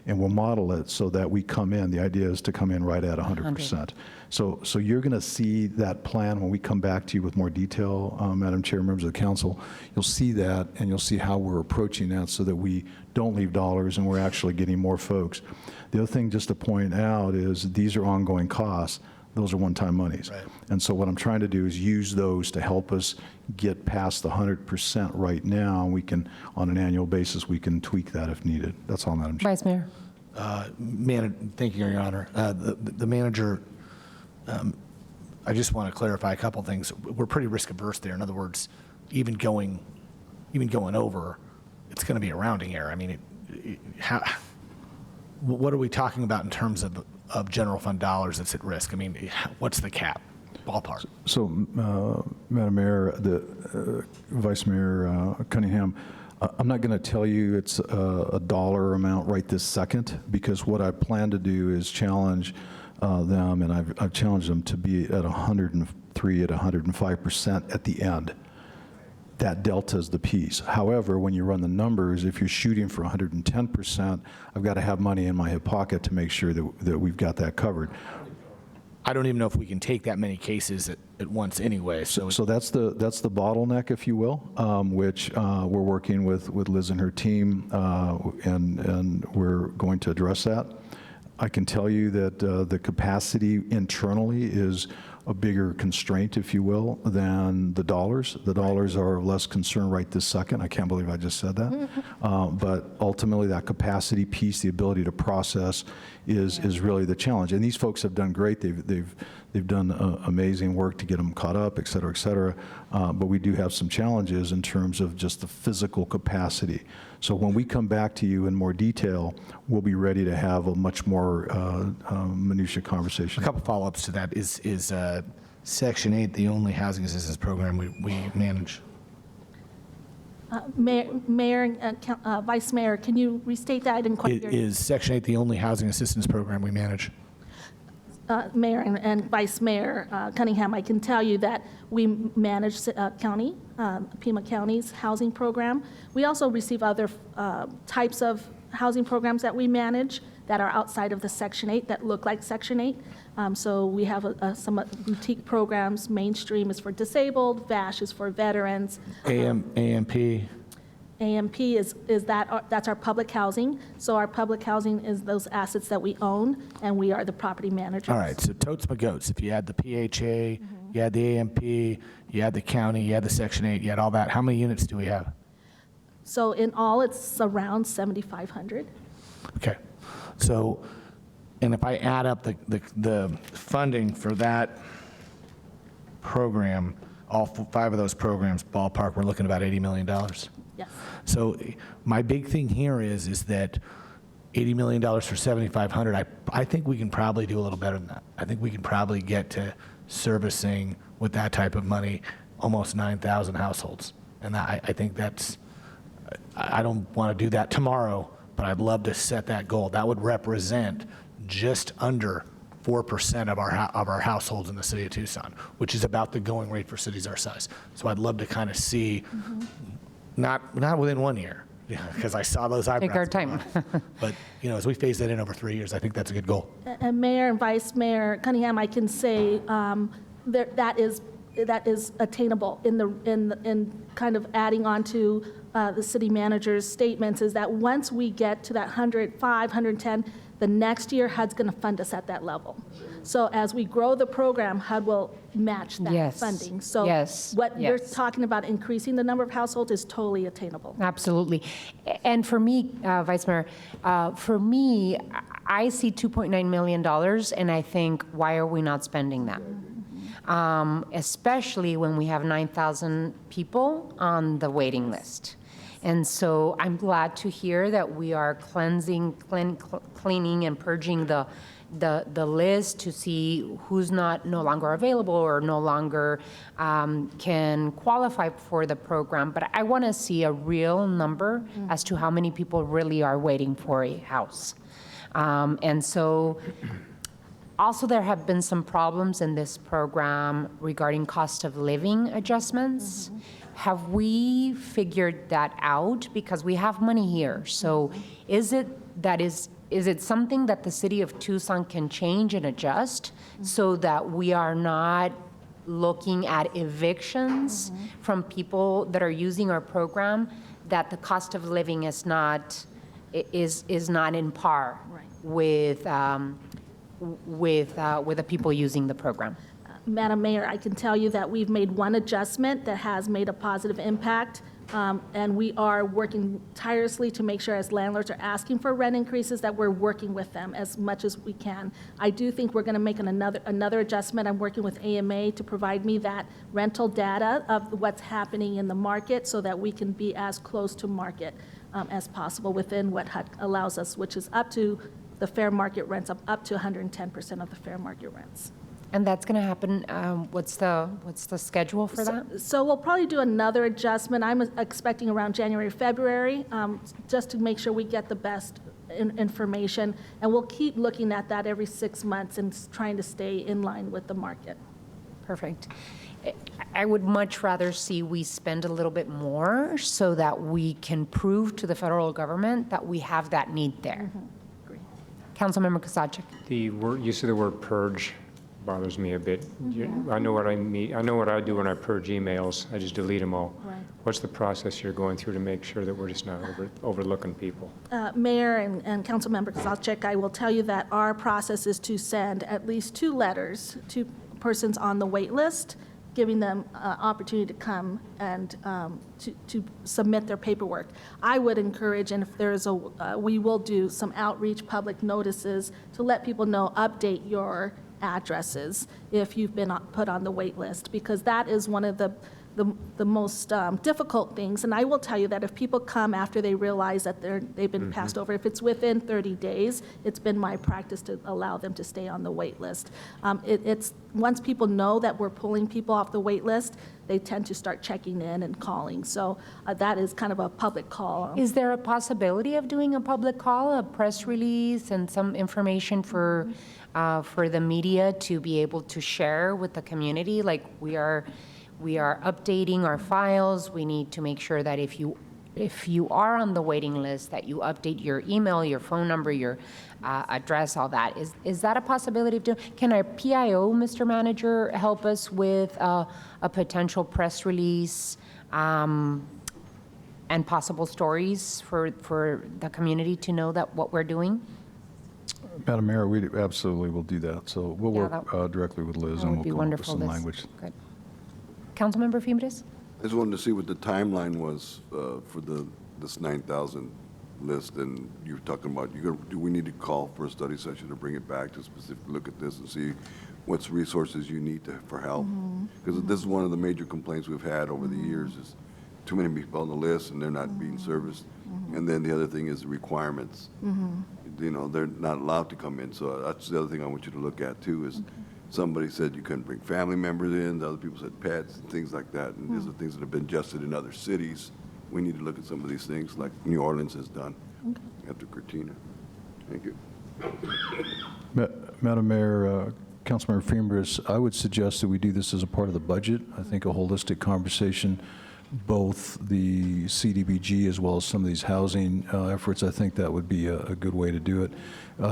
and we'll model it so that we come in. The idea is to come in right at 100%. So you're going to see that plan when we come back to you with more detail, Madam Chair, members of the council. You'll see that, and you'll see how we're approaching that so that we don't leave dollars and we're actually getting more folks. The other thing just to point out is these are ongoing costs. Those are one-time monies. Right. And so what I'm trying to do is use those to help us get past the 100% right now. We can, on an annual basis, we can tweak that if needed. That's all, Madam Chair. Vice Mayor. Thank you, Your Honor. The manager, I just want to clarify a couple things. We're pretty risk averse there. In other words, even going over, it's going to be a rounding error. I mean, what are we talking about in terms of general fund dollars that's at risk? I mean, what's the cap, ballpark? So, Madam Mayor, Vice Mayor Cunningham, I'm not going to tell you it's a dollar amount right this second, because what I plan to do is challenge them, and I've challenged them to be at 103 at 105% at the end. That delta is the piece. However, when you run the numbers, if you're shooting for 110%, I've got to have money in my hip pocket to make sure that we've got that covered. I don't even know if we can take that many cases at once anyway. So that's the bottleneck, if you will, which we're working with Liz and her team, and we're going to address that. I can tell you that the capacity internally is a bigger constraint, if you will, than the dollars. The dollars are less concerned right this second. I can't believe I just said that. But ultimately, that capacity piece, the ability to process, is really the challenge. And these folks have done great. They've done amazing work to get them caught up, et cetera, et cetera. But we do have some challenges in terms of just the physical capacity. So when we come back to you in more detail, we'll be ready to have a much more minutia conversation. A couple follow-ups to that. Is Section 8 the only housing assistance program we manage? Mayor and Vice Mayor, can you restate that? I didn't quite hear you. Is Section 8 the only housing assistance program we manage? Mayor and Vice Mayor Cunningham, I can tell you that we manage Pima County's housing program. We also receive other types of housing programs that we manage that are outside of the Section 8 that look like Section 8. So we have some boutique programs. Mainstream is for disabled, VASH is for veterans. AMP? AMP that's our public housing. So our public housing is those assets that we own, and we are the property managers. All right, so totes my goats. If you had the PHA, you had the AMP, you had the county, you had the Section 8, you had all that, how many units do we have? So in all, it's around 7,500. Okay, so, and if I add up the funding for that program, all 5 of those programs, ballpark, we're looking at about $80 million. Yes. So my big thing here is that $80 million for 7,500, I think we can probably do a little better than that. I think we can probably get to servicing with that type of money almost 9,000 households. And I think that's, I don't want to do that tomorrow, but I'd love to set that goal. That would represent just under 4% of our households in the city of Tucson, which is about the going rate for cities our size. So I'd love to kind of see, not within 1 year, because I saw those eyebrows. Take our time. But as we phase that in over 3 years, I think that's a good goal. And Mayor and Vice Mayor Cunningham, I can say that is attainable. In kind of adding on to the city manager's statements, is that once we get to that 105, 110, the next year HUD's going to fund us at that level. So as we grow the program, HUD will match that funding. So what you're talking about, increasing the number of households, is totally attainable. Absolutely. And for me, Vice Mayor, for me, I see $2.9 million, and I think, why are we not spending that? Especially when we have 9,000 people on the waiting list. And so I'm glad to hear that we are cleaning and purging the list to see who's no longer available or no longer can qualify for the program. But I want to see a real number as to how many people really are waiting for a house. And so also there have been some problems in this program regarding cost of living adjustments. Have we figured that out? Because we have money here. So is it something that the city of Tucson can change and adjust so that we are not looking at evictions from people that are using our program, that the cost of living is not in par with the people using the program? Madam Mayor, I can tell you that we've made one adjustment that has made a positive impact, and we are working tirelessly to make sure as landlords are asking for rent increases that we're working with them as much as we can. I do think we're going to make another adjustment. I'm working with AMA to provide me that rental data of what's happening in the market so that we can be as close to market as possible within what HUD allows us, which is up to the fair market rents, up to 110% of the fair market rents. And that's going to happen, what's the schedule for that? So we'll probably do another adjustment. I'm expecting around January, February, just to make sure we get the best information. And we'll keep looking at that every 6 months and trying to stay in line with the market. Perfect. I would much rather see we spend a little bit more so that we can prove to the federal government that we have that need there. Councilmember Kosacik. The use of the word purge bothers me a bit. I know what I mean. I know what I do when I purge emails. I just delete them all. Right. What's the process you're going through to make sure that we're just not overlooking people? Mayor and Councilmember Kosacik, I will tell you that our process is to send at least 2 letters to persons on the wait list, giving them opportunity to come and to submit their paperwork. I would encourage, and if there's we will do some outreach public notices to let people know, update your addresses if you've been put on the wait list, because that is one of the most difficult things. And I will tell you that if people come after they realize that they've been passed over, if it's within 30 days, it's been my practice to allow them to stay on the wait list. It's once people know that we're pulling people off the wait list, they tend to start checking in and calling. So that is kind of a public call. Is there a possibility of doing a public call, a press release, and some information for the media to be able to share with the community? Like we are updating our files. We need to make sure that if you are on the waiting list, that you update your email, your phone number, your address, all that. Is that a possibility of doing? Can our PIO, Mr. Manager, help us with a potential press release and possible stories for the community to know that what we're doing? Madam Mayor, we absolutely will do that. So we'll work directly with Liz and we'll come up with some language. Good. Councilmember Fimbres? I just wanted to see what the timeline was for this 9,000 list, and you were talking about, do we need to call for a study session to bring it back to specifically look at this and see what's resources you need for help? Because this is one of the major complaints we've had over the years is too many people on the list and they're not being serviced. And then the other thing is the requirements. You know, they're not allowed to come in. So that's the other thing I want you to look at too is somebody said you couldn't bring family members in, the other people said pets and things like that. And these are things that have been adjusted in other cities. We need to look at some of these things like New Orleans has done after Katrina. Thank you. Madam Mayor, Councilmember Fimbres, I would suggest that we do this as a part of the budget. I think a holistic conversation, both the CDBG as well as some of these housing efforts, I think that would be a good way to do it.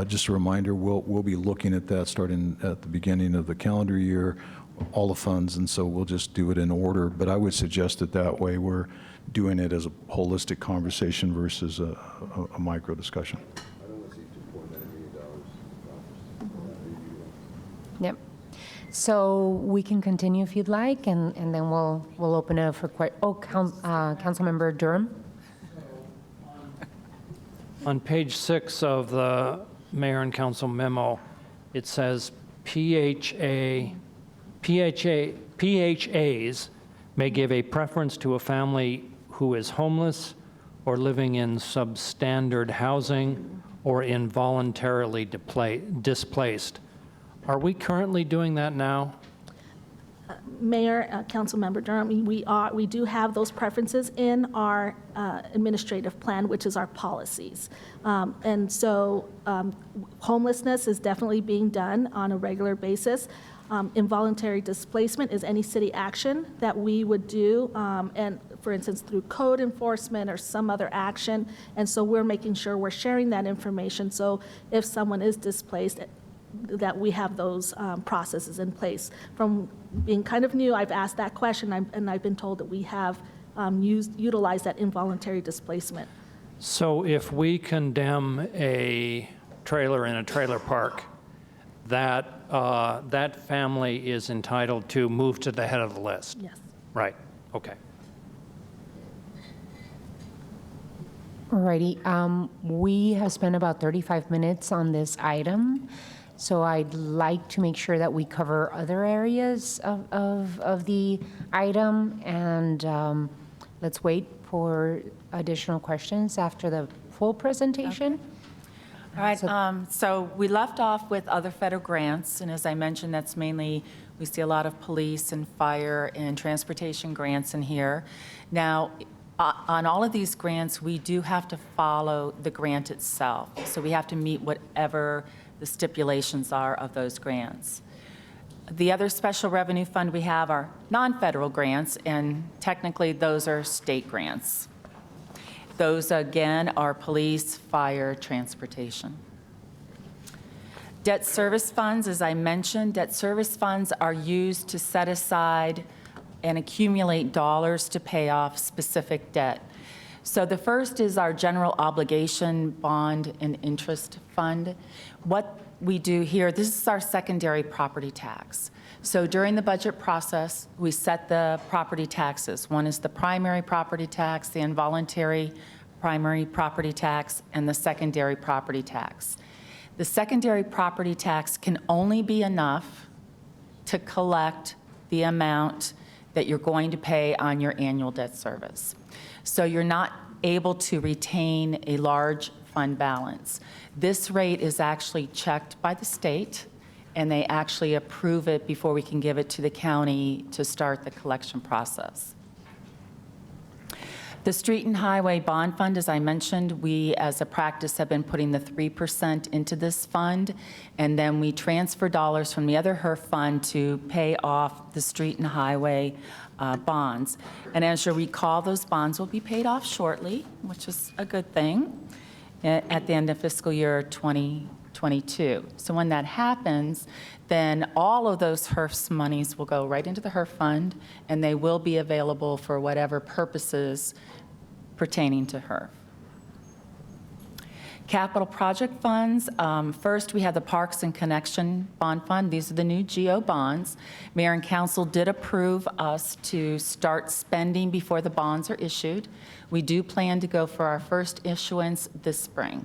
Just a reminder, we'll be looking at that starting at the beginning of the calendar year, all the funds, and so we'll just do it in order. But I would suggest that way we're doing it as a holistic conversation versus a micro discussion. I don't want to see $2.9 million. Yep. So we can continue if you'd like, and then we'll open it up for Councilmember Durham. On page 6 of the Mayor and Council memo, it says PHAs may give a preference to a family who is homeless or living in substandard housing or involuntarily displaced. Are we currently doing that now? Mayor, Councilmember Durham, we do have those preferences in our administrative plan, which is our policies. And so homelessness is definitely being done on a regular basis. Involuntary displacement is any city action that we would do, and for instance, through code enforcement or some other action. And so we're making sure we're sharing that information. So if someone is displaced, that we have those processes in place. From being kind of new, I've asked that question, and I've been told that we have utilized that involuntary displacement. So if we condemn a trailer in a trailer park, that family is entitled to move to the head of the list? Yes. Right, okay. Alrighty, we have spent about 35 minutes on this item, so I'd like to make sure that we cover other areas of the item, and let's wait for additional questions after the full presentation. All right, so we left off with other federal grants, and as I mentioned, that's mainly, we see a lot of police and fire and transportation grants in here. Now, on all of these grants, we do have to follow the grant itself. So we have to meet whatever the stipulations are of those grants. The other special revenue fund we have are non-federal grants, and technically those are state grants. Those, again, are police, fire, transportation. Debt service funds, as I mentioned, debt service funds are used to set aside and accumulate dollars to pay off specific debt. So the first is our general obligation bond and interest fund. What we do here, this is our secondary property tax. So during the budget process, we set the property taxes. One is the primary property tax, the involuntary primary property tax, and the secondary property tax. The secondary property tax can only be enough to collect the amount that you're going to pay on your annual debt service. So you're not able to retain a large fund balance. This rate is actually checked by the state, and they actually approve it before we can give it to the county to start the collection process. The Street and Highway Bond Fund, as I mentioned, we as a practice have been putting the 3% into this fund, and then we transfer dollars from the other HERF fund to pay off the street and highway bonds. And as you recall, those bonds will be paid off shortly, which is a good thing, at the end of fiscal year 2022. So when that happens, then all of those HERF's monies will go right into the HERF fund, and they will be available for whatever purposes pertaining to HERF. Capital project funds, first we have the Parks and Connection Bond Fund. These are the new GO bonds. Mayor and council did approve us to start spending before the bonds are issued. We do plan to go for our first issuance this spring.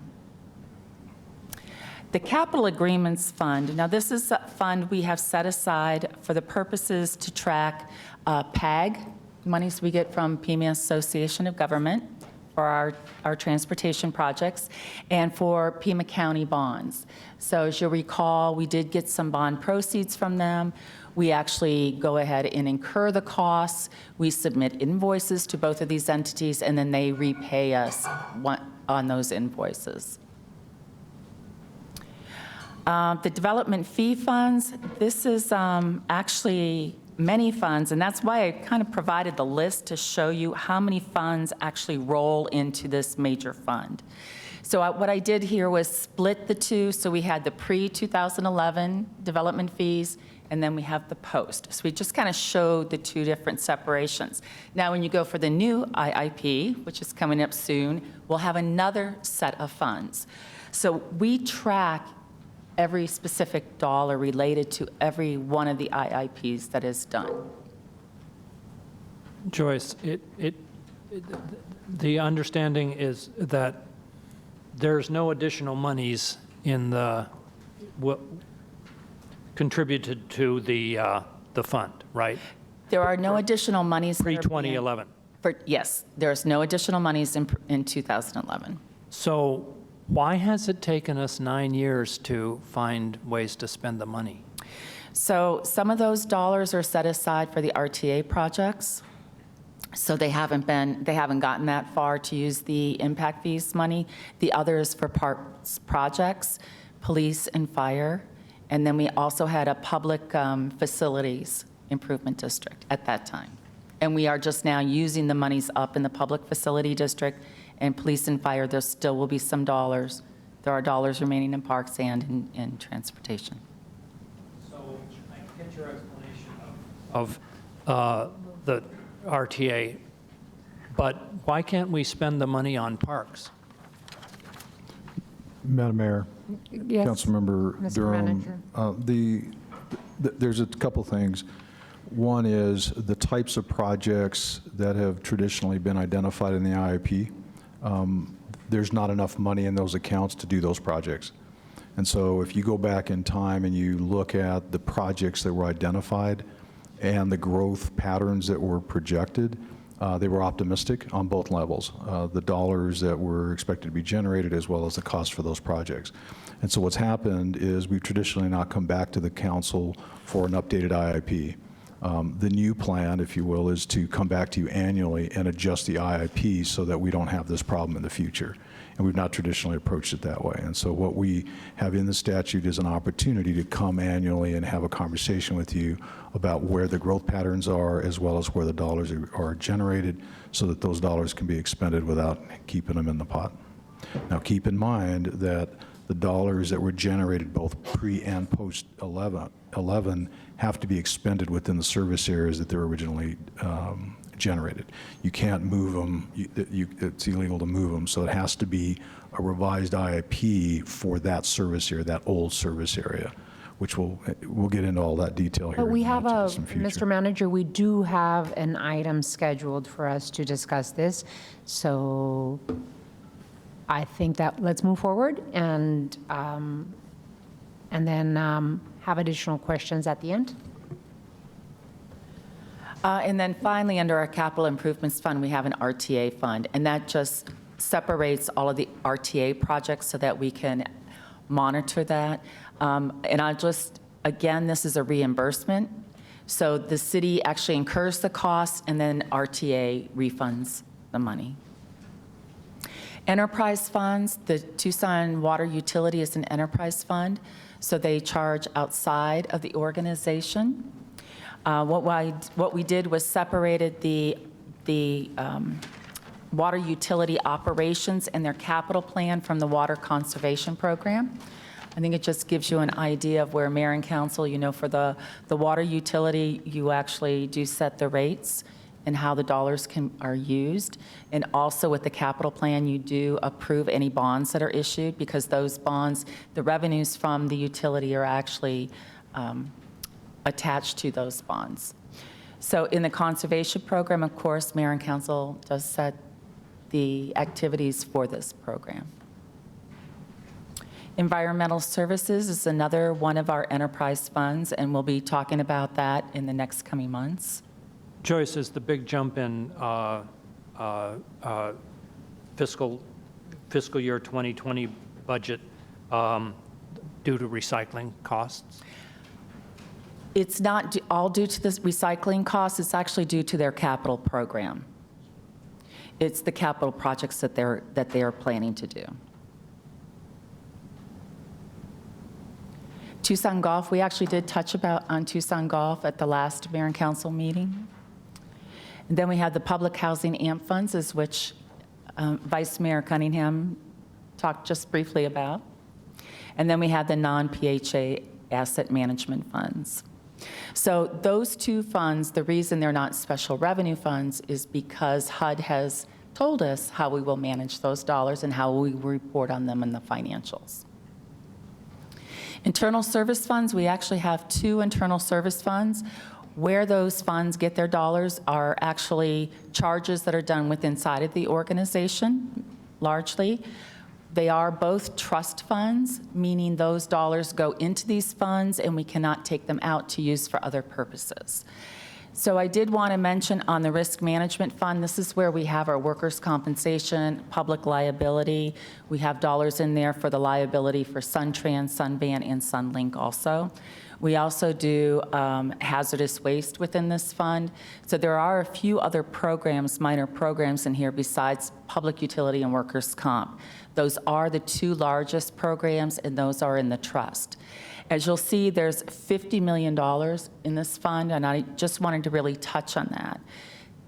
The Capital Agreements Fund, now this is a fund we have set aside for the purposes to track PAG, monies we get from Pima Association of Government for our transportation projects, and for Pima County bonds. So as you'll recall, we did get some bond proceeds from them. We actually go ahead and incur the costs. We submit invoices to both of these entities, and then they repay us on those invoices. The development fee funds, this is actually many funds, and that's why I kind of provided the list to show you how many funds actually roll into this major fund. So what I did here was split the two, so we had the pre-2011 development fees, and then we have the post. So we just kind of showed the two different separations. Now when you go for the new IIP, which is coming up soon, we'll have another set of funds. So we track every specific dollar related to every one of the IIPs that is done. Joyce, the understanding is that there's no additional monies in the, contributed to the fund, right? There are no additional monies. Pre-2011. Yes, there's no additional monies in 2011. So why has it taken us 9 years to find ways to spend the money? So some of those dollars are set aside for the RTA projects. So they haven't gotten that far to use the impact fees money. The others for parks projects, police and fire. And then we also had a public facilities improvement district at that time. And we are just now using the monies up in the public facility district and police and fire. There still will be some dollars. There are dollars remaining in parks and in transportation. So I get your explanation of the RTA, but why can't we spend the money on parks? Madam Mayor, Yes. Councilmember Mr. Durham, Manager. there's a couple things. One is the types of projects that have traditionally been identified in the IIP. There's not enough money in those accounts to do those projects. And so if you go back in time and you look at the projects that were identified and the growth patterns that were projected, they were optimistic on both levels, the dollars that were expected to be generated as well as the cost for those projects. And so what's happened is we've traditionally not come back to the council for an updated IIP. The new plan, if you will, is to come back to you annually and adjust the IIP so that we don't have this problem in the future. And we've not traditionally approached it that way. And so what we have in the statute is an opportunity to come annually and have a conversation with you about where the growth patterns are as well as where the dollars are generated so that those dollars can be expended without keeping them in the pot. Now keep in mind that the dollars that were generated both pre and post 11 have to be expended within the service areas that they're originally generated. You can't move them, it's illegal to move them, so it has to be a revised IIP for that service area, that old service area, which we'll get into all that detail here. But we in have the future. Mr. Manager, we do have an item scheduled for us to discuss this. So I think that let's move forward and then have additional questions at the end. And then finally, under our capital improvements fund, we have an RTA fund, and that just separates all of the RTA projects so that we can monitor that. And I'll just, again, this is a reimbursement. So the city actually incurs the cost, and then RTA refunds the money. Enterprise funds, the Tucson Water Utility is an enterprise fund, so they charge outside of the organization. What we did was separated the water utility operations and their capital plan from the water conservation program. I think it just gives you an idea of where mayor and council, you know, for the water utility, you actually do set the rates and how the dollars are used. And also with the capital plan, you do approve any bonds that are issued because those bonds, the revenues from the utility are actually attached to those bonds. So in the conservation program, of course, mayor and council does set the activities for this program. Environmental services is another one of our enterprise funds, and we'll be talking about that in the next coming months. Joyce, is the big jump in fiscal year 2020 budget due to recycling costs? It's not all due to the recycling costs, it's actually due to their capital program. It's the capital projects that they are planning to do. Tucson Golf, we actually did touch on Tucson Golf at the last mayor and council meeting. And then we had the public housing AMP funds, as which Vice Mayor Cunningham talked just briefly about. And then we had the non-PHA asset management funds. So those two funds, the reason they're not special revenue funds is because HUD has told us how we will manage those dollars and how we report on them in the financials. Internal service funds, we actually have two internal service funds. Where those funds get their dollars are actually charges that are done with inside of the organization, largely. They are both trust funds, meaning those dollars go into these funds and we cannot take them out to use for other purposes. So I did want to mention on the risk management fund, this is where we have our workers' compensation, public liability. We have dollars in there for the liability for Suntrans, Sunban, and Sunlink also. We also do hazardous waste within this fund. So there are a few other programs, minor programs in here besides public utility and workers' comp. Those are the two largest programs, and those are in the trust. As you'll see, there's $50 million in this fund, and I just wanted to really touch on that.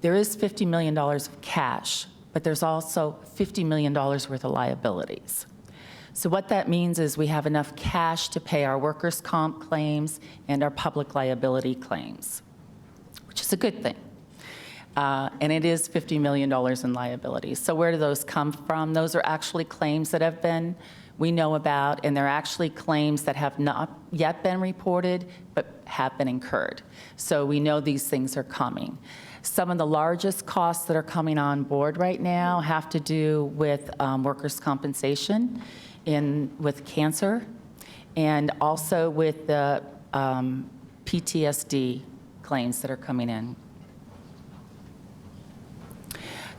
There is $50 million of cash, but there's also $50 million worth of liabilities. So what that means is we have enough cash to pay our workers' comp claims and our public liability claims, which is a good thing. And it is $50 million in liabilities. So where do those come from? Those are actually claims that we know about, and they're actually claims that have not yet been reported, but have been incurred. So we know these things are coming. Some of the largest costs that are coming on board right now have to do with workers' compensation, with cancer, and also with the PTSD claims that are coming in.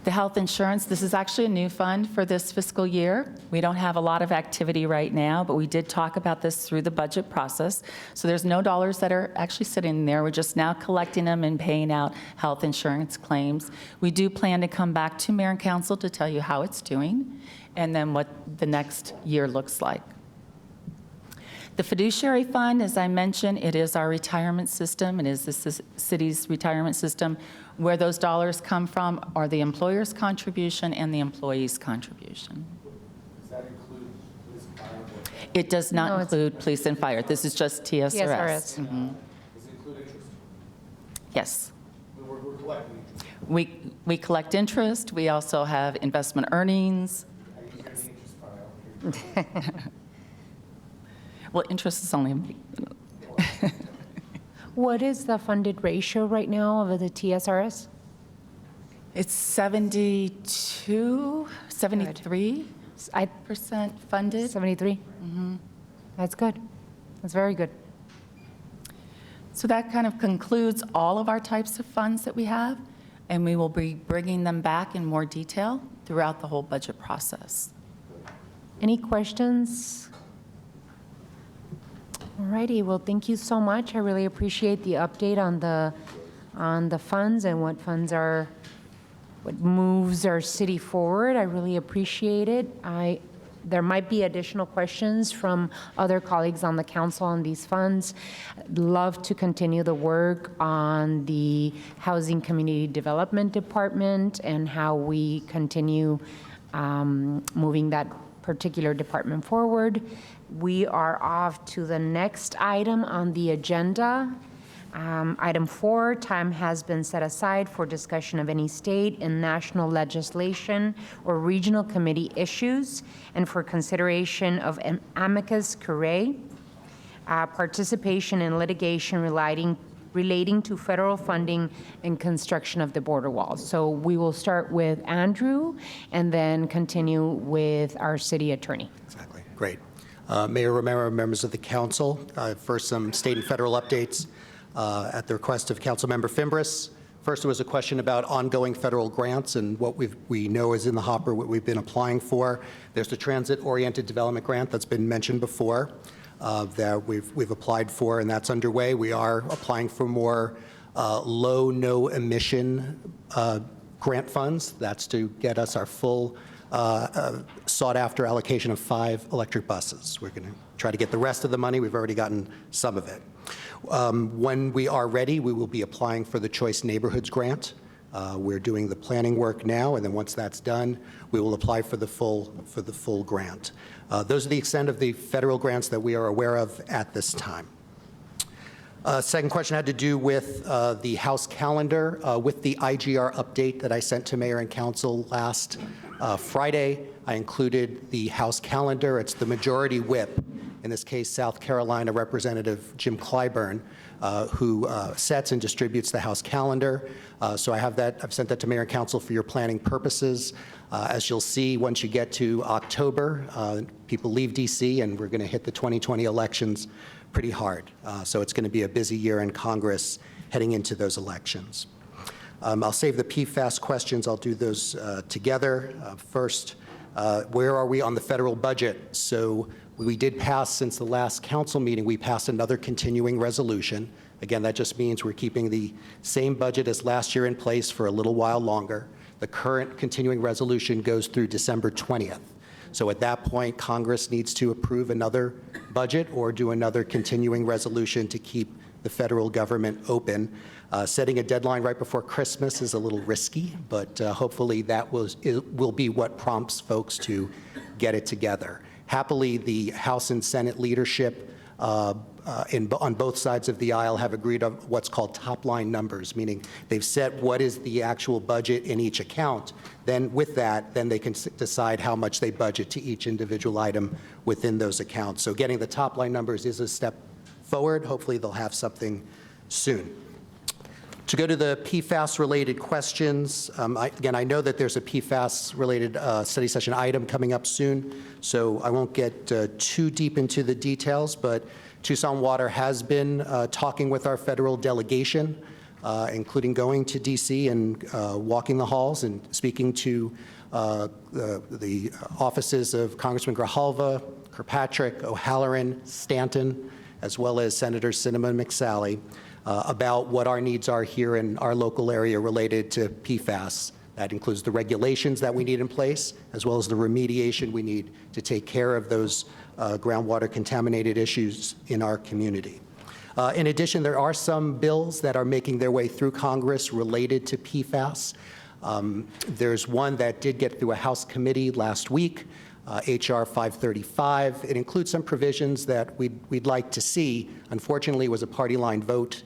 The health insurance, this is actually a new fund for this fiscal year. We don't have a lot of activity right now, but we did talk about this through the budget process. So there's no dollars that are actually sitting there. We're just now collecting them and paying out health insurance claims. We do plan to come back to Mayor and Council to tell you how it's doing and then what the next year looks like. The fiduciary fund, as I mentioned, it is our retirement system. It is the city's retirement system. Where those dollars come from are the employer's contribution and the employee's contribution. Does that include police and fire? It does not include police and fire. This is just TSRS. TSRS. Mhm. Does it include interest? Yes. We're collecting interest. We collect interest. We also have investment earnings. I usually get the interest file. Well, interest is only, What is the funded ratio right now of the TSRS? it's 72, 73% funded. 73? That's good. That's very good. So that kind of concludes all of our types of funds that we have, and we will be bringing them back in more detail throughout the whole budget process. Any questions? All righty, well, thank you so much. I really appreciate the update on the funds and what moves our city forward. I really appreciate it. There might be additional questions from other colleagues on the council on these funds. I'd love to continue the work on the Housing Community Development Department and how we continue moving that particular department forward. We are off to the next item on the agenda. Item 4, time has been set aside for discussion of any state and national legislation or regional committee issues and for consideration of an Amicus Curiae, participation in litigation relating to federal funding and construction of the border walls. So we will start with Andrew and then continue with our city attorney. Exactly. Great. Mayor Romero, members of the council, first some state and federal updates at the request of Councilmember Fimbres. First, there was a question about ongoing federal grants and what we know is in the hopper, what we've been applying for. There's the transit-oriented development grant that's been mentioned before that we've applied for, and that's underway. We are applying for more low, no emission grant funds. That's to get us our full sought-after allocation of 5 electric buses. We're going to try to get the rest of the money. We've already gotten some of it. When we are ready, we will be applying for the Choice Neighborhoods Grant. We're doing the planning work now, and then once that's done, we will apply for the full grant. Those are the extent of the federal grants that we are aware of at this time. Second question had to do with the House calendar. With the IGR update that I sent to Mayor and Council last Friday, I included the House calendar. It's the majority whip, in this case South Carolina Representative Jim Clyburn, who sets and distributes the House calendar. So I have that. I've sent that to Mayor and Council for your planning purposes. As you'll see, once you get to October, people leave D.C. and we're going to hit the 2020 elections pretty hard. So it's going to be a busy year in Congress heading into those elections. I'll save the PFAS questions. I'll do those together. First, where are we on the federal budget? So we did pass, since the last council meeting, we passed another continuing resolution. Again, that just means we're keeping the same budget as last year in place for a little while longer. The current continuing resolution goes through December 20th. So at that point, Congress needs to approve another budget or do another continuing resolution to keep the federal government open. Setting a deadline right before Christmas is a little risky, but hopefully that will be what prompts folks to get it together. Happily, the House and Senate leadership on both sides of the aisle have agreed on what's called top-line numbers, meaning they've set what is the actual budget in each account. Then with that, then they can decide how much they budget to each individual item within those accounts. So getting the top-line numbers is a step forward. Hopefully they'll have something soon. To go to the PFAS-related questions, again, I know that there's a PFAS-related study session item coming up soon, so I won't get too deep into the details, but Tucson Water has been talking with our federal delegation, including going to DC and walking the halls and speaking to the offices of Congressman Grijalva, Kirkpatrick, O'Halloran, Stanton, as well as Senator Sinema and McSally, about what our needs are here in our local area related to PFAS. That includes the regulations that we need in place, as well as the remediation we need to take care of those groundwater contaminated issues in our community. In addition, there are some bills that are making their way through Congress related to PFAS. There's one that did get through a House committee last week, H.R. 535. It includes some provisions that we'd like to see. Unfortunately, it was a party line vote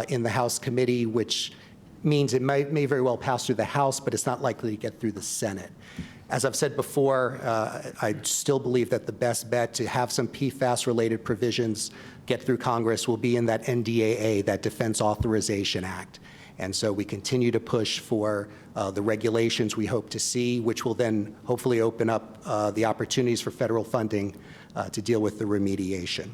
in the House committee, which means it may very well pass through the House, but it's not likely to get through the Senate. As I've said before, I still believe that the best bet to have some PFAS-related provisions get through Congress will be in that NDAA, that Defense Authorization Act. And so we continue to push for the regulations we hope to see, which will then hopefully open up the opportunities for federal funding to deal with the remediation.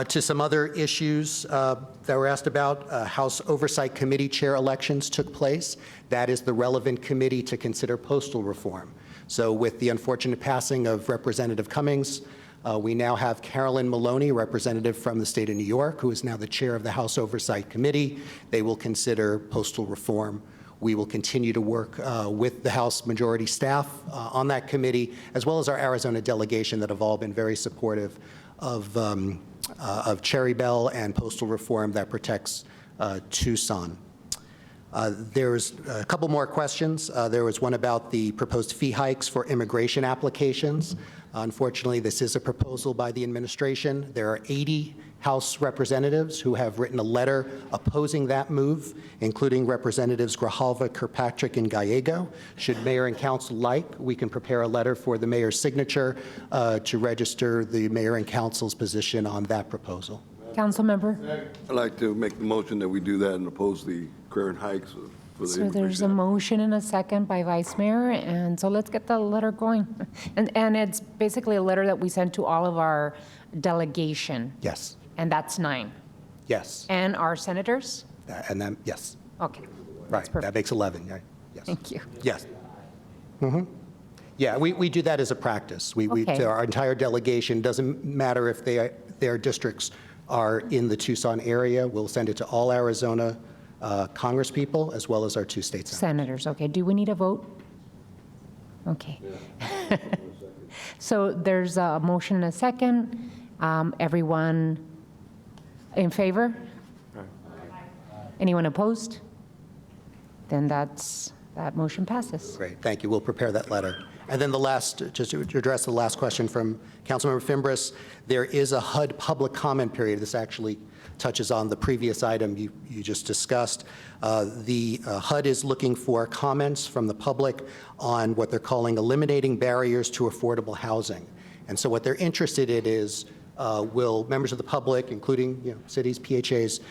To some other issues that were asked about, House Oversight Committee chair elections took place. That is the relevant committee to consider postal reform. So with the unfortunate passing of Representative Cummings, we now have Carolyn Maloney, representative from the state of New York, who is now the chair of the House Oversight Committee. They will consider postal reform. We will continue to work with the House majority staff on that committee, as well as our Arizona delegation that have all been very supportive of Cherry Bell and postal reform that protects Tucson. There's a couple more questions. There was one about the proposed fee hikes for immigration applications. Unfortunately, this is a proposal by the administration. There are 80 House representatives who have written a letter opposing that move, including Representatives Grijalva, Kirkpatrick, and Gallego. Should mayor and council like, we can prepare a letter for the mayor's signature to register the mayor and council's position on that proposal. Council member? I'd like to make the motion that we do that and oppose the current hikes for the So there's a immigration. motion and a second by Vice Mayor, and so let's get the letter going. And it's basically a letter that we sent to all of our delegation. Yes. And that's 9. Yes. And our senators? And then, yes. Okay. Right. That makes 11. Right? Yes. Thank you. Yes. Yeah, we do that as a practice. Okay. Our entire delegation, doesn't matter if their districts are in the Tucson area, we'll send it to all Arizona congresspeople as well as our 2 state senators. Senators, okay. Do we need a vote? Okay. So there's a motion and a second. Everyone in favor? Anyone opposed? Then that motion passes. Great, thank you. We'll prepare that letter. And then the last, just to address the last question from Councilmember Fimbres, there is a HUD public comment period. This actually touches on the previous item you just discussed. The HUD is looking for comments from the public on what they're calling eliminating barriers to affordable housing. And so what they're interested in is, will members of the public, including cities, PHAs,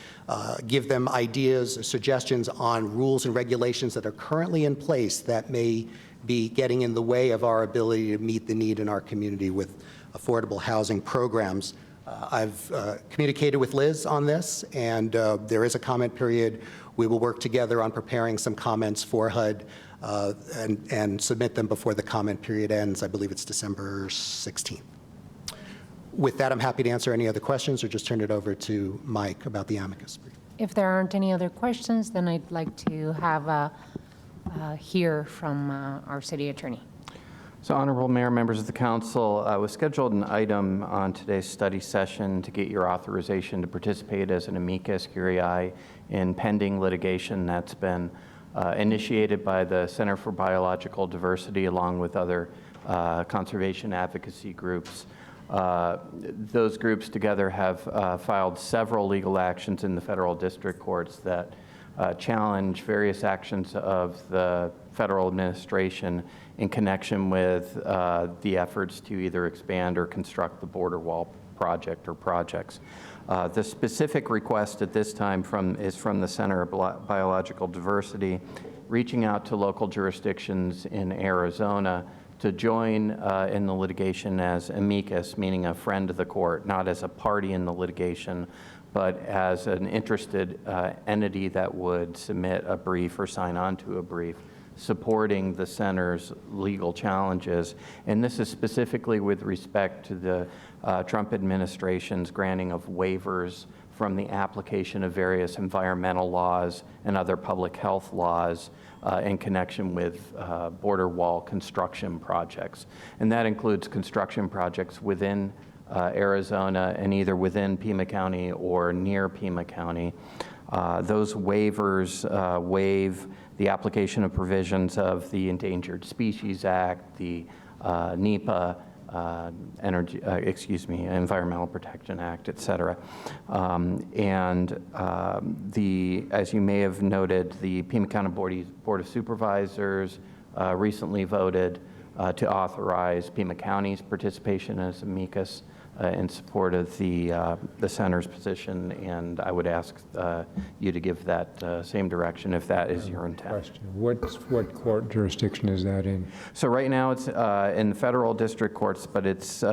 give them ideas, suggestions on rules and regulations that are currently in place that may be getting in the way of our ability to meet the need in our community with affordable housing programs. I've communicated with Liz on this, and there is a comment period. We will work together on preparing some comments for HUD and submit them before the comment period ends. I believe it's December 16th. With that, I'm happy to answer any other questions or just turn it over to Mike about the amicus brief. If there aren't any other questions, then I'd like to have hear from our city attorney. So Honorable Mayor, members of the council, we scheduled an item on today's study session to get your authorization to participate as an amicus curiae in pending litigation that's been initiated by the Center for Biological Diversity along with other conservation advocacy groups. Those groups together have filed several legal actions in the federal district courts that challenge various actions of the federal administration in connection with the efforts to either expand or construct the border wall project or projects. The specific request at this time is from the Center of Biological Diversity, reaching out to local jurisdictions in Arizona to join in the litigation as amicus, meaning a friend of the court, not as a party in the litigation, but as an interested entity that would submit a brief or sign on to a brief supporting the center's legal challenges. And this is specifically with respect to the Trump administration's granting of waivers from the application of various environmental laws and other public health laws in connection with border wall construction projects. And that includes construction projects within Arizona and either within Pima County or near Pima County. Those waivers waive the application of provisions of the Endangered Species Act, the NEPA, Environmental Protection Act, et cetera. As you may have noted, the Pima County Board of Supervisors recently voted to authorize Pima County's participation as amicus in support of the center's position, and I would ask you to give that same direction if that is your intent. Question. What court jurisdiction is that in? So right now it's in the federal district courts, but it's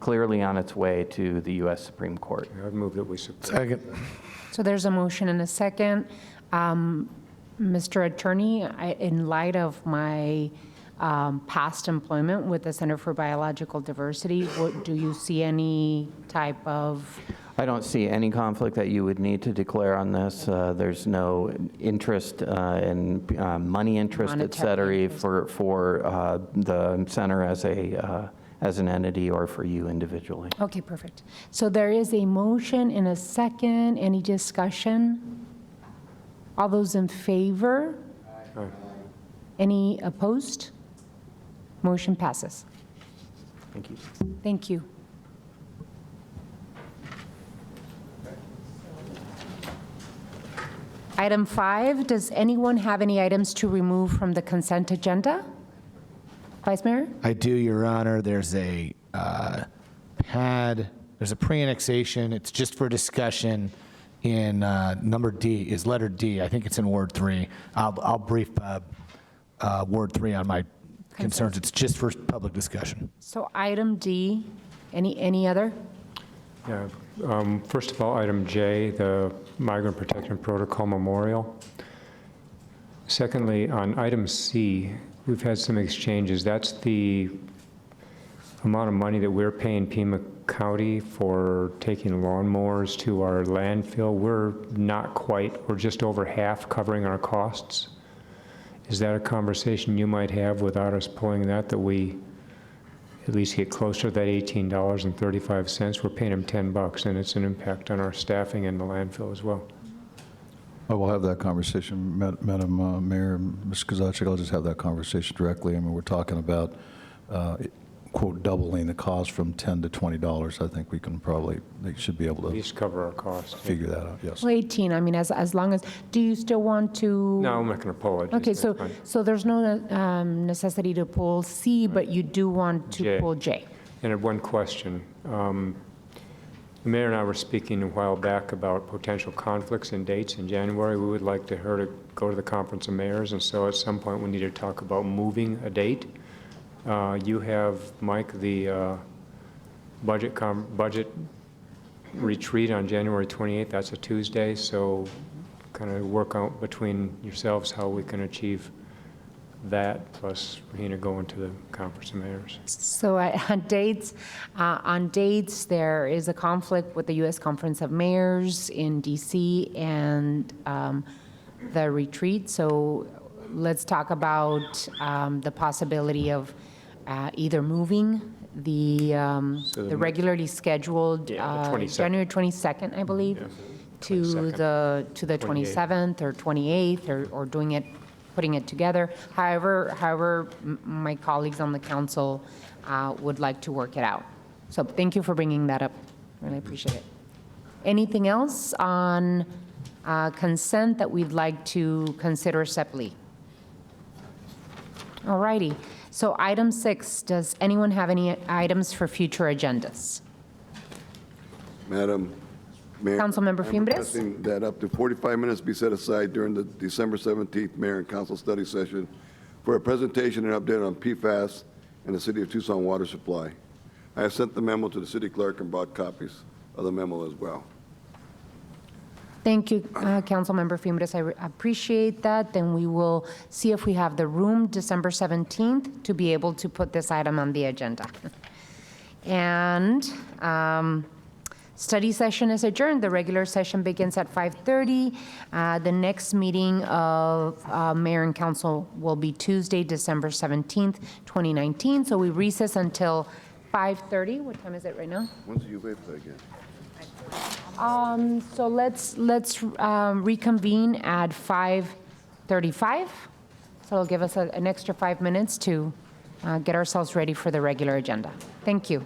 clearly on its way to the U.S. Supreme Court. I'd move that we support. Second. So there's a motion and a second. Mr. Attorney, in light of my past employment with the Center for Biological Diversity, do you see any type of? I don't see any conflict that you would need to declare on this. There's no interest in money interest, et cetera, for the center as an entity or for you individually. Okay, perfect. So there is a motion and a second. Any discussion? All those in favor? Aye. Any opposed? Motion passes. Thank you. Thank you. Item 5, does anyone have any items to remove from the consent agenda? Vice Mayor? I do, Your Honor. There's a there's a pre-annexation. It's just for discussion in number D, is letter D. I think it's in Ward 3. I'll brief Ward 3 on my concerns. It's just for public discussion. So item D, any other? Yeah. First of all, item J, the Migrant Protection Protocol Memorial. Secondly, on item C, we've had some exchanges. That's the amount of money that we're paying Pima County for taking lawnmowers to our landfill. We're not quite, we're just over half covering our costs. Is that a conversation you might have without us pulling that we at least get closer to that $18.35? We're paying them $10, and it's an impact on our staffing and the landfill as well. I will have that conversation, Madam Mayor, Ms. Kozaczek. I'll just have that conversation directly. I mean, we're talking about, quote, doubling the cost from $10 to $20. I think we can probably, they should be able At to least cover our costs. figure that out, yes. Well, 18, I mean, as long as, do you still want to? No, I'm not going to pull it. Okay, That's so, fine. so there's no necessity to pull C, but you do want to J. pull J. And I have one question. The mayor and I were speaking a while back about potential conflicts and dates in January. We would like her to go to the Conference of Mayors, and so at some point we need to talk about moving a date. You have, Mike, the budget retreat on January 28th. That's a Tuesday, so kind of work out between yourselves how we can achieve that, plus Rahina going to the Conference of Mayors. So on dates, there is a conflict with the U.S. Conference of Mayors in D.C. and the retreat. So let's talk about the possibility of either moving the regularly scheduled the 22nd. January 22nd, I believe, to the 27th or 28th, or doing it, putting it together. However, my colleagues on the council would like to work it out. So thank you for bringing that up. Really appreciate it. Anything else on consent that we'd like to consider separately? All righty. So item 6, does anyone have any items for future agendas? Madam Mayor. Councilmember I'm Fimbres? requesting that up to 45 minutes be set aside during the December 17th Mayor and Council study session for a presentation and update on PFAS and the City of Tucson water supply. I have sent the memo to the city clerk and brought copies of the memo as well. Thank you, Councilmember Fimbres. I appreciate that. Then we will see if we have the room December 17th to be able to put this item on the agenda. And study session is adjourned. The regular session begins at 5:30. The next meeting of Mayor and Council will be Tuesday, December 17th, 2019. So we recess until 5:30. What time is it right now? When's the UVA play again? So let's reconvene at 5:35. So it'll give us an extra 5 minutes to get ourselves ready for the regular agenda. Thank you.